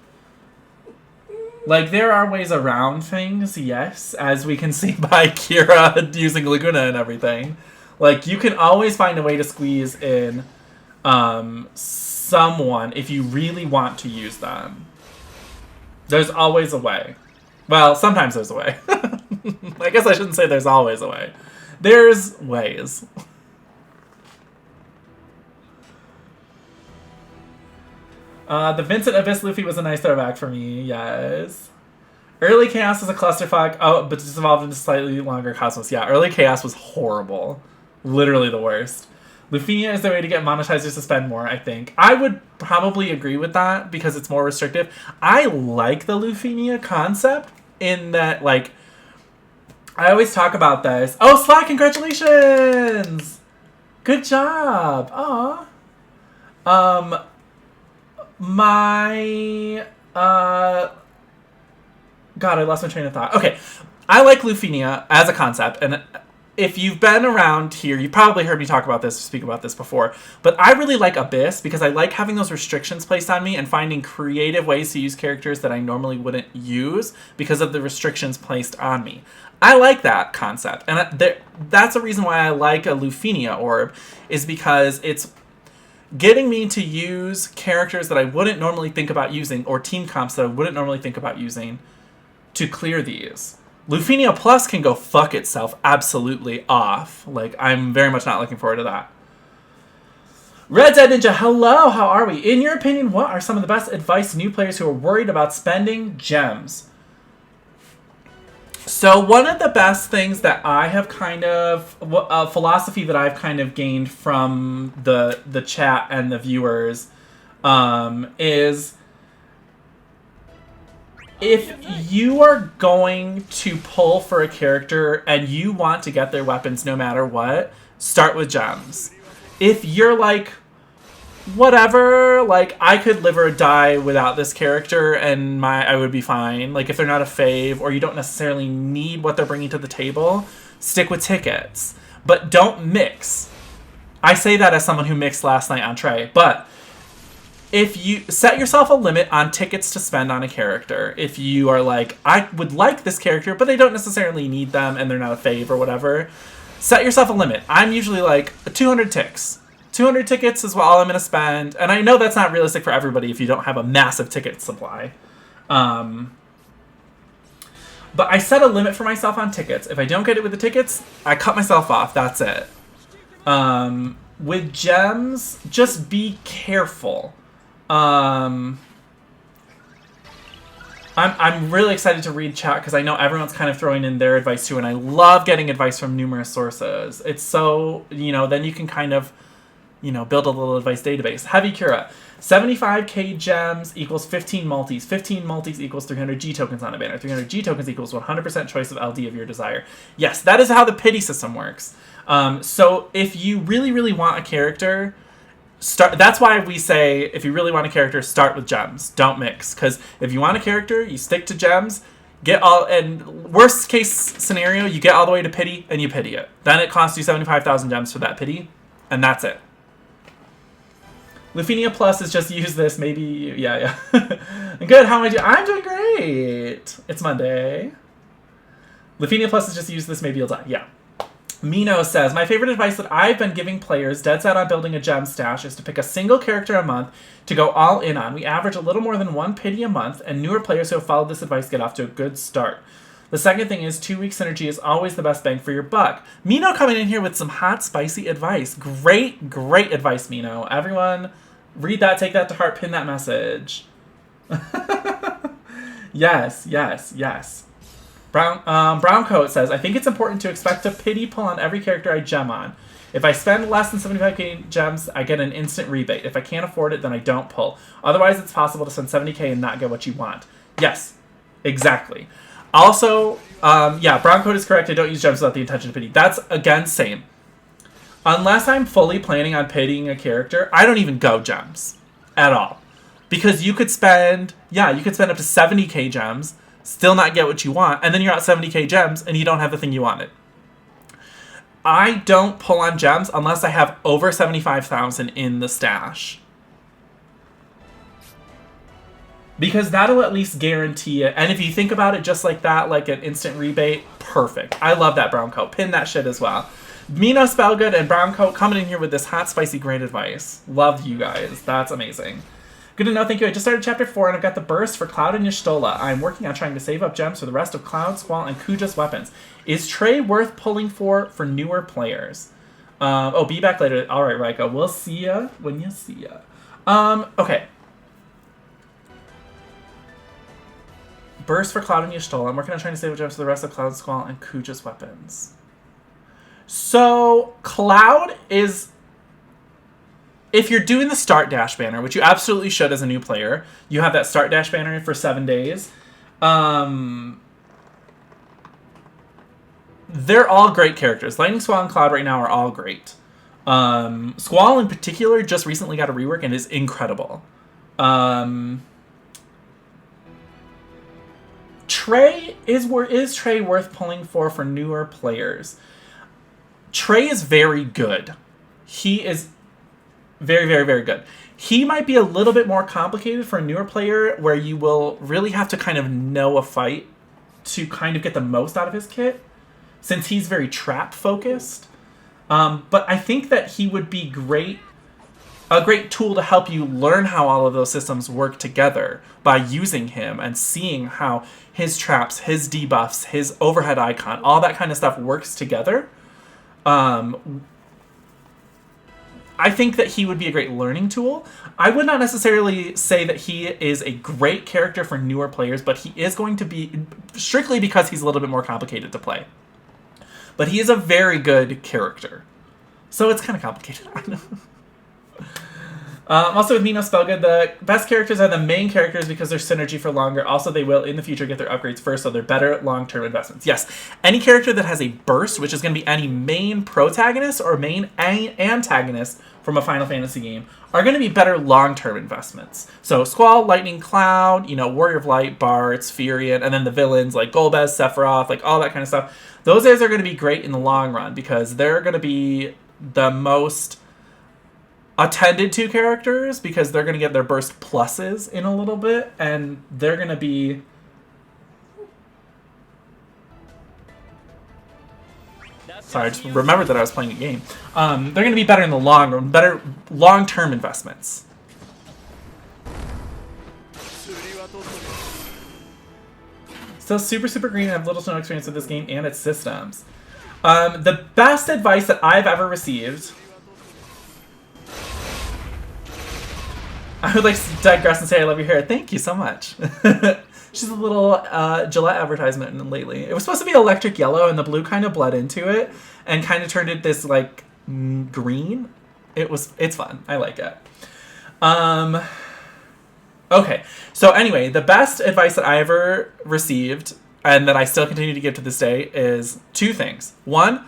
Like, there are ways around things, yes, as we can see by Kira using Laguna and everything. Like, you can always find a way to squeeze in someone if you really want to use them. There's always a way. Well, sometimes there's a way. I guess I shouldn't say there's always a way. There's ways. The Vincent Abyss Luffy was a nice throwback for me, yes. Early Chaos was a clusterfuck. Oh, but just evolved into slightly longer Cosmos. Yeah, early Chaos was horrible. Literally the worst. Lufinia is the way to get monetizers to spend more, I think. I would probably agree with that because it's more restrictive. I like the Lufinia concept in that, like, I always talk about this. Oh, Slack, congratulations! Good job. Aw. God, I lost my train of thought. Okay, I like Lufinia as a concept, and if you've been around here, you've probably heard me talk about this, speak about this before, but I really like Abyss because I like having those restrictions placed on me and finding creative ways to use characters that I normally wouldn't use because of the restrictions placed on me. I like that concept, and that's a reason why I like a Lufinia orb, is because it's getting me to use characters that I wouldn't normally think about using, or team comps that I wouldn't normally think about using, to clear these. Lufinia Plus can go fuck itself absolutely off. Like, I'm very much not looking forward to that. Red Dead Ninja, hello, how are we? In your opinion, what are some of the best advice to new players who are worried about spending gems? So one of the best things that I have kind of, a philosophy that I've kind of gained from the chat and the viewers is if you are going to pull for a character and you want to get their weapons no matter what, start with gems. If you're like, whatever, like, I could live or die without this character and I would be fine. Like, if they're not a fave or you don't necessarily need what they're bringing to the table, stick with tickets. But don't mix. I say that as someone who mixed last night on Trey, but if you set yourself a limit on tickets to spend on a character, if you are like, I would like this character, but I don't necessarily need them and they're not a fave or whatever, set yourself a limit. I'm usually like 200 ticks. 200 tickets is all I'm going to spend. And I know that's not realistic for everybody if you don't have a massive ticket supply. But I set a limit for myself on tickets. If I don't get it with the tickets, I cut myself off. That's it. With gems, just be careful. I'm really excited to read chat because I know everyone's kind of throwing in their advice too, and I love getting advice from numerous sources. It's so, then you can kind of, build a little advice database. Heavy Cura, 75k gems equals 15 multis. 15 multis equals 300 G tokens on a banner. 300 G tokens equals 100% choice of LD of your desire. Yes, that is how the pity system works. So if you really, really want a character, that's why we say, if you really want a character, start with gems. Don't mix. Because if you want a character, you stick to gems, and worst case scenario, you get all the way to pity, and you pity it. Then it costs you 75,000 gems for that pity, and that's it. Lufinia Plus is just use this, maybe, yeah. Good, how am I doing? I'm doing great. It's Monday. Lufinia Plus is just use this, maybe you'll die. Yeah. Mino says, my favorite advice that I've been giving players dead set on building a gem stash is to pick a single character a month to go all in on. We average a little more than 1 pity a month, and newer players who have followed this advice get off to a good start. The second thing is 2-week synergy is always the best bang for your buck. Mino coming in here with some hot, spicy advice. Great, great advice, Mino. Everyone, read that, take that to heart, pin that message. Yes, yes, yes. Brown Coat says, I think it's important to expect a pity pull on every character I gem on. If I spend less than 75k gems, I get an instant rebate. If I can't afford it, then I don't pull. Otherwise, it's possible to spend 70k and not get what you want. Yes, exactly. Also, yeah, Brown Coat is correct. I don't use gems without the intention of pity. That's, again, same. Unless I'm fully planning on pitying a character, I don't even go gems at all. Because you could spend, yeah, you could spend up to 70k gems, still not get what you want, and then you're out 70k gems and you don't have the thing you wanted. I don't pull on gems unless I have over 75,000 in the stash. Because that'll at least guarantee it. And if you think about it just like that, like an instant rebate, perfect. I love that, Brown Coat. Pin that shit as well. Mino Spellgood and Brown Coat coming in here with this hot, spicy, great advice. Love you guys. That's amazing. Good to know, thank you. I just started Chapter 4 and I've got the burst for Cloud and Y'shtola. I'm working on trying to save up gems for the rest of Cloud, Squall, and Kuja's weapons. Is Trey worth pulling for newer players? Oh, be back later. Alright, Raiko. We'll see ya when you see ya. Okay. Burst for Cloud and Y'shtola. I'm working on trying to save up gems for the rest of Cloud, Squall, and Kuja's weapons. So, Cloud is... If you're doing the Start Dash banner, which you absolutely should as a new player, you have that Start Dash banner for 7 days. They're all great characters. Lightning, Squall, and Cloud right now are all great. Squall in particular just recently got a rework and is incredible. Trey is Trey worth pulling for newer players? Trey is very good. He is very, very, very good. He might be a little bit more complicated for a newer player where you will really have to kind of know a fight to kind of get the most out of his kit, since he's very trap focused. But I think that he would be a great tool to help you learn how all of those systems work together by using him and seeing how his traps, his debuffs, his overhead icon, all that kind of stuff works together. I think that he would be a great learning tool. I would not necessarily say that he is a great character for newer players, but he is going to be, strictly because he's a little bit more complicated to play. But he is a very good character. So it's kind of complicated, I know. Also with Mino Spellgood, the best characters are the main characters because they're synergy for longer. Also, they will, in the future, get their upgrades first, so they're better long-term investments. Yes, any character that has a burst, which is going to be any main protagonist or main antagonist from a Final Fantasy game, are going to be better long-term investments. So Squall, Lightning, Cloud, you know, Warrior of Light, Bartz, Furion, and then the villains like Golbez, Sephiroth, like all that kind of stuff. Those guys are going to be great in the long run because they're going to be the most attended to characters because they're going to get their burst pluses in a little bit, and they're going to be... Sorry, I just remembered that I was playing a game. They're going to be better in the long run, better long-term investments. Still super, super green and have little to no experience with this game and its systems. The best advice that I've ever received... I would like to digress and say I love your hair. Thank you so much. She's a little Gillette advertisement lately. It was supposed to be electric yellow, and the blue kind of bled into it and kind of turned it this like green. It's fun. I like it. Okay. So anyway, the best advice that I ever received and that I still continue to give to this day is 2 things. 1,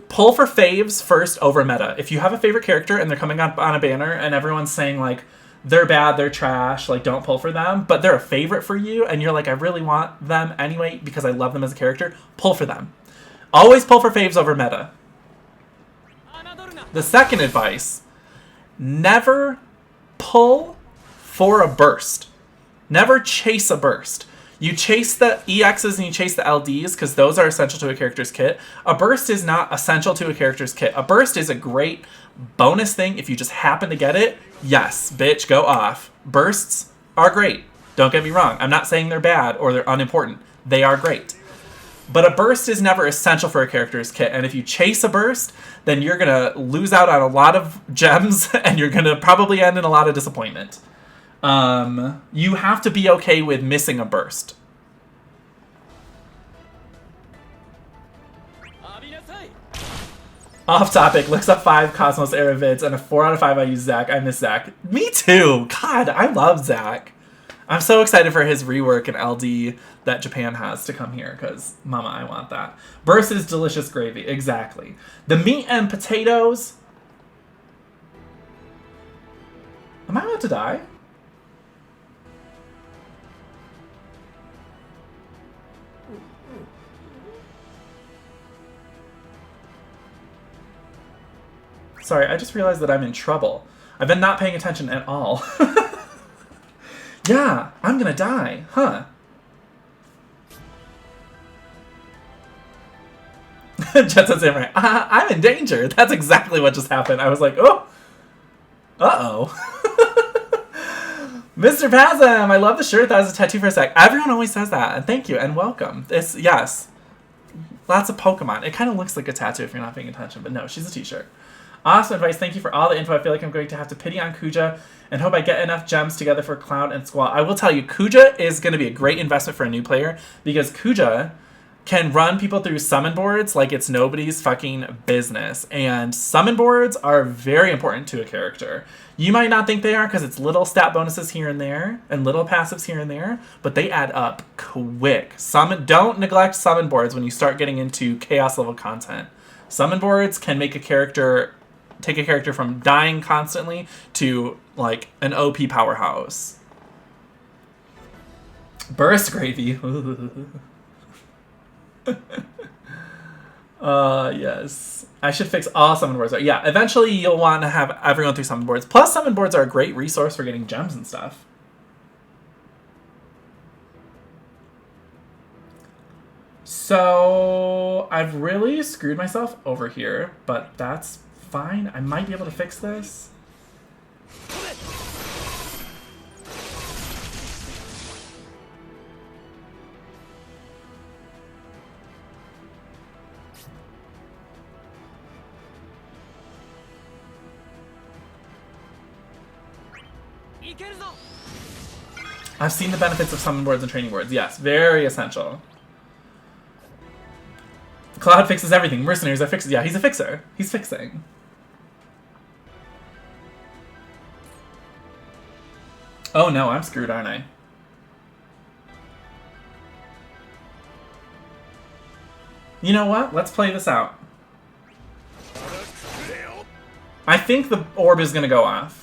pull for faves first over meta. If you have a favorite character and they're coming up on a banner and everyone's saying like they're bad, they're trash, like don't pull for them, but they're a favorite for you and you're like, I really want them anyway because I love them as a character, pull for them. Always pull for faves over meta. The second advice, never pull for a burst. Never chase a burst. You chase the EXs and you chase the LDs because those are essential to a character's kit. A burst is not essential to a character's kit. A burst is a great bonus thing if you just happen to get it. Yes, bitch, go off. Bursts are great. Don't get me wrong. I'm not saying they're bad or they're unimportant. They are great. But a burst is never essential for a character's kit, and if you chase a burst, then you're going to lose out on a lot of gems, and you're going to probably end in a lot of disappointment. You have to be okay with missing a burst. Off topic, looks up 5 Cosmos era vids, and a 4 out of 5 I use Zach. I miss Zach. Me too! God, I love Zach. I'm so excited for his rework and LD that Japan has to come here, because, mama, I want that. Burst is delicious gravy. Exactly. The meat and potatoes... Am I about to die? Sorry, I just realized that I'm in trouble. I've been not paying attention at all. Yeah, I'm gonna die. Huh. JetSetSamurai. I'm in danger. That's exactly what just happened. I was like, oh. Uh-oh. Mr. Pazam, I love the shirt. That was a tattoo for a sec. Everyone always says that. And thank you and welcome. Yes. Lots of Pokemon. It kind of looks like a tattoo if you're not paying attention. But no, she's a t-shirt. Awesome advice. Thank you for all the info. I feel like I'm going to have to pity on Kuja and hope I get enough gems together for Cloud and Squall. I will tell you, Kuja is going to be a great investment for a new player because Kuja can run people through summon boards like it's nobody's fucking business. And summon boards are very important to a character. You might not think they are because it's little stat bonuses here and there and little passives here and there, but they add up quick. Don't neglect summon boards when you start getting into chaos level content. Summon boards can make a character... take a character from dying constantly to, like, an OP powerhouse. Burst gravy. Yes. I should fix all summon boards. Yeah, eventually you'll want to have everyone through summon boards. Plus, summon boards are a great resource for getting gems and stuff. So, I've really screwed myself over here, but that's fine. I might be able to fix this. I've seen the benefits of summon boards and training boards. Yes, very essential. Cloud fixes everything. Mercenaries are fixing. Yeah, he's a fixer. He's fixing. Oh no, I'm screwed, aren't I? You know what? Let's play this out. I think the orb is gonna go off.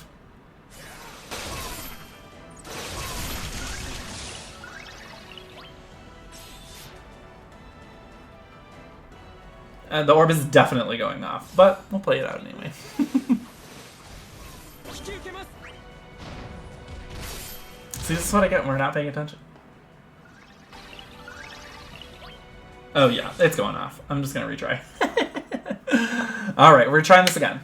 And the orb is definitely going off, but we'll play it out anyway. See, this is what I get when we're not paying attention. Oh yeah, it's going off. I'm just gonna retry. Alright, we're trying this again.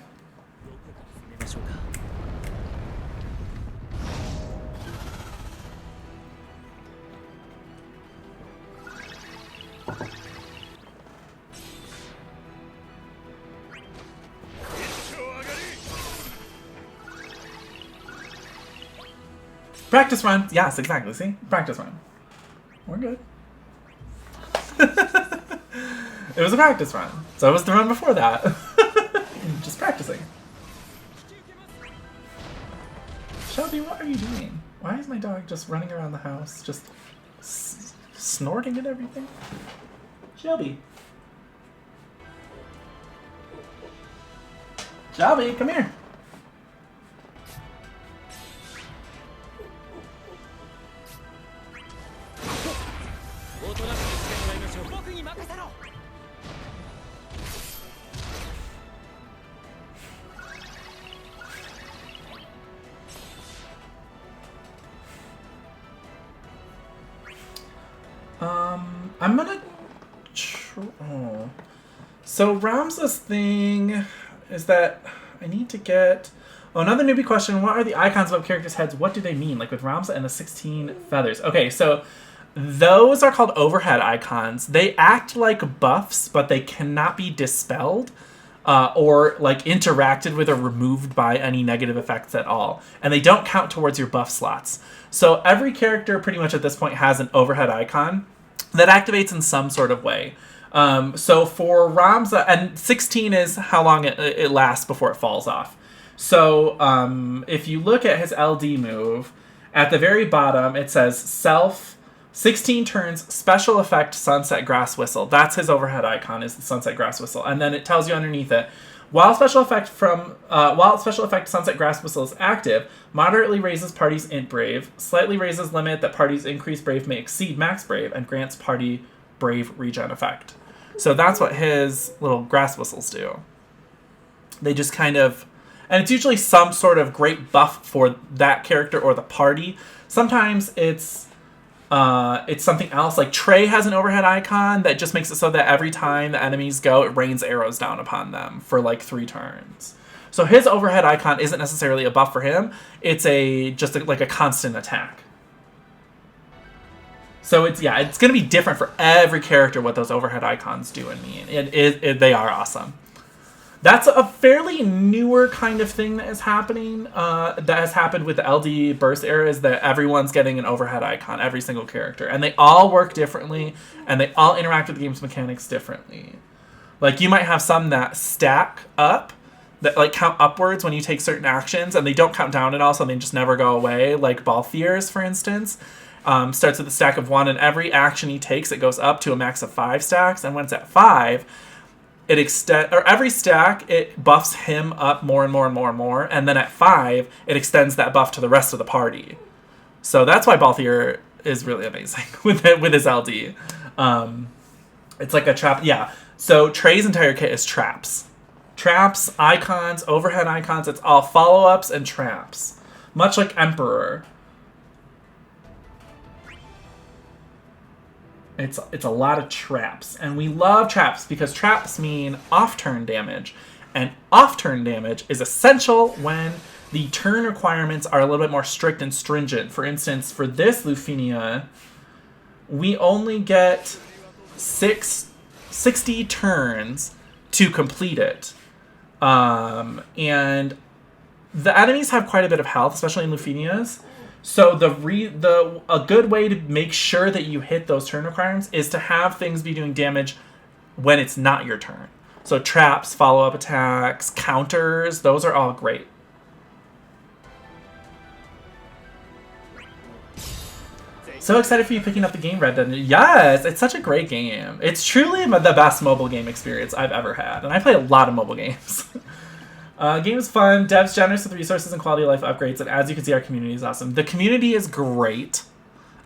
Practice run. Yes, exactly. See? Practice run. We're good. It was a practice run. So it was the run before that. Just practicing. Shelby, what are you doing? Why is my dog just running around the house, just snorting at everything? Shelby. Shelby, come here. I'm gonna... Oh. So Ramza's thing is that I need to get... Oh, another newbie question. What are the icons above characters' heads? What do they mean? Like with Ramza and the 16 feathers. Okay, so Those are called overhead icons. They act like buffs, but they cannot be dispelled or like interacted with or removed by any negative effects at all. And they don't count towards your buff slots. So every character pretty much at this point has an overhead icon that activates in some sort of way. So for Ramza, and 16 is how long it lasts before it falls off. So if you look at his LD move, at the very bottom it says self 16 turns, special effect, sunset grass whistle. That's his overhead icon, is the sunset grass whistle. And then it tells you underneath it, while special effect sunset grass whistle is active, moderately raises party's int brave, slightly raises limit that party's increased brave may exceed max brave, and grants party brave regen effect. So that's what his little grass whistles do. They just kind of, and it's usually some sort of great buff for that character or the party. Sometimes it's something else, like Trey has an overhead icon that just makes it so that every time the enemies go, it rains arrows down upon them for like 3 turns. So his overhead icon isn't necessarily a buff for him. It's like a constant attack. So it's going to be different for every character what those overhead icons do and mean. They are awesome. That's a fairly newer kind of thing that is happening. That has happened with the LD burst era, is that everyone's getting an overhead icon, every single character. And they all work differently, and they all interact with the game's mechanics differently. Like, you might have some that stack up, that like count upwards when you take certain actions, and they don't count down at all, so they just never go away. Like Balthier's, for instance, starts with a stack of 1, and every action he takes, it goes up to a max of 5 stacks, and when it's at 5... every stack, it buffs him up more and more and more and more, and then at 5, it extends that buff to the rest of the party. So that's why Balthier is really amazing with his LD. It's like a trap. Yeah. So Trey's entire kit is traps. Traps, icons, overhead icons. It's all follow-ups and traps. Much like Emperor. It's a lot of traps, and we love traps because traps mean off-turn damage, and off-turn damage is essential when the turn requirements are a little bit more strict and stringent. For instance, for this Lufinia, we only get 60 turns to complete it, and the enemies have quite a bit of health, especially in Lufinia's. So a good way to make sure that you hit those turn requirements is to have things be doing damage when it's not your turn. So traps, follow-up attacks, counters, those are all great. So excited for you picking up the game, Red Dead. Yes, it's such a great game. It's truly the best mobile game experience I've ever had. And I play a lot of mobile games. Game is fun. Dev's generous with resources and quality of life upgrades, and as you can see, our community is awesome. The community is great,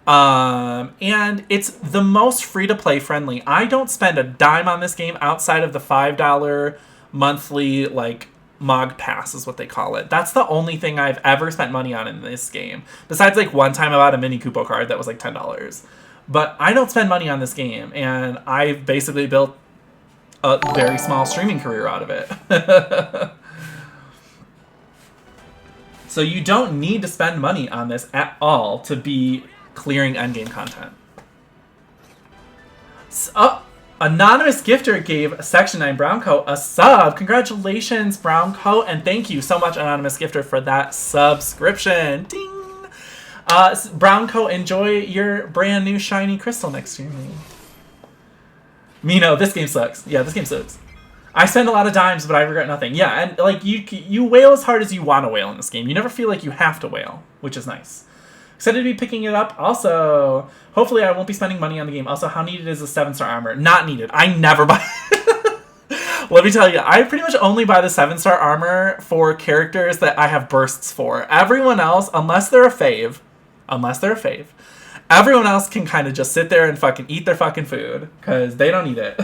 and it's the most free-to-play friendly. I don't spend a dime on this game outside of the $5 monthly, like, Mog Pass is what they call it. That's the only thing I've ever spent money on in this game. Besides, like, one time I bought a mini Kupo card that was, like, $10. But I don't spend money on this game, and I've basically built a very small streaming career out of it. So you don't need to spend money on this at all to be clearing endgame content. Anonymous Gifter gave Section 9 Browncoat a sub. Congratulations, Browncoat, and thank you so much, Anonymous Gifter, for that subscription. Ding! Browncoat, enjoy your brand new shiny crystal next year. Mino, this game sucks. Yeah, this game sucks. I spend a lot of dimes, but I regret nothing. Yeah, and like you wail as hard as you want to wail in this game. You never feel like you have to wail, which is nice. Excited to be picking it up. Also, hopefully I won't be spending money on the game. Also, how needed is a 7-star armor? Not needed. I never buy Let me tell you, I pretty much only buy the 7-star armor for characters that I have bursts for. Everyone else, unless they're a fave, everyone else can kind of just sit there and fucking eat their fucking food, because they don't need it.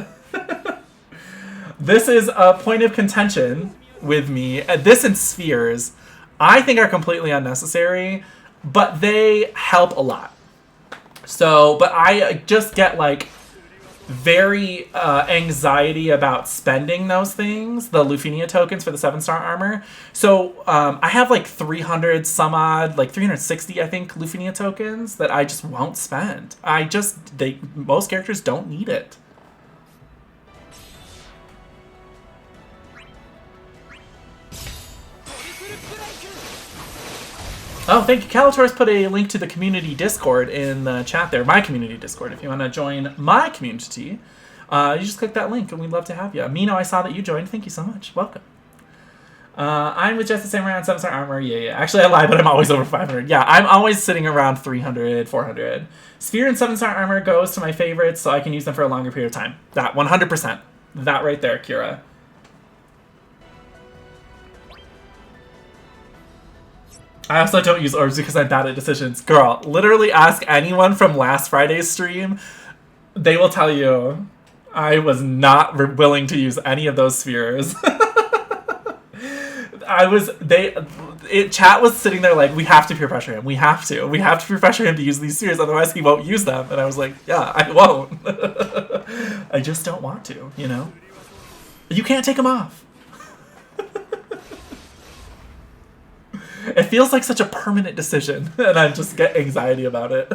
This is a point of contention with me. This and spheres, I think, are completely unnecessary, but they help a lot. So, but I just get like very anxiety about spending those things, the Lufinia tokens for the 7-star armor. So I have like 300 some odd, like 360 I think Lufinia tokens that I just won't spend. Most characters don't need it. Oh, thank you. Calator's put a link to the community Discord in the chat there. My community Discord. If you want to join my community, you just click that link and we'd love to have you. Mino, I saw that you joined. Thank you so much. Welcome. I'm with JetSetSamurai on 7-star armor. Yeah. Actually, I lied, but I'm always over 500. Yeah, I'm always sitting around 300, 400. Sphere and 7-star armor goes to my favorites, so I can use them for a longer period of time. That, 100%. That right there, Kira. I also don't use orbs because I'm bad at decisions. Girl, literally ask anyone from last Friday's stream. They will tell you I was not willing to use any of those spheres. Chat was sitting there like, we have to peer pressure him. We have to peer pressure him to use these spheres, otherwise he won't use them. And I was like, yeah, I won't. I just don't want to, you know? You can't take them off. It feels like such a permanent decision, and I just get anxiety about it.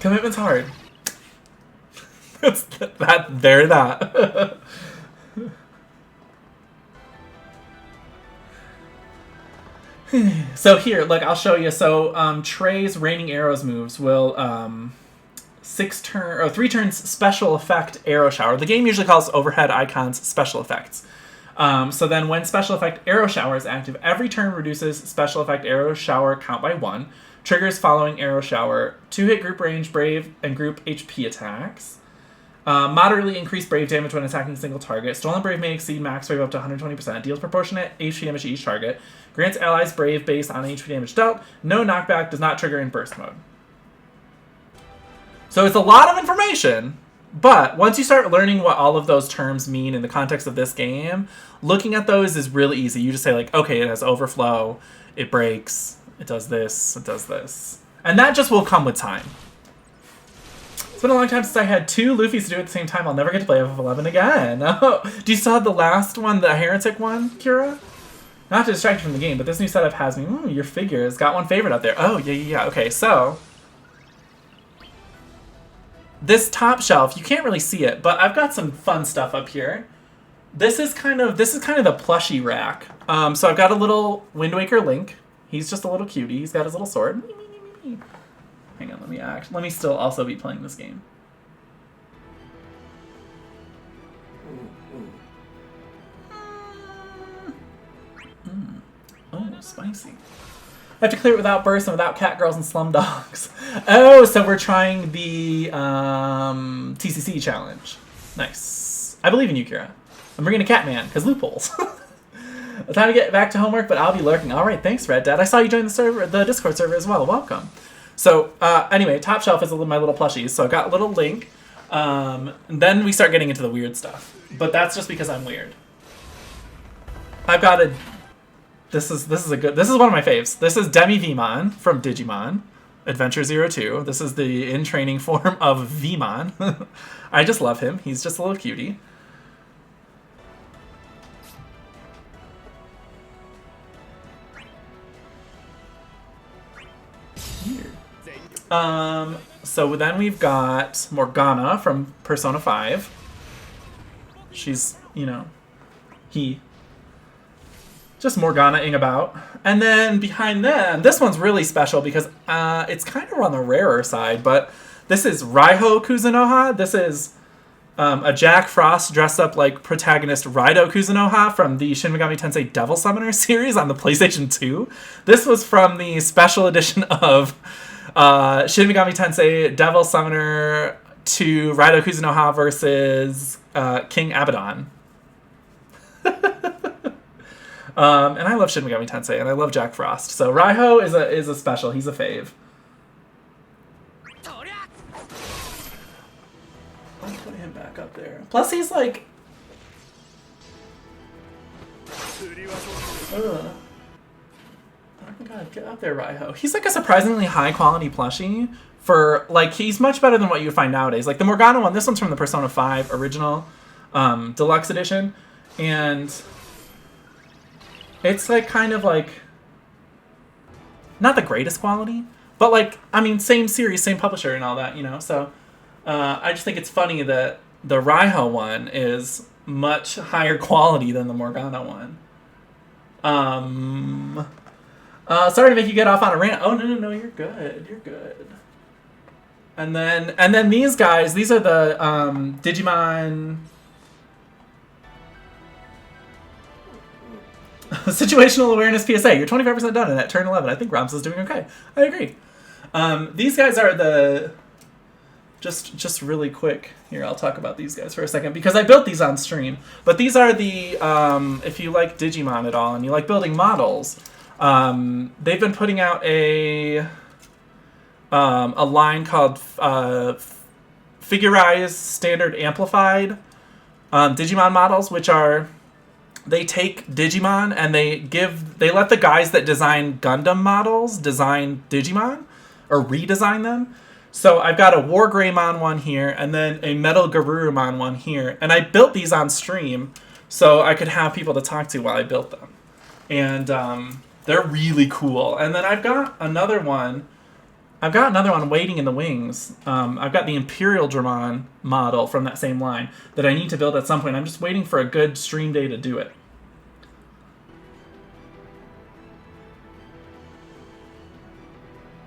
Commitment's hard. They're that. So here, look, I'll show you. So Trey's Raining Arrows moves will 3 turns special effect arrow shower. The game usually calls overhead icons special effects. So then when special effect arrow shower is active, every turn reduces special effect arrow shower count by 1. Triggers following arrow shower: 2-hit group range, brave, and group HP attacks. Moderately increased brave damage when attacking a single target. Stolen brave may exceed max brave up to 120%. Deals proportionate HP damage to each target. Grants allies brave based on HP damage dealt. No knockback. Does not trigger in burst mode. So it's a lot of information, but once you start learning what all of those terms mean in the context of this game, looking at those is really easy. You just say like, okay, it has overflow, it breaks, it does this, it does this. And that just will come with time. It's been a long time since I had 2 Luffys to do at the same time. I'll never get to play FF11 again. Oh, do you still have the last one, the Heretic one, Kira? Not to distract you from the game, but this new setup has me. Your figure has got one favorite out there. Oh, yeah. Okay, so this top shelf, you can't really see it, but I've got some fun stuff up here. This is kind of the plushie rack. So I've got a little Wind Waker Link. He's just a little cutie. He's got his little sword. Hang on, let me still also be playing this game. Oh, spicy. I have to clear it without bursts and without cat girls and slum dogs. Oh, so we're trying the TCC challenge. Nice. I believe in you, Kira. I'm bringing a Catman, because loopholes. Time to get back to homework, but I'll be lurking. All right, thanks, Red Dad. I saw you join the Discord server as well. Welcome. So, anyway, top shelf is my little plushies. So I've got a little Link. And then we start getting into the weird stuff. But that's just because I'm weird. I've got a... This is one of my faves. This is Demi Vemon from Digimon Adventure 02. This is the in-training form of Vemon. I just love him. He's just a little cutie. Weird. So then we've got Morgana from Persona 5. She's, just Morgana-ing about. And then behind them, this one's really special because it's kind of on the rarer side, but this is Raiho Kuzunoha. This is a Jack Frost dressed up like protagonist Raido Kuzunoha from the Shin Megami Tensei Devil Summoner series on the PlayStation 2. This was from the special edition of Shin Megami Tensei Devil Summoner 2 Raido Kuzunoha versus King Abaddon. And I love Shin Megami Tensei, and I love Jack Frost. So Raiho is a special. He's a fave. I'll put him back up there. Plus, he's like... Ugh. my god, get up there, Raiho. He's like a surprisingly high quality plushie for, like, he's much better than what you find nowadays. Like the Morgana one, this one's from the Persona 5 original deluxe edition, and it's like kind of like not the greatest quality, but like, I mean, same series, same publisher and all that, you know? So I just think it's funny that the Raiho one is much higher quality than the Morgana one. Sorry to make you get off on a rant. Oh, no, you're good. You're good. And then these guys, these are the Digimon situational awareness PSA. You're 25% done at turn 11. I think Rams is doing okay. I agree. These guys are the just really quick. Here, I'll talk about these guys for a second because I built these on stream. But these are the if you like Digimon at all and you like building models, they've been putting out a line called Figurized Standard Amplified Digimon models, which are, they take Digimon and they let the guys that design Gundam models design Digimon or redesign them. So I've got a War Greymon one here and then a Metal Garurumon one here. And I built these on stream so I could have people to talk to while I built them. And they're really cool. And then I've got another one waiting in the wings. I've got the Imperial Dramon model from that same line that I need to build at some point. I'm just waiting for a good stream day to do it.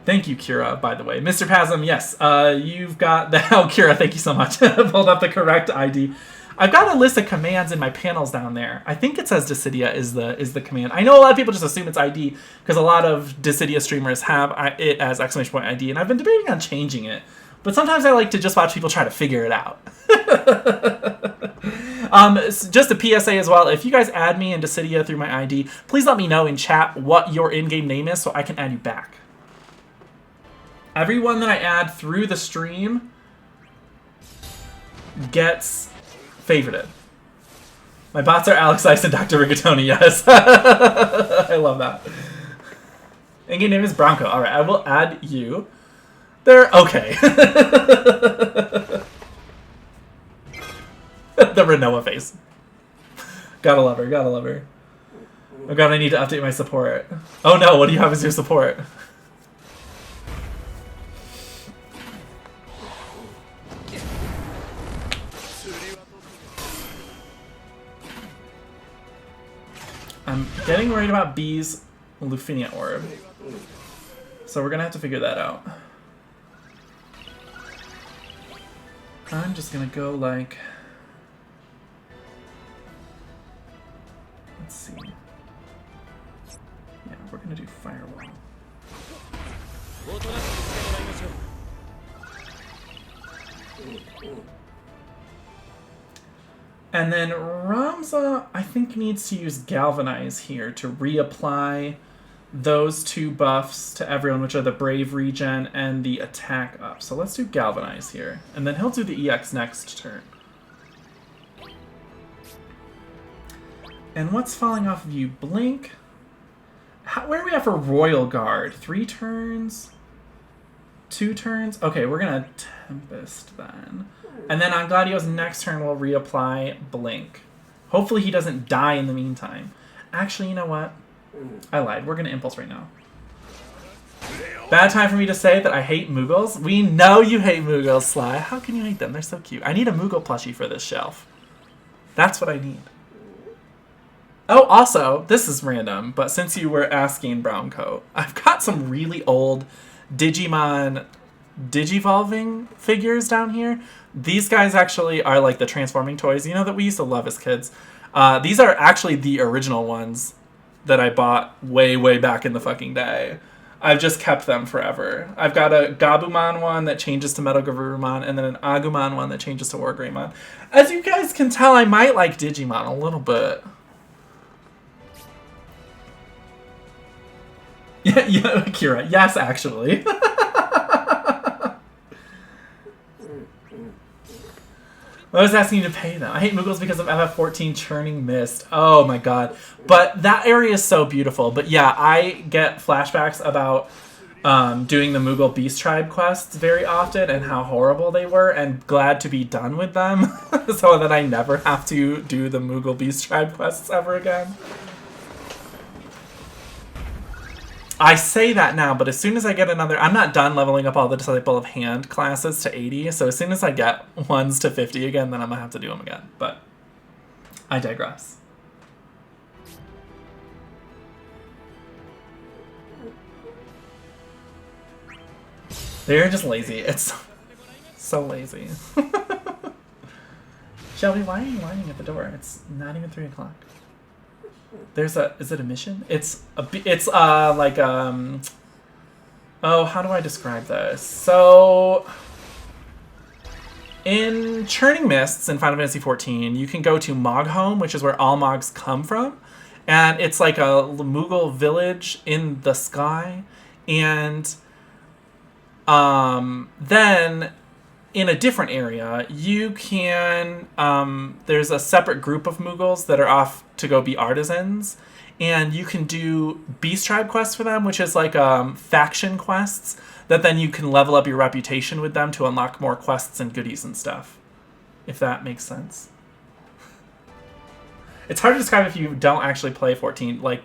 Thank you, Kira, by the way. Mr. Pasm, yes, you've got the... Oh, Kira, thank you so much. Pulled up the correct ID. I've got a list of commands in my panels down there. I think it says Dissidia is the command. I know a lot of people just assume it's ID because a lot of Dissidia streamers have it as !ID, and I've been debating on changing it. But sometimes I like to just watch people try to figure it out. Just a PSA as well. If you guys add me in Dissidia through my ID, please let me know in chat what your in-game name is so I can add you back. Everyone that I add through the stream gets favorited. My bots are Alex Ice and Dr. Rigatoni, yes. I love that. In-game name is Bronco. Alright, I will add you. There, okay. The Renoa face. Gotta love her, gotta love her. Oh god, I need to update my support. Oh no, what do you have as your support? I'm getting worried about B's Lufinia Orb. So we're gonna have to figure that out. I'm just gonna go like... Let's see. Yeah, we're gonna do Firewall. And then Ramza, I think, needs to use Galvanize here to reapply those two buffs to everyone, which are the Brave Regen and the Attack Up. So let's do Galvanize here. And then he'll do the EX next turn. And what's falling off of you? Blink? Where are we at for Royal Guard? 3 turns? 2 turns? Okay, we're going to Tempest then. And then on Gladio's next turn, we'll reapply Blink. Hopefully he doesn't die in the meantime. Actually, you know what? I lied. We're going to Impulse right now. Bad time for me to say that I hate Moogles. We know you hate Moogles, Sly. How can you hate them? They're so cute. I need a Moogle plushie for this shelf. That's what I need. Oh, also, this is random, but since you were asking, Brown Coat, I've got some really old Digimon Digivolving figures down here. These guys actually are like the transforming toys, you know, that we used to love as kids. These are actually the original ones that I bought way, way back in the fucking day. I've just kept them forever. I've got a Gabumon one that changes to Metal Garurumon, and then an Agumon one that changes to War Greymon. As you guys can tell, I might like Digimon a little bit. Yeah, Kira. Yes, actually. I was asking you to pay them. I hate Moogles because of FF14 churning mist. Oh my god. But that area is so beautiful. But yeah, I get flashbacks about doing the Moogle Beast Tribe quests very often and how horrible they were, and glad to be done with them so that I never have to do the Moogle Beast Tribe quests ever again. I say that now, but as soon as I get another... I'm not done leveling up all the Disciple of Hand classes to 80, so as soon as I get ones to 50 again, then I'm going to have to do them again. But I digress. They're just lazy. It's so lazy. Shelby, why are you whining at the door? It's not even 3 o'clock. There's a... Is it a mission? It's like, oh, how do I describe this? So, in Churning Mists in Final Fantasy XIV, you can go to Moghome, which is where all Mogs come from. And it's like a Moogle village in the sky. And then in a different area, you can, there's a separate group of Moogles that are off to go be artisans, and you can do Beast Tribe quests for them, which is like faction quests that then you can level up your reputation with them to unlock more quests and goodies and stuff, if that makes sense. It's hard to describe if you don't actually play 14, like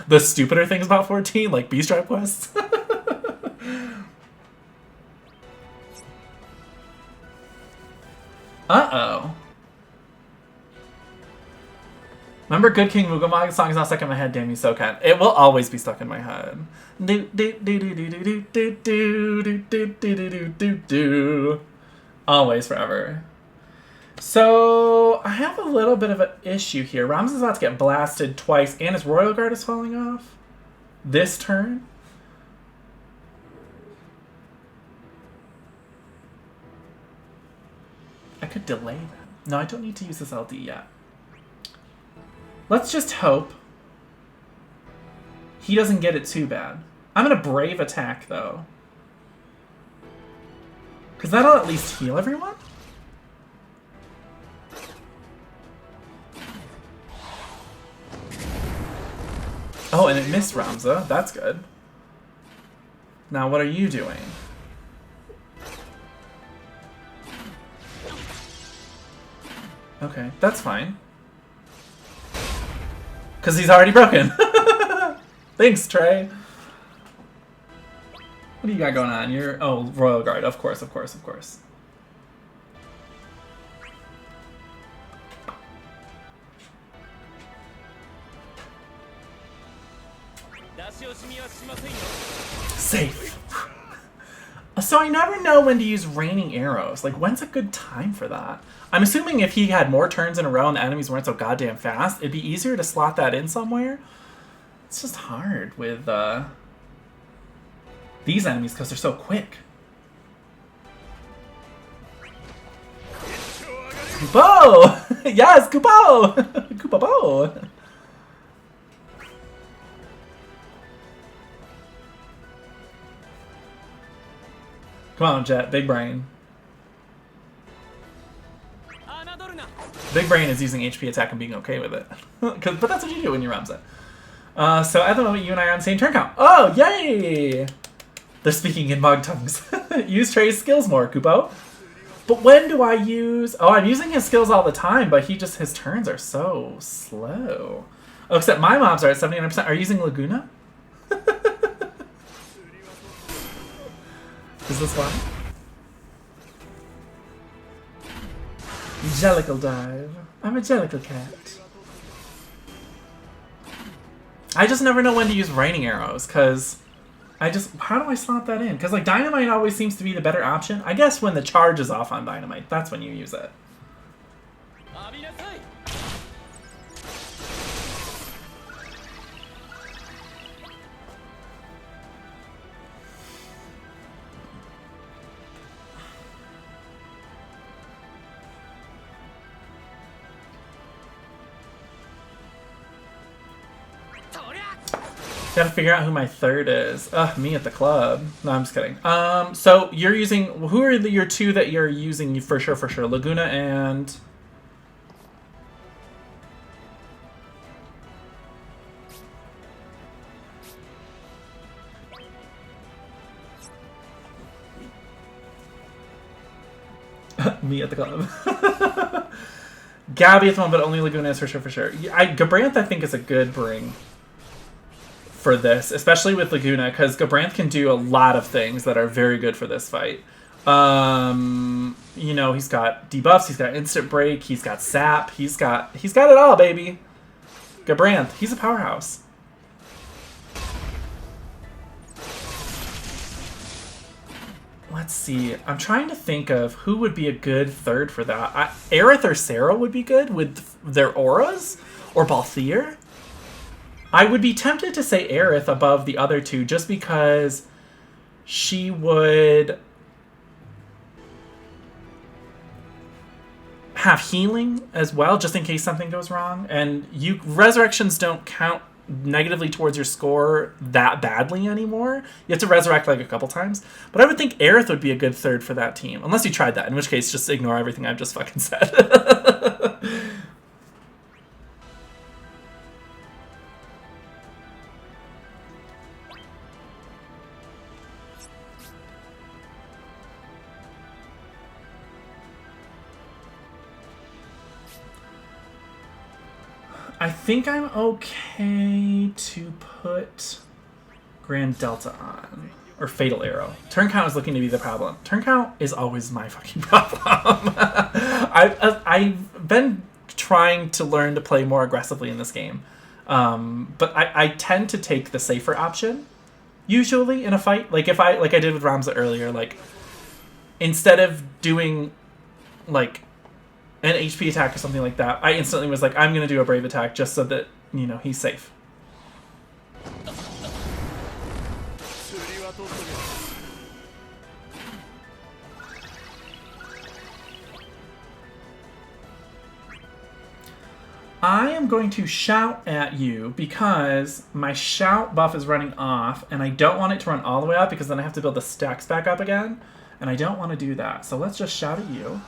the stupider things about 14, like Beast Tribe quests. Uh-oh. Remember Good King Moogle? The song is not stuck in my head. Damn, you so can. It will always be stuck in my head. Do do do do do do do do do do do do do do. Always, forever. So I have a little bit of an issue here. Rams is about to get blasted twice, and his Royal Guard is falling off this turn. I could delay that. No, I don't need to use this LD yet. Let's just hope he doesn't get it too bad. I'm going to Brave attack, though. Because that'll at least heal everyone? Oh, and it missed Ramza. That's good. Now, what are you doing? Okay, that's fine. Because he's already broken. Thanks, Trey. What do you got going on? You're... Oh, Royal Guard. Of course, of course, of course. Safe. So I never know when to use raining arrows. Like, when's a good time for that? I'm assuming if he had more turns in a row and the enemies weren't so goddamn fast, it'd be easier to slot that in somewhere. It's just hard with these enemies because they're so quick. Kupo! Yes, Kupo! Kupo! Come on, Jet. Big brain. Big brain is using HP attack and being okay with it. But that's what you do when you're Ramza. So at the moment, you and I are on the same turn count. Oh, yay! They're speaking in Mog tongues. Use Trey's skills more, Kupo. But when do I use... Oh, I'm using his skills all the time, but his turns are so slow. Oh, except my mobs are at 79%. Are you using Laguna? Is this why? Jellicle dive. I'm a Jellicle cat. I just never know when to use raining arrows, because how do I slot that in? Because like Dynamite always seems to be the better option. I guess when the charge is off on Dynamite, that's when you use it. Gotta figure out who my third is. Ugh, me at the club. No, I'm just kidding. So you're using... Who are your two that you're using for sure, for sure? Laguna and... me at the club. Gabby at the moment, but only Laguna is for sure, for sure. Gabranth, I think, is a good bring for this, especially with Laguna, because Gabranth can do a lot of things that are very good for this fight. You know, he's got debuffs, he's got instant break, he's got sap, he's got it all, baby. Gabranth, he's a powerhouse. Let's see. I'm trying to think of who would be a good third for that. Aerith or Sarah would be good with their auras, or Balthier. I would be tempted to say Aerith above the other two just because she would have healing as well, just in case something goes wrong. And resurrections don't count negatively towards your score that badly anymore. You have to resurrect like a couple times. But I would think Aerith would be a good third for that team. Unless you tried that, in which case just ignore everything I've just fucking said. I think I'm okay to put Grand Delta on. Or Fatal Arrow. Turn count is looking to be the problem. Turn count is always my fucking problem. I've been trying to learn to play more aggressively in this game. But I tend to take the safer option. Usually in a fight. Like I did with Ramza earlier. Like, instead of doing like an HP attack or something like that, I instantly was like, I'm going to do a Brave attack just so that, you know, he's safe. I am going to shout at you because my shout buff is running off and I don't want it to run all the way up because then I have to build the stacks back up again and I don't want to do that. So let's just shout at you.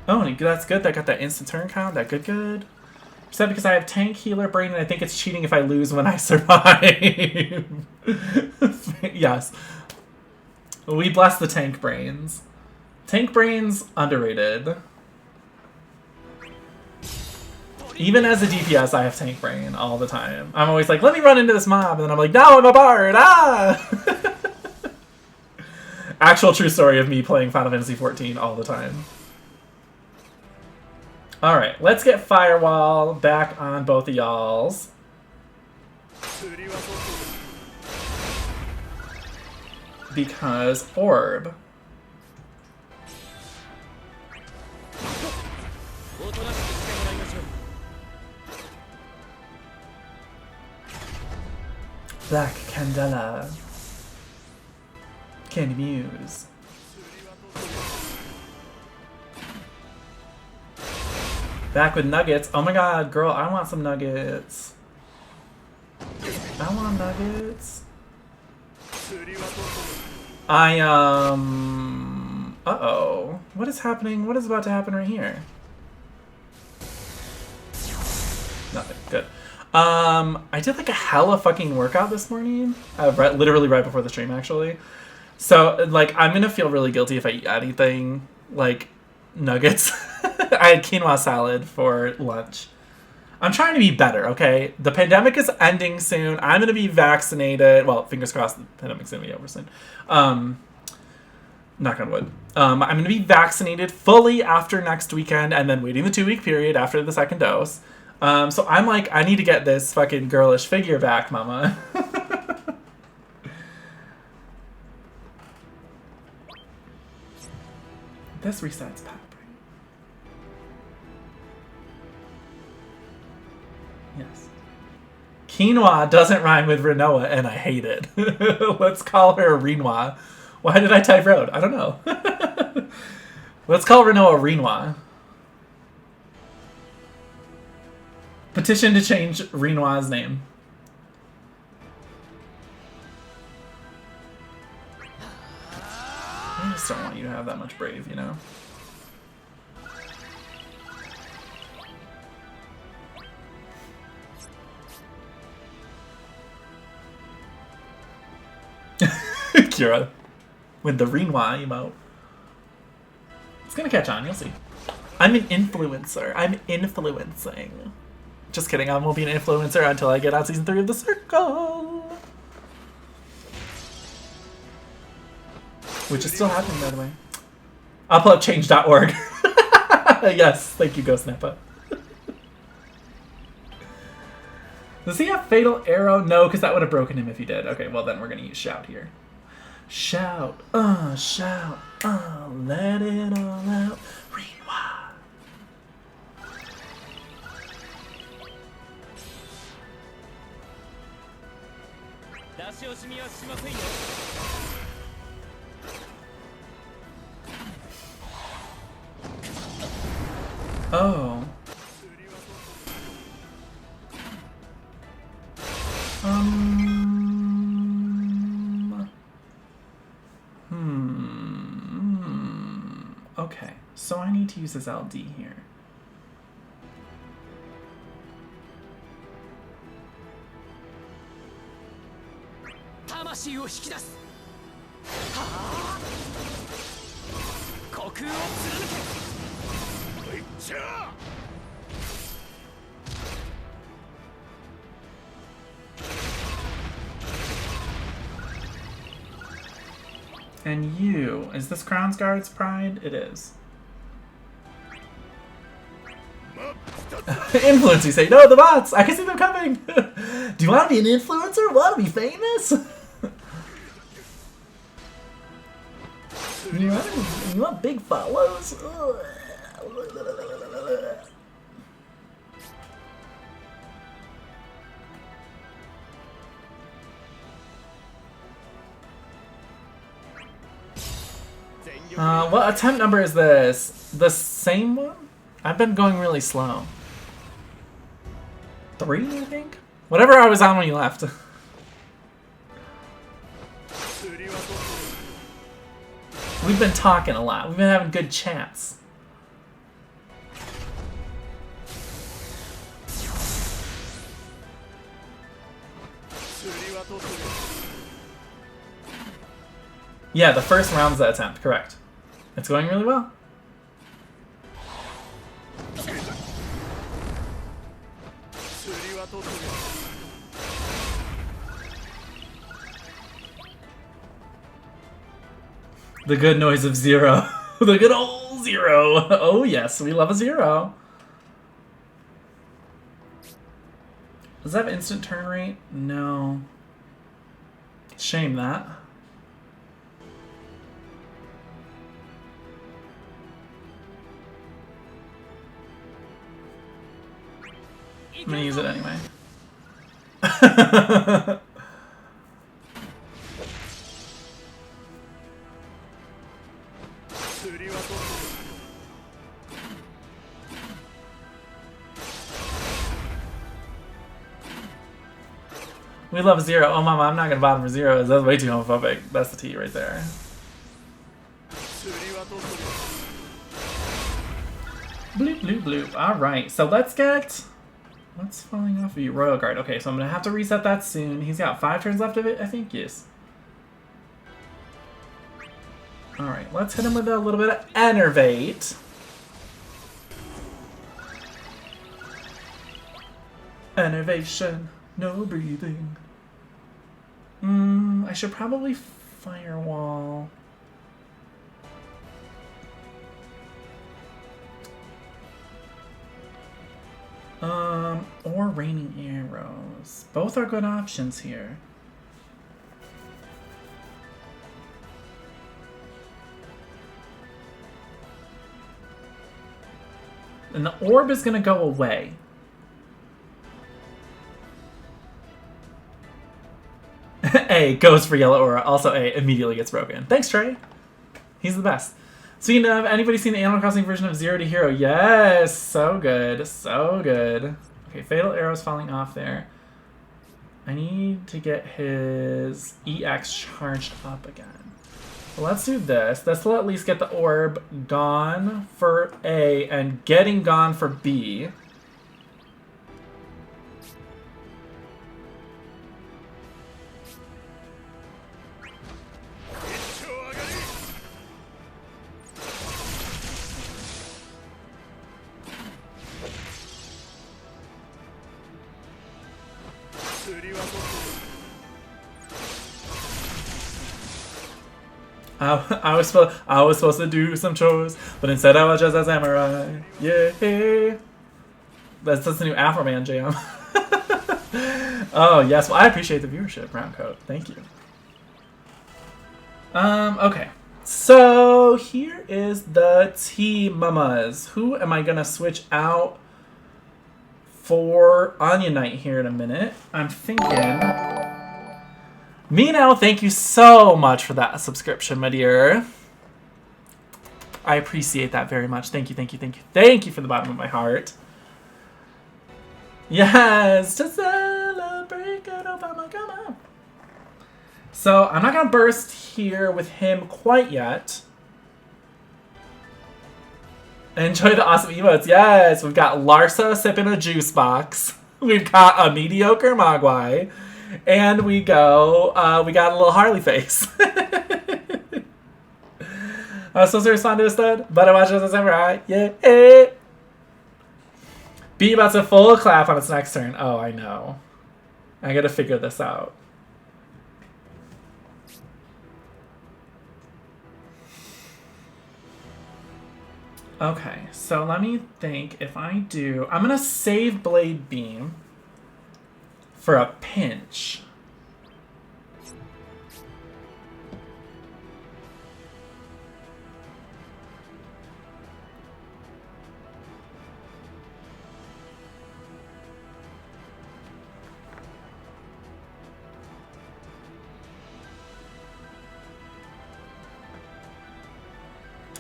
Oh, and that's good. That got that instant turn count. That good. Except because I have tank, healer, brain, and I think it's cheating if I lose when I survive. Yes. We bless the tank brains. Tank brains, underrated. Even as a DPS, I have tank brain all the time. I'm always like, let me run into this mob, and then I'm like, no, I'm a bard! Ah! Actual true story of me playing Final Fantasy XIV all the time. Alright, let's get Firewall back on both of y'alls. Because Orb. Black Candela. Candy Muse. Back with nuggets. Oh my god, girl, I want some nuggets. I want nuggets. Uh-oh. What is happening? What is about to happen right here? Nothing. Good. I did like a hella fucking workout this morning. Literally right before the stream, actually. So, like, I'm gonna feel really guilty if I eat anything, like, nuggets. I had quinoa salad for lunch. I'm trying to be better, okay? The pandemic is ending soon. I'm gonna be vaccinated. Well, fingers crossed the pandemic's gonna be over soon. Knock on wood. I'm gonna be vaccinated fully after next weekend and then waiting the 2-week period after the second dose. So I'm like, I need to get this fucking girlish figure back, mama. This resets pep, right? Yes. Quinoa doesn't rhyme with Renoa, and I hate it. Let's call her Renoir. Why did I type road? I don't know. Let's call Renoa Renoir. Petition to change Renoir's name. I just don't want you to have that much brave, you know? Kira. With the Renoir emote. It's gonna catch on, you'll see. I'm an influencer. I'm influencing. Just kidding, I won't be an influencer until I get on season 3 of The Circle. Which is still happening, by the way. I'll pull up change.org. Yes, thank you, Ghost Nappa. Does he have Fatal Arrow? No, because that would have broken him if he did. Okay, well then we're going to use Shout here. Shout, shout, let it all out. Rewind. Oh. Okay, so I need to use this LD here. And you, is this Crownsguard's Pride? It is. Influence, you say, no, the bots! I can see them coming! Do you want to be an influencer? Want to be famous? you want big follows? What attempt number is this? The same one? I've been going really slow. 3, I think? Whatever I was on when you left. We've been talking a lot. We've been having good chats. Yeah, the first round's the attempt, correct. It's going really well. The good noise of zero. The good old zero. Oh yes, we love a zero. Does that have instant turn rate? No. Shame that. I'm gonna use it anyway. We love zero. Oh, mama, I'm not gonna bottom for zero. That's way too homophobic. That's the T right there. Bloop, bloop, bloop. Alright, so let's get... What's falling off of you? Royal Guard. Okay, so I'm gonna have to reset that soon. He's got 5 turns left of it, I think? Yes. Alright, let's hit him with a little bit of Enervate. Enervation. No breathing. I should probably Firewall. Or Raining Arrows. Both are good options here. And the orb is gonna go away. A goes for Yellow Aura. Also A immediately gets broken. Thanks, Trey. He's the best. Speaking of, anybody seen the Animal Crossing version of Zero to Hero? Yes! So good. So good. Okay, Fatal Arrow's falling off there. I need to get his EX charged up again. Well, let's do this. This will at least get the orb gone for A and getting gone for B. I was supposed to do some chores, but instead I was just a samurai. Yeah. That's the new Afro Man jam. Oh yes, well I appreciate the viewership, Brown Coat. Thank you. Okay. So here is the T-Mamas. Who am I gonna switch out for Onion Knight here in a minute? I'm thinking Mino, thank you so much for that subscription, my dear. I appreciate that very much. Thank you, thank you, thank you. Thank you from the bottom of my heart. Yes, to celebrate good Obama, come on. So, I'm not going to burst here with him quite yet. Enjoy the awesome emotes. Yes, we've got Larsa sipping a juice box. We've got a mediocre Mogwai. And we got a little Harley face. I was supposed to respond to a stud, but I watched JetSetSamurai. Yeah. B about to full clap on its next turn. Oh, I know. I gotta figure this out. Okay, so let me think. If I do, I'm gonna save Blade Beam for a pinch.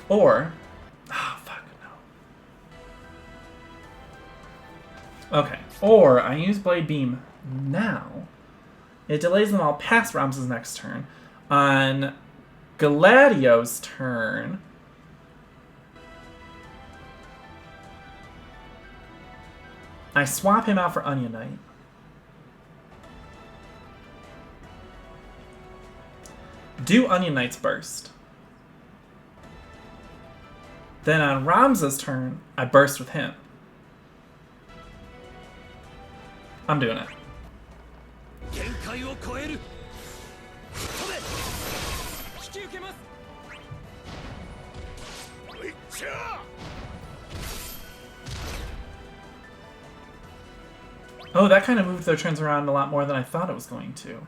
Or, fuck, no. Okay, or I use Blade Beam now. It delays them all past Ramses' next turn. On Gladio's turn, I swap him out for Onion Knight. Do Onion Knight's burst. Then on Ramses' turn, I burst with him. I'm doing it. Oh, that kind of moved their turns around a lot more than I thought it was going to.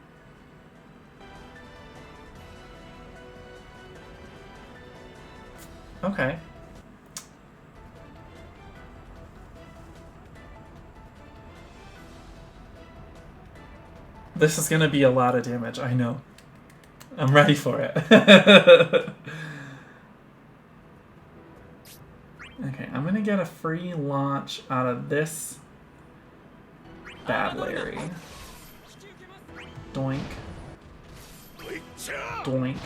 Okay. This is gonna be a lot of damage, I know. I'm ready for it. Okay, I'm gonna get a free launch out of this Bad Larry. Doink. Doink.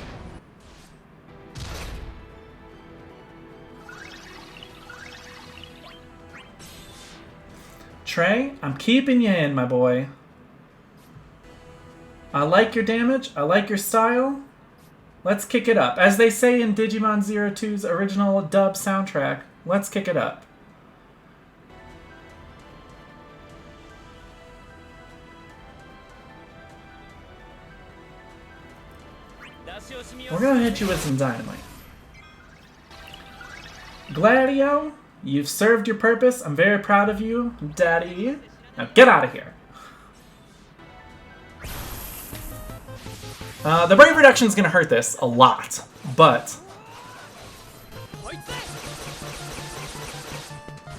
Trey, I'm keeping you in, my boy. I like your damage. I like your style. Let's kick it up. As they say in Digimon 02's original dub soundtrack, let's kick it up. We're gonna hit you with some dynamite. Gladio, you've served your purpose. I'm very proud of you, Daddy. Now get out of here. The Brave reduction is going to hurt this a lot, but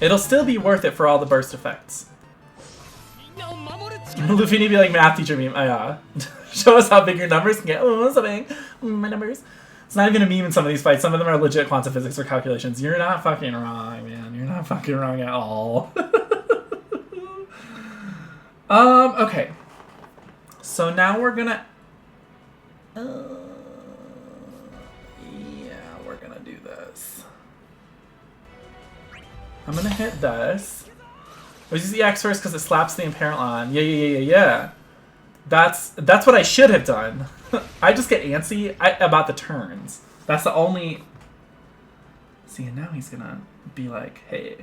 it'll still be worth it for all the burst effects. Luffy need to be like math teacher meme. Show us how big your numbers can get. Oh, something. My numbers. It's not even a meme in some of these fights. Some of them are legit quantum physics or calculations. You're not fucking wrong, man. You're not fucking wrong at all. Okay. So now we're gonna... yeah, we're gonna do this. I'm gonna hit this. Let's use the EX first because it slaps the apparent on. Yeah. That's what I should have done. I just get antsy about the turns. That's the only... See, and now he's gonna be like, hey.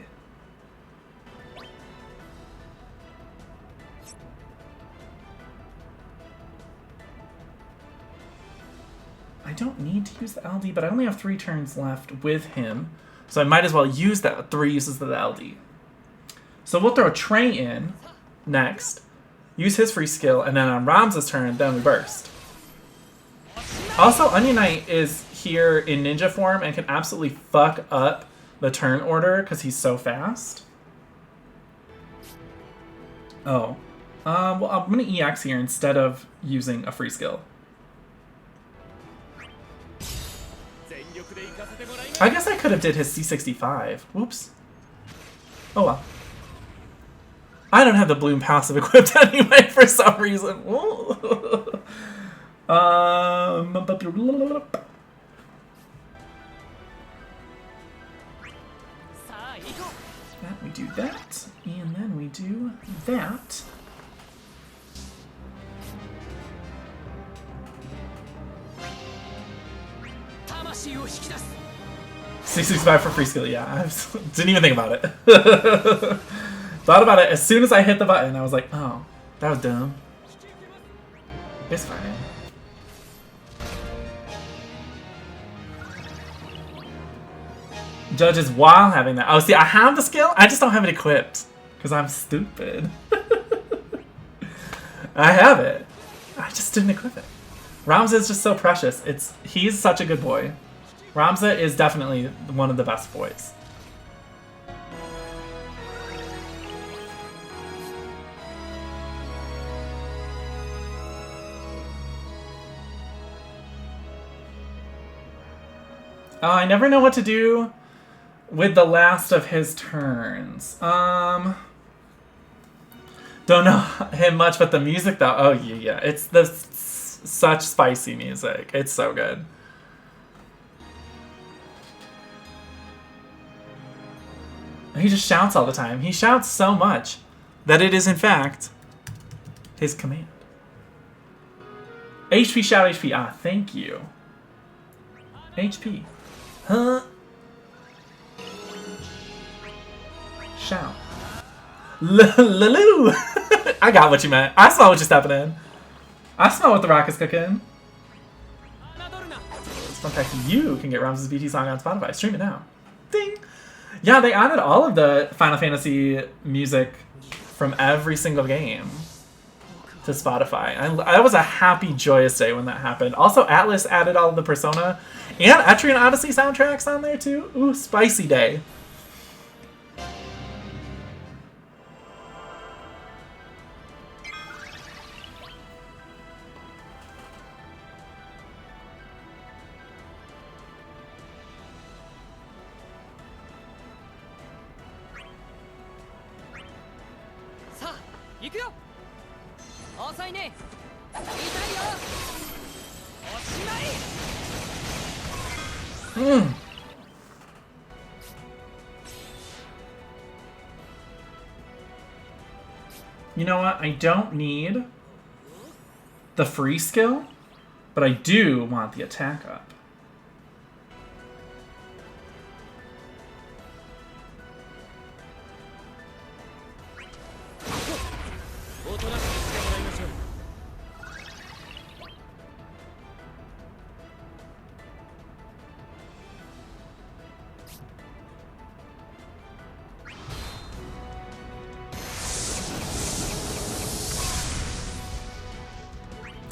I don't need to use the LD, but I only have 3 turns left with him. So I might as well use that 3 uses of the LD. So we'll throw Trey in next. Use his free skill, and then on Ramza's turn, then we burst. Also, Onion Knight is here in ninja form and can absolutely fuck up the turn order because he's so fast. Oh. Well, I'm going to EX here instead of using a free skill. I guess I could have did his C65. Whoops. Oh well. I don't have the Bloom passive equipped anyway for some reason. We do that, and then we do that. C65 for free skill, yeah. I didn't even think about it. Thought about it as soon as I hit the button. I was like, oh, that was dumb. It's fine. Judges while having that. Oh, see, I have the skill. I just don't have it equipped because I'm stupid. I have it. I just didn't equip it. Ramza is just so precious. He's such a good boy. Ramza is definitely one of the best boys. Oh, I never know what to do with the last of his turns. Don't know him much, but the music though. Oh yeah. It's such spicy music. It's so good. He just shouts all the time. He shouts so much that it is in fact his command. HP, shout HP. Ah, thank you. HP. Huh? Shout. Lulu! I got what you meant. I saw what you're stepping in. I smell what the rock is cooking. Fun fact, you can get Ramza's BT song on Spotify. Stream it now. Ding! Yeah, they added all of the Final Fantasy music from every single game to Spotify. I was a happy, joyous day when that happened. Also, Atlas added all of the Persona and Etrian Odyssey soundtracks on there too. Ooh, spicy day. You know what? I don't need the free skill, but I do want the attack up.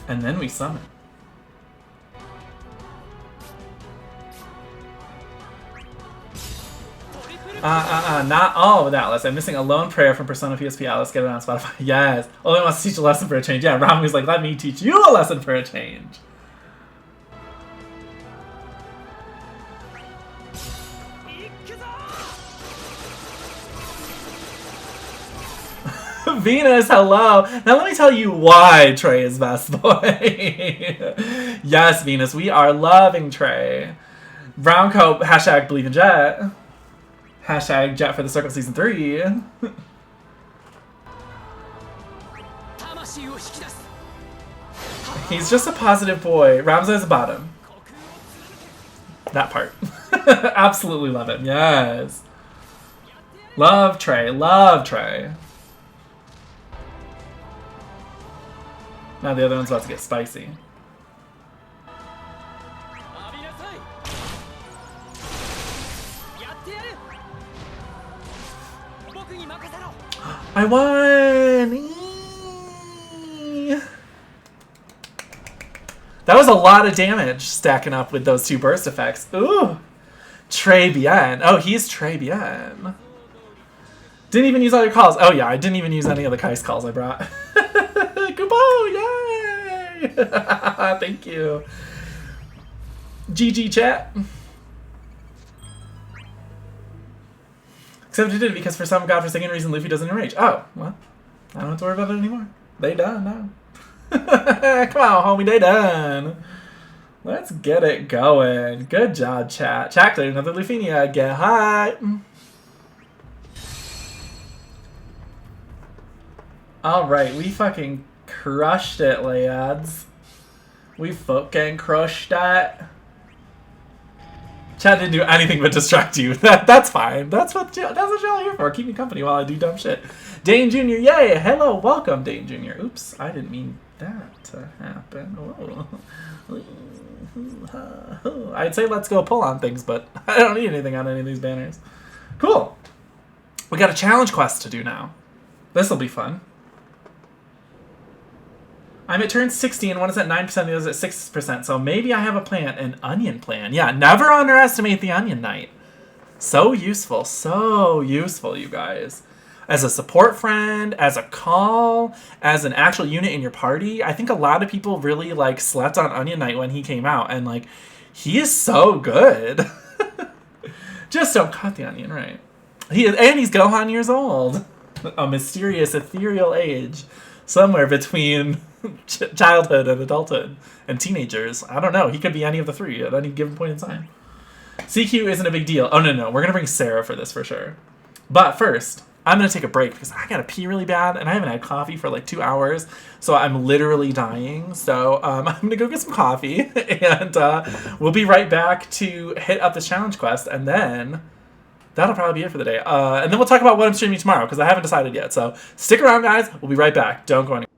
And then we summon. Not all with Atlas. I'm missing a lone prayer from Persona PSP Atlas. Get it on Spotify. Yes. Only wants to teach a lesson for a change. Yeah, Rami's like, let me teach you a lesson for a change. Venus, hello. Now let me tell you why Trey is best boy. Yes, Venus, we are loving Trey. Brown coat, hashtag believe in Jet. Hashtag Jet for the Circle Season 3. He's just a positive boy. Ramza's a bottom. That part. Absolutely love him. Yes. Love Trey. Love Trey. Now the other one's about to get spicy. I won! That was a lot of damage stacking up with those two burst effects. Ooh! Trey Bien. Oh, he's Trey Bien. Didn't even use all your calls. Oh yeah, I didn't even use any of the Kais calls I brought. Kubo, yay! Thank you. GG chat. Except it did because for some godforsaken reason Luffy doesn't enrage. Oh, well, I don't have to worry about it anymore. They done now. Come on, homie, they done. Let's get it going. Good job, chat. Chat cleared another Lufinia. Get hot. Alright, we fucking crushed it, lads. We fucking crushed that. Chat didn't do anything but distract you. That's fine. That's what y'all here for. Keep me company while I do dumb shit. Dane Jr., yay! Hello, welcome, Dane Jr. Oops, I didn't mean that to happen. Oh. I'd say let's go pull on things, but I don't need anything on any of these banners. Cool. We got a challenge quest to do now. This'll be fun. I'm at turn 60 and one is at 9%, the other is at 6%, so maybe I have a plan, an onion plan. Yeah, never underestimate the onion knight. So useful, you guys. As a support friend, as a call, as an actual unit in your party. I think a lot of people really like slept on Onion Knight when he came out, and like, he is so good. Just don't cut the onion, right? He's Gohan years old. A mysterious, ethereal age. Somewhere between childhood and adulthood and teenagers. I don't know. He could be any of the three at any given point in time. CQ isn't a big deal. Oh, no. We're going to bring Sarah for this for sure. But first, I'm going to take a break because I got to pee really bad and I haven't had coffee for like 2 hours. So I'm literally dying. So I'm going to go get some coffee and we'll be right back to hit up this challenge quest. And then that'll probably be it for the day. And then we'll talk about what I'm streaming tomorrow because I haven't decided yet. So stick around, guys. We'll be right back. Don't go anywhere.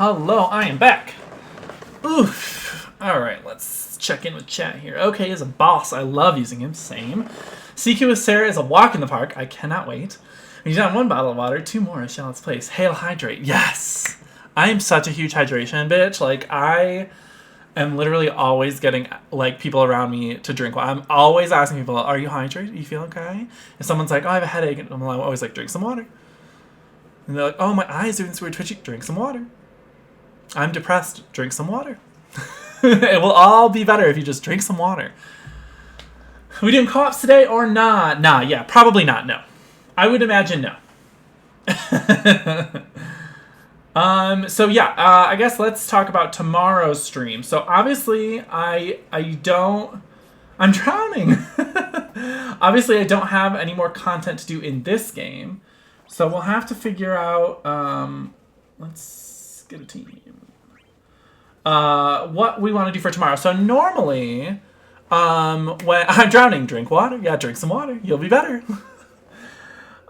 Hello, I am back. Oof. Alright, let's check in with chat here. Okay is a boss. I love using him. Same. CQ with Sarah is a walk in the park. I cannot wait. He's down 1 bottle of water, 2 more at Charlotte's Place. Hail Hydrate. Yes! I am such a huge hydration bitch. Like, I am literally always getting, like, people around me to drink water. I'm always asking people, are you hydrated? You feel okay? If someone's like, oh, I have a headache, and I'm always like, drink some water. And they're like, oh, my eyes are doing this weird twitchy. Drink some water. I'm depressed. Drink some water. It will all be better if you just drink some water. Are we doing co-ops today or not? Nah, yeah, probably not, no. I would imagine no. So yeah, I guess let's talk about tomorrow's stream. So obviously I'm drowning. Obviously I don't have any more content to do in this game. So we'll have to figure out, let's get a team. What we want to do for tomorrow. So normally, when I'm drowning, drink water. Yeah, drink some water. You'll be better.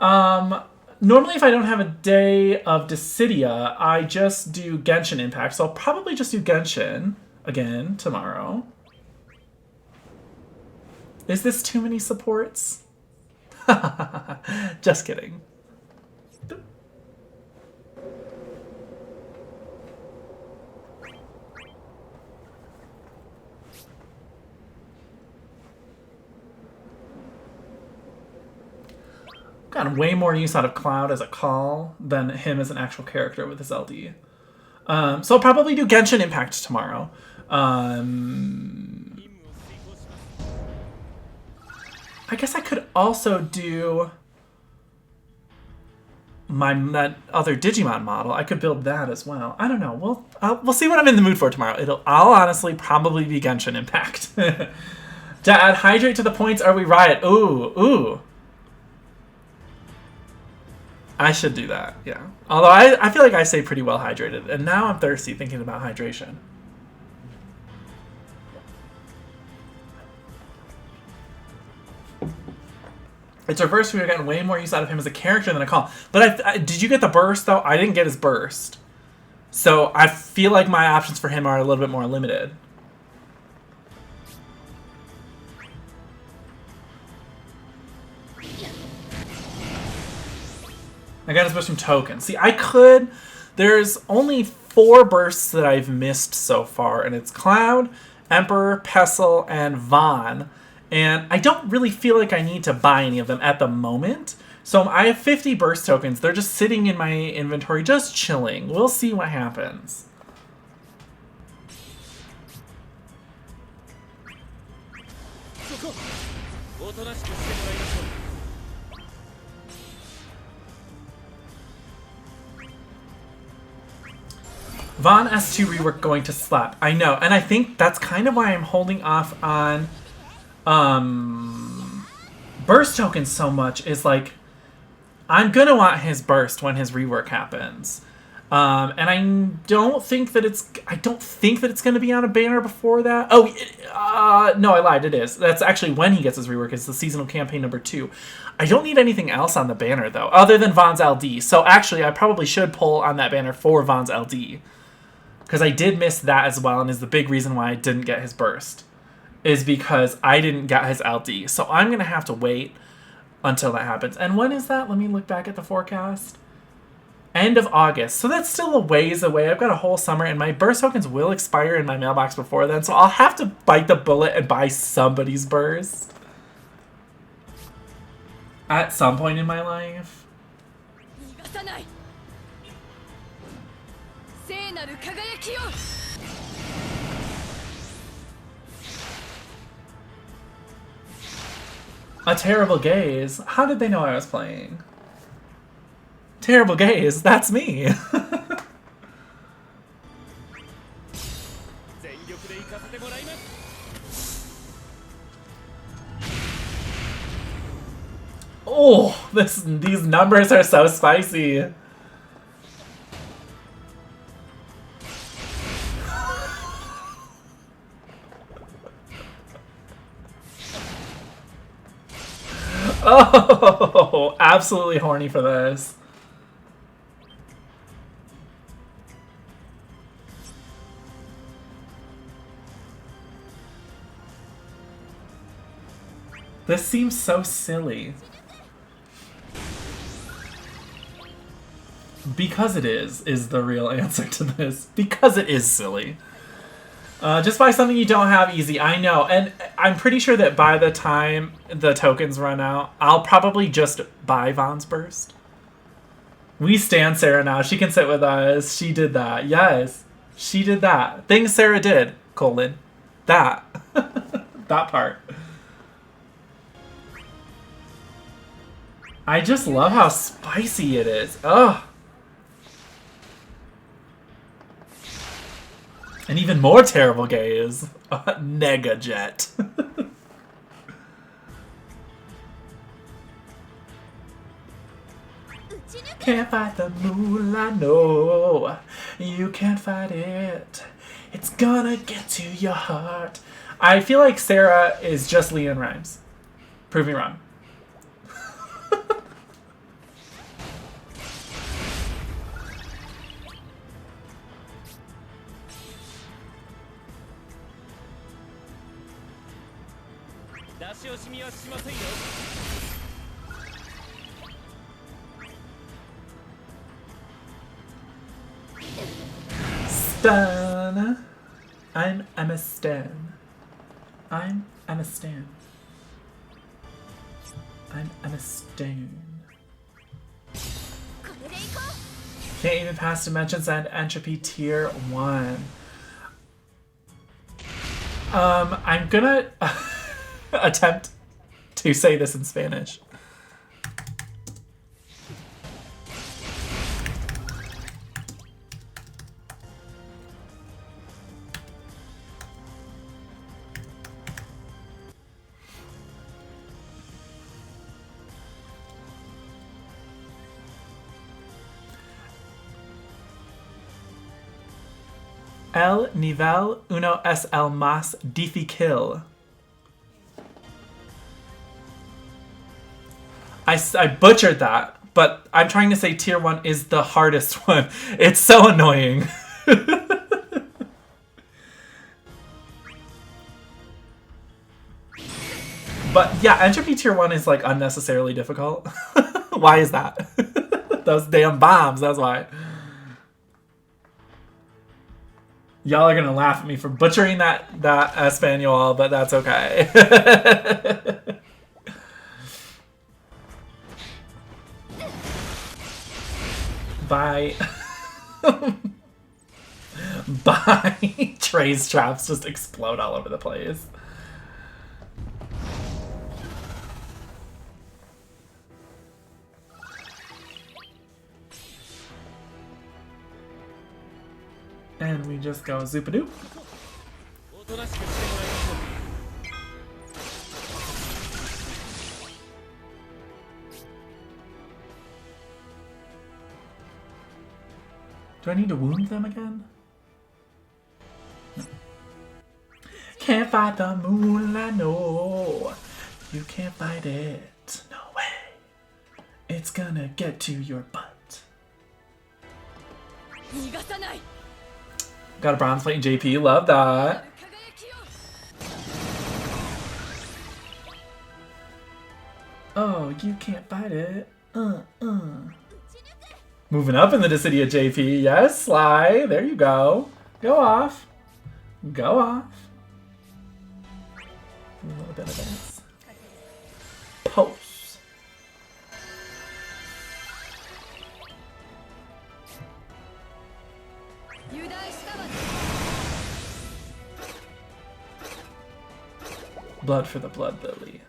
Normally, if I don't have a day of Dissidia, I just do Genshin Impact. So I'll probably just do Genshin again tomorrow. Is this too many supports? Just kidding. Gotten way more use out of Cloud as a call than him as an actual character with his LD. So I'll probably do Genshin Impact tomorrow. I guess I could also do that other Digimon model. I could build that as well. I don't know. We'll see what I'm in the mood for tomorrow. I'll honestly probably be Genshin Impact. To add hydrate to the points, are we riot? Ooh. I should do that, yeah. Although I feel like I stay pretty well hydrated, and now I'm thirsty thinking about hydration. It's reversed. We've gotten way more use out of him as a character than a call. But did you get the burst, though? I didn't get his burst. So I feel like my options for him are a little bit more limited. I got his burst from tokens. See, there's only 4 bursts that I've missed so far, and it's Cloud, Emperor, Pestle, and Vaughn. And I don't really feel like I need to buy any of them at the moment. So I have 50 burst tokens. They're just sitting in my inventory, just chilling. We'll see what happens. Vaughn S2 rework going to slap. I know, and I think that's kind of why I'm holding off on burst tokens so much, is like, I'm gonna want his burst when his rework happens. And I don't think that it's gonna be on a banner before that. Oh, no, I lied, it is. That's actually when he gets his rework. It's the seasonal campaign number 2. I don't need anything else on the banner, though, other than Vaughn's LD. So actually, I probably should pull on that banner for Vaughn's LD. Because I did miss that as well, and is the big reason why I didn't get his burst. Is because I didn't get his LD. So I'm going to have to wait until that happens. And when is that? Let me look back at the forecast. End of August. So that's still a ways away. I've got a whole summer, and my burst tokens will expire in my mailbox before then. So I'll have to bite the bullet and buy somebody's burst. At some point in my life. A terrible gaze? How did they know I was playing? Terrible gaze? That's me. Oh, these numbers are so spicy. Oh, absolutely horny for this. This seems so silly. Because it is the real answer to this. Because it is silly. Just buy something you don't have easy. I know. And I'm pretty sure that by the time the tokens run out, I'll probably just buy Von's Burst. We stand Sarah now. She can sit with us. She did that. Yes. She did that. Things Sarah did, colon. That. That part. I just love how spicy it is. Ugh. And even more terrible gaze. Nega Jet. Can't fight the moonlight, no. You can't fight it. It's gonna get to your heart. I feel like Sarah is just Leon Rhymes. Prove me wrong. Stan. I'm Emma Stan. I'm Emma Stan. I'm Emma Stan. Can't even pass dimensions and entropy tier 1. I'm gonna attempt to say this in Spanish. El nivel uno es el más difícil. I butchered that, but I'm trying to say tier 1 is the hardest one. It's so annoying. But yeah, entropy tier 1 is like unnecessarily difficult. Why is that? Those damn bombs, that's why. Y'all are gonna laugh at me for butchering that Espanol, but that's okay. Bye. Bye. Trey's traps just explode all over the place. And we just go zoopadoo. Do I need to wound them again? No. Can't fight the moonlight, no. You can't fight it. No way. It's gonna get to your butt. Got a bronze plate in JP, love that. Oh, you can't fight it. Moving up in the city of JP, yes, Sly, there you go. Go off. Go off. A little bit of this. Pose. Blood for the blood lily.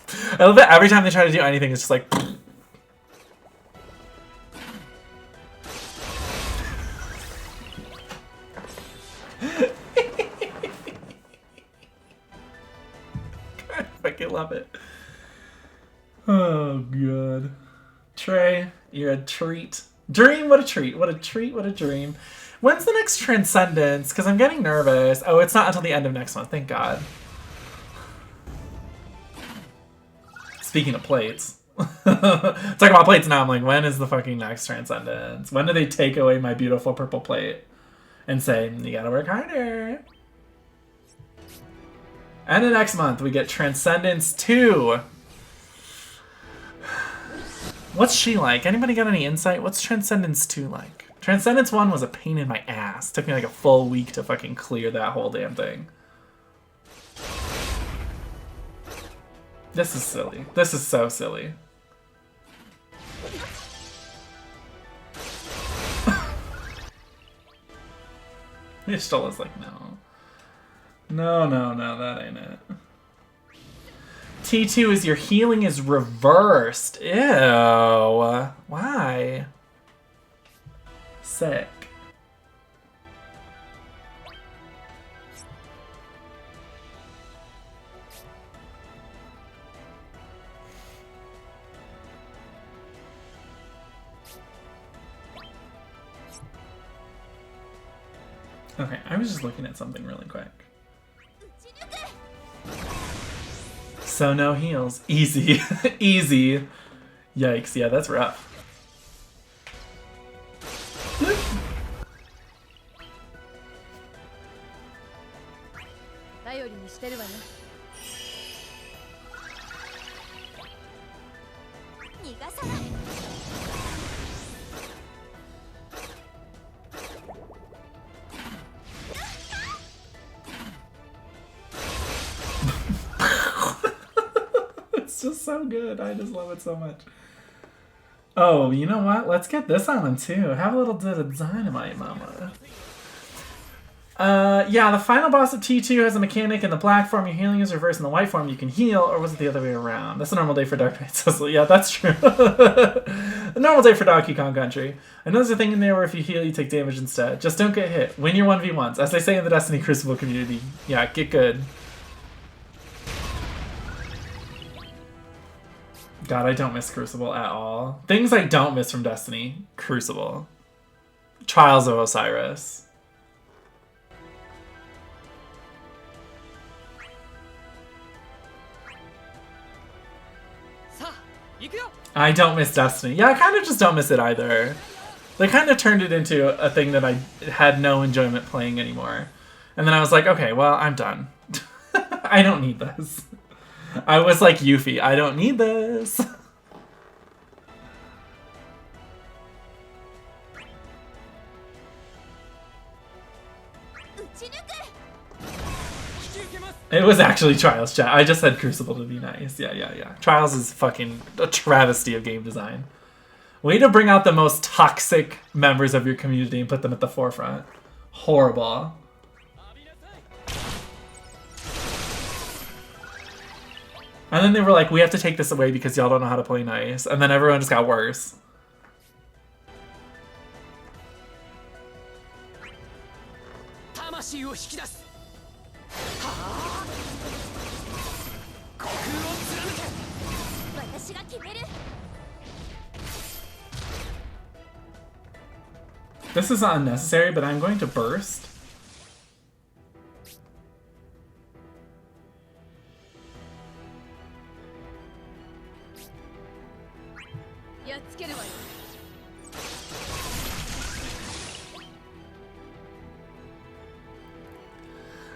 I love that every time they try to do anything, it's just like... I fucking love it. Oh, God. Trey, you're a treat. Dream, what a treat. What a treat, what a dream. When's the next Transcendence? Because I'm getting nervous. Oh, it's not until the end of next month. Thank God. Speaking of plates. Talking about plates now, I'm like, when is the fucking next Transcendence? When do they take away my beautiful purple plate? And say, you gotta work harder. And the next month we get Transcendence 2. What's she like? Anybody got any insight? What's Transcendence 2 like? Transcendence 1 was a pain in my ass. Took me like a full week to fucking clear that whole damn thing. This is silly. This is so silly. Y'shtolla's like, no. No, no, no, that ain't it. T2 is your healing is reversed. Ew. Why? Sick. Okay, I was just looking at something really quick. So no heals. Easy. Easy. Yikes, yeah, that's rough. It's just so good. I just love it so much. Oh, you know what? Let's get this on too. Have a little bit of dynamite, mama. Yeah, the final boss of T2 has a mechanic. In the black form, your healing is reversed. In the white form, you can heal. Or was it the other way around? That's a normal day for Dark Knight Sizzle. Yeah, that's true. A normal day for Donkey Kong Country. I know there's a thing in there where if you heal, you take damage instead. Just don't get hit. Win your 1v1s. As they say in the Destiny Crucible community. Yeah, get good. God, I don't miss Crucible at all. Things I don't miss from Destiny. Crucible. Trials of Osiris. I don't miss Destiny. Yeah, I kind of just don't miss it either. They kind of turned it into a thing that I had no enjoyment playing anymore. And then I was like, okay, well, I'm done. I don't need this. I was like Yuffie, I don't need this. It was actually Trials, chat. I just said Crucible to be nice. Yeah, yeah, yeah. Trials is fucking a travesty of game design. Way to bring out the most toxic members of your community and put them at the forefront. Horrible. And then they were like, we have to take this away because y'all don't know how to play nice. And then everyone just got worse. This is unnecessary, but I'm going to burst.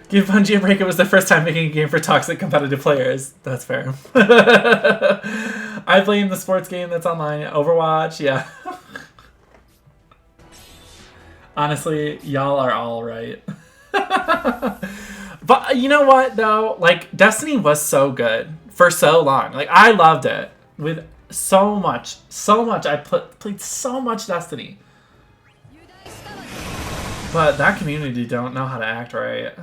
Give Bungie a break, it was the first time making a game for toxic competitive players. That's fair. I blame the sports game that's online. Overwatch, yeah. Honestly, y'all are all right. But you know what, though? Like, Destiny was so good for so long. Like, I loved it. With so much. I played so much Destiny. But that community don't know how to act right.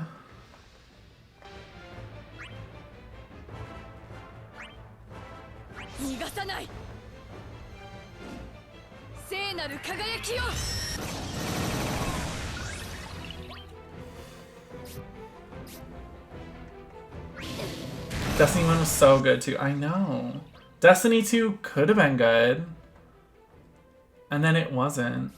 Destiny 1 was so good too. I know. Destiny 2 could have been good. And then it wasn't.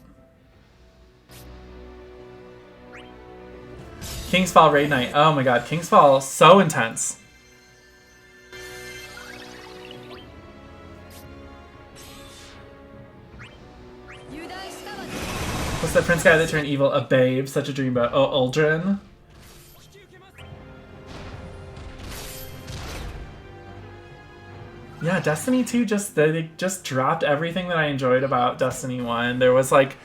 King's Fall Raid Night. Oh my god, King's Fall, so intense. What's that prince guy that turned evil? A babe. Such a dream about. Oh, Uldren. Yeah, Destiny 2 they just dropped everything that I enjoyed about Destiny 1. There was like,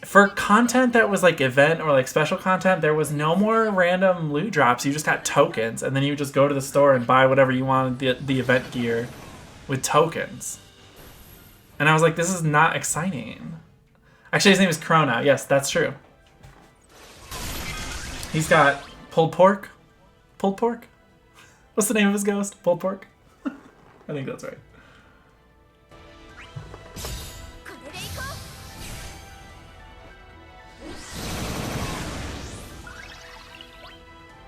for content that was like event or like special content, there was no more random loot drops. You just got tokens, and then you would just go to the store and buy whatever you wanted, the event gear with tokens. And I was like, this is not exciting. Actually, his name is Corona. Yes, that's true. He's got pulled pork. Pulled pork? What's the name of his ghost? Pulled pork? I think that's right.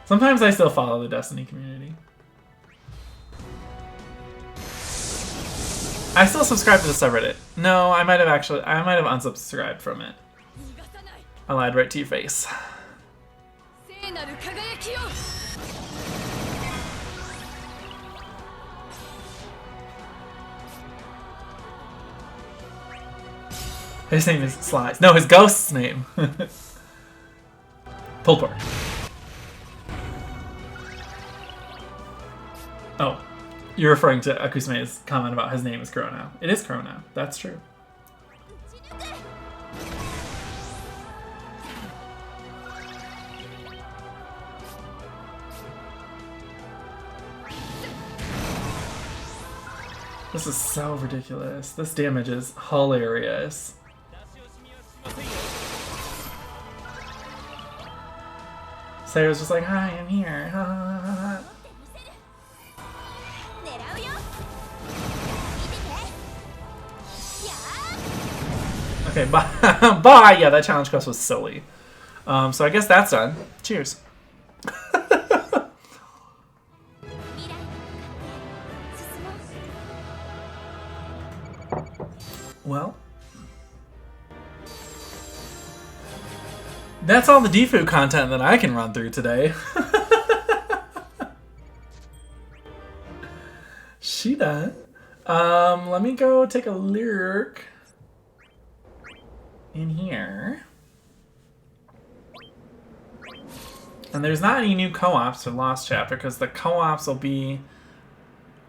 Sometimes I still follow the Destiny community. I still subscribe to the subreddit. No, I might have unsubscribed from it. I lied right to your face. His name is Slice. No, his ghost's name. Pulled pork. Oh, you're referring to Akusume's comment about his name is Corona. It is Corona. That's true. This is so ridiculous. This damage is hilarious. Sarah's just like, hi, I'm here. Okay, bye. Bye. Yeah, that challenge quest was silly. So I guess that's done. Cheers. Well, that's all the Defu content that I can run through today. She done. Let me go take a look in here. And there's not any new co-ops for Lost Chapter because the co-ops will be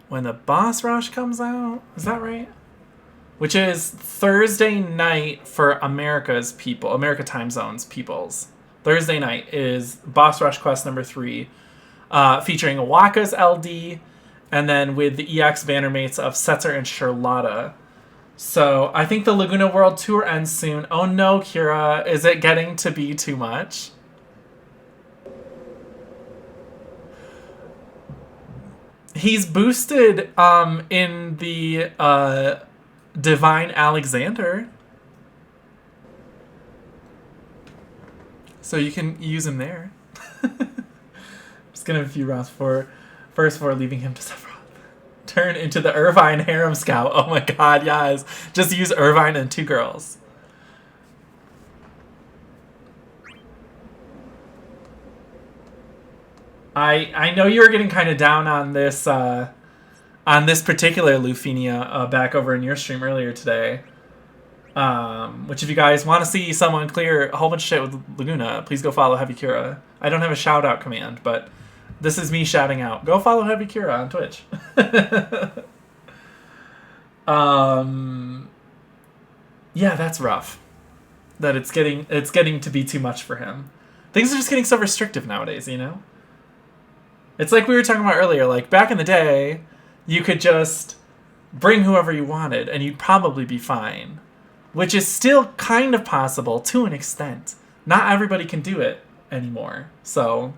when the boss rush comes out. Is that right? Which is Thursday night for America's people, America time zones peoples. Thursday night is Boss Rush Quest number 3, featuring Waka's LD, and then with the EX bannermates of Setzer and Charlotta. So I think the Laguna World Tour ends soon. Oh no, Kira, is it getting to be too much? He's boosted in the Divine Alexander. So you can use him there. Just gonna have a few rounds before leaving him to Sephiroth. Turn into the Irvine Harem Scout. Oh my god, yes. Just use Irvine and 2 girls. I know you were getting kind of down on this particular Lufinia back over in your stream earlier today. Which if you guys want to see someone clear a whole bunch of shit with Laguna, please go follow Heavy Kira. I don't have a shout out command, but this is me shouting out. Go follow Heavy Kira on Twitch. Yeah, that's rough. That it's getting to be too much for him. Things are just getting so restrictive nowadays, you know? It's like we were talking about earlier, like back in the day, you could just bring whoever you wanted and you'd probably be fine. Which is still kind of possible to an extent. Not everybody can do it anymore. So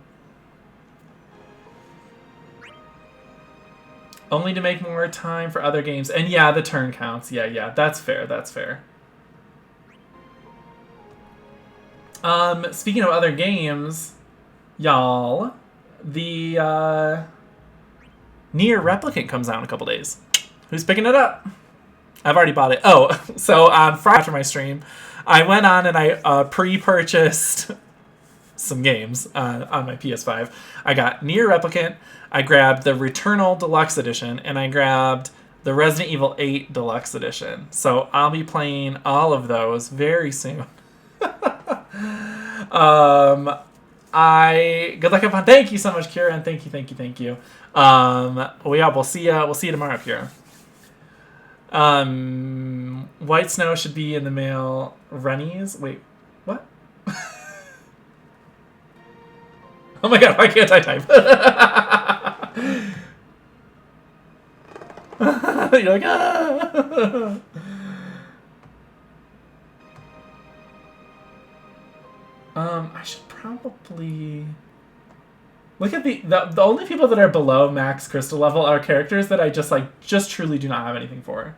only to make more time for other games. And yeah, the turn counts. Yeah, that's fair, that's fair. Speaking of other games, y'all, the Nier Replicant comes out in a couple days. Who's picking it up? I've already bought it. Oh, so on Friday after my stream, I went on and I pre-purchased some games on my PS5. I got Nier Replicant, I grabbed the Returnal Deluxe Edition, and I grabbed the Resident Evil 8 Deluxe Edition. So I'll be playing all of those very soon. Good luck, have fun. Thank you so much, Kira, and thank you. We'll see you tomorrow, Kira. White snow should be in the mail. Rennies? Wait, what? Oh my god, why can't I type? You're like, ah. I should probably look at the only people that are below max crystal level are characters that I just truly do not have anything for.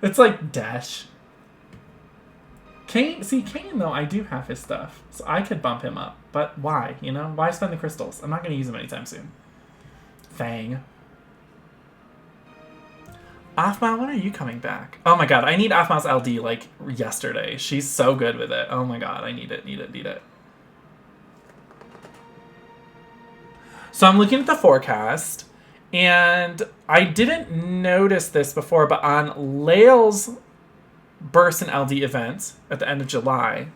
It's like Dash. Kane though, I do have his stuff, so I could bump him up. But why? You know, why spend the crystals? I'm not going to use them anytime soon. Fang. Afma, when are you coming back? Oh my god, I need Afma's LD like yesterday. She's so good with it. Oh my god, I need it. So I'm looking at the forecast, and I didn't notice this before, but on Lael's Burst and LD event at the end of July,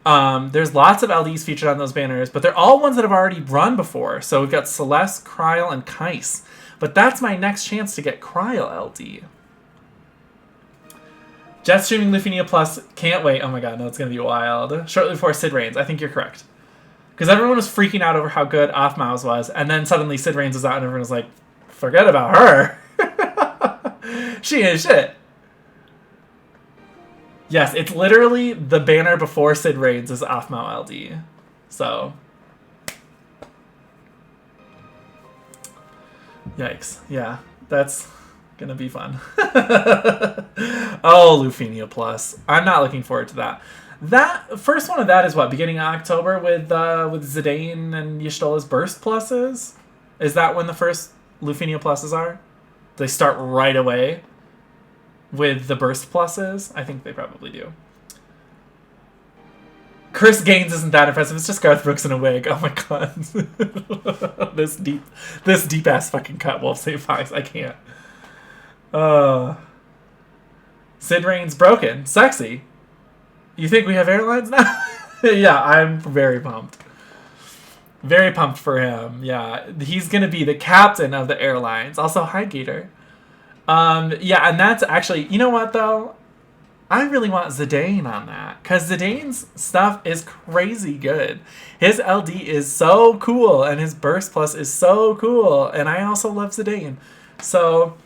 there's lots of LDs featured on those banners, but they're all ones that have already run before. So we've got Celeste, Kryl, and Kais. But that's my next chance to get Kryl LD. Jet streaming Lufenia Plus, can't wait. Oh my god, no, it's going to be wild. Shortly before Sid Reigns, I think you're correct. Because everyone was freaking out over how good Offmouse was, and then suddenly Sid Reigns was out and everyone was like, forget about her. She ain't shit. Yes, it's literally the banner before Sid Reigns is Offmau LD. So. Yikes. Yeah, that's gonna be fun. Oh, Lufenia Plus. I'm not looking forward to that. That first one of that is what, beginning of October with Zidane and Y'shtola's Burst Pluses? Is that when the first Lufenia Pluses are? They start right away with the Burst Pluses? I think they probably do. Chris Gaines isn't that impressive. It's just Garth Brooks in a wig. Oh my god. This deep ass fucking cut Wolf Save Fox. I can't. Sid Reigns broken. Sexy. You think we have airlines now? Yeah, I'm very pumped. Very pumped for him. Yeah, he's gonna be the captain of the airlines. Also, hi Gator. Yeah, and that's actually, you know what though? I really want Zidane on that, because Zidane's stuff is crazy good. His LD is so cool, and his Burst Plus is so cool, and I also love Zidane. So,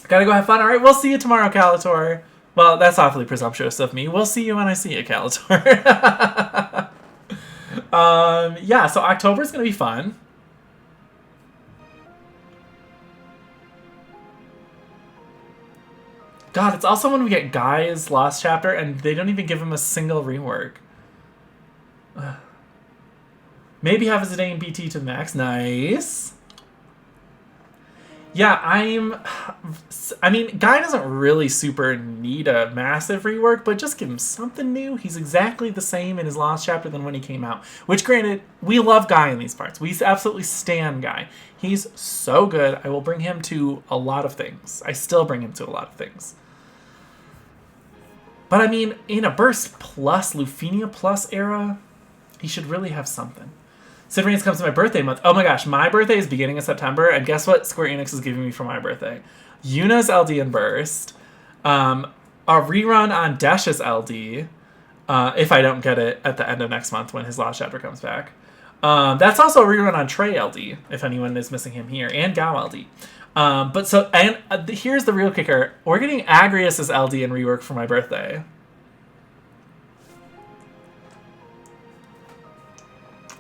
gotta go have fun. Alright, we'll see you tomorrow, Calator. Well, that's awfully presumptuous of me. We'll see you when I see you, Calator. Yeah, so October's gonna be fun. God, it's also when we get Guy's Lost Chapter, and they don't even give him a single rework. Maybe have a Zidane BT to the max. Nice. Yeah, I mean, Guy doesn't really super need a massive rework, but just give him something new. He's exactly the same in his Lost Chapter than when he came out. Which, granted, we love Guy in these parts. We absolutely stan Guy. He's so good. I will bring him to a lot of things. I still bring him to a lot of things. But I mean, in a Burst Plus, Lufenia Plus era, he should really have something. Sid Reigns comes to my birthday month. Oh my gosh, my birthday is beginning of September, and guess what Square Enix is giving me for my birthday? Yuna's LD and Burst, a rerun on Dash's LD, if I don't get it at the end of next month when his Lost Chapter comes back. That's also a rerun on Trey LD, if anyone is missing him here, and Gao LD. Here's the real kicker. We're getting Agrius's LD and rework for my birthday.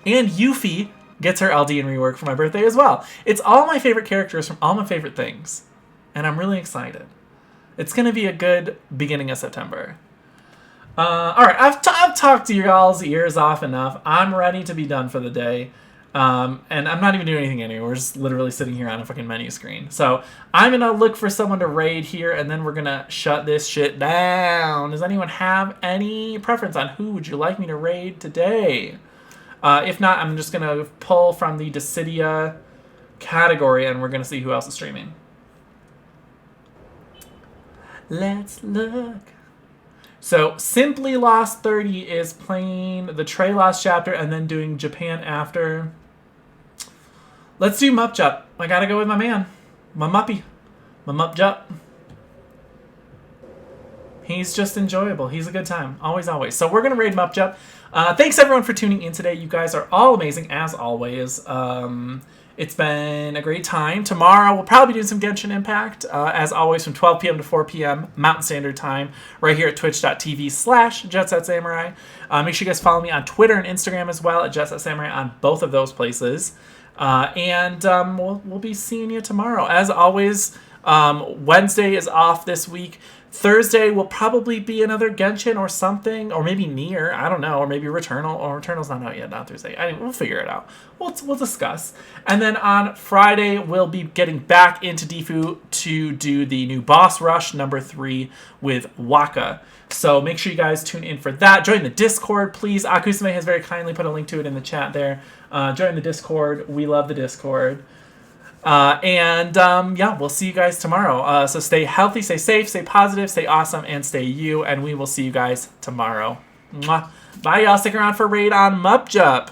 And Yuffie gets her LD and rework for my birthday as well. It's all my favorite characters from all my favorite things. And I'm really excited. It's going to be a good beginning of September. Alright, I've talked to your all's ears off enough. I'm ready to be done for the day. And I'm not even doing anything anymore. We're just literally sitting here on a fucking menu screen. So I'm going to look for someone to raid here, and then we're going to shut this shit down. Does anyone have any preference on who would you like me to raid today? If not, I'm just going to pull from the Dissidia category, and we're going to see who else is streaming. Let's look. So Simply Lost 30 is playing the Trey Lost chapter and then doing Japan after. Let's do Mupjup. I gotta go with my man. My Muppy. My Mupjup. He's just enjoyable. He's a good time. Always, always. So we're going to raid Mupjup. Thanks, everyone, for tuning in today. You guys are all amazing, as always. It's been a great time. Tomorrow, we'll probably be doing some Genshin Impact, as always, from 12 p.m. to 4 p.m. Mountain Standard Time, right here at twitch.tv/JetSetSamurai. Make sure you guys follow me on Twitter and Instagram as well, at JetSetSamurai on both of those places. We'll be seeing you tomorrow. As always, Wednesday is off this week. Thursday will probably be another Genshin or something, or maybe Nier, I don't know, or maybe Returnal, or Returnal's not out yet, not Thursday. We'll figure it out. We'll discuss. And then on Friday, we'll be getting back into Defu to do the new Boss Rush number 3 with Waka. So make sure you guys tune in for that. Join the Discord, please. Akusume has very kindly put a link to it in the chat there. Join the Discord. We love the Discord. We'll see you guys tomorrow. So stay healthy, stay safe, stay positive, stay awesome, and stay you. And we will see you guys tomorrow. Mwah. Bye, y'all. Stick around for raid on Mupjup.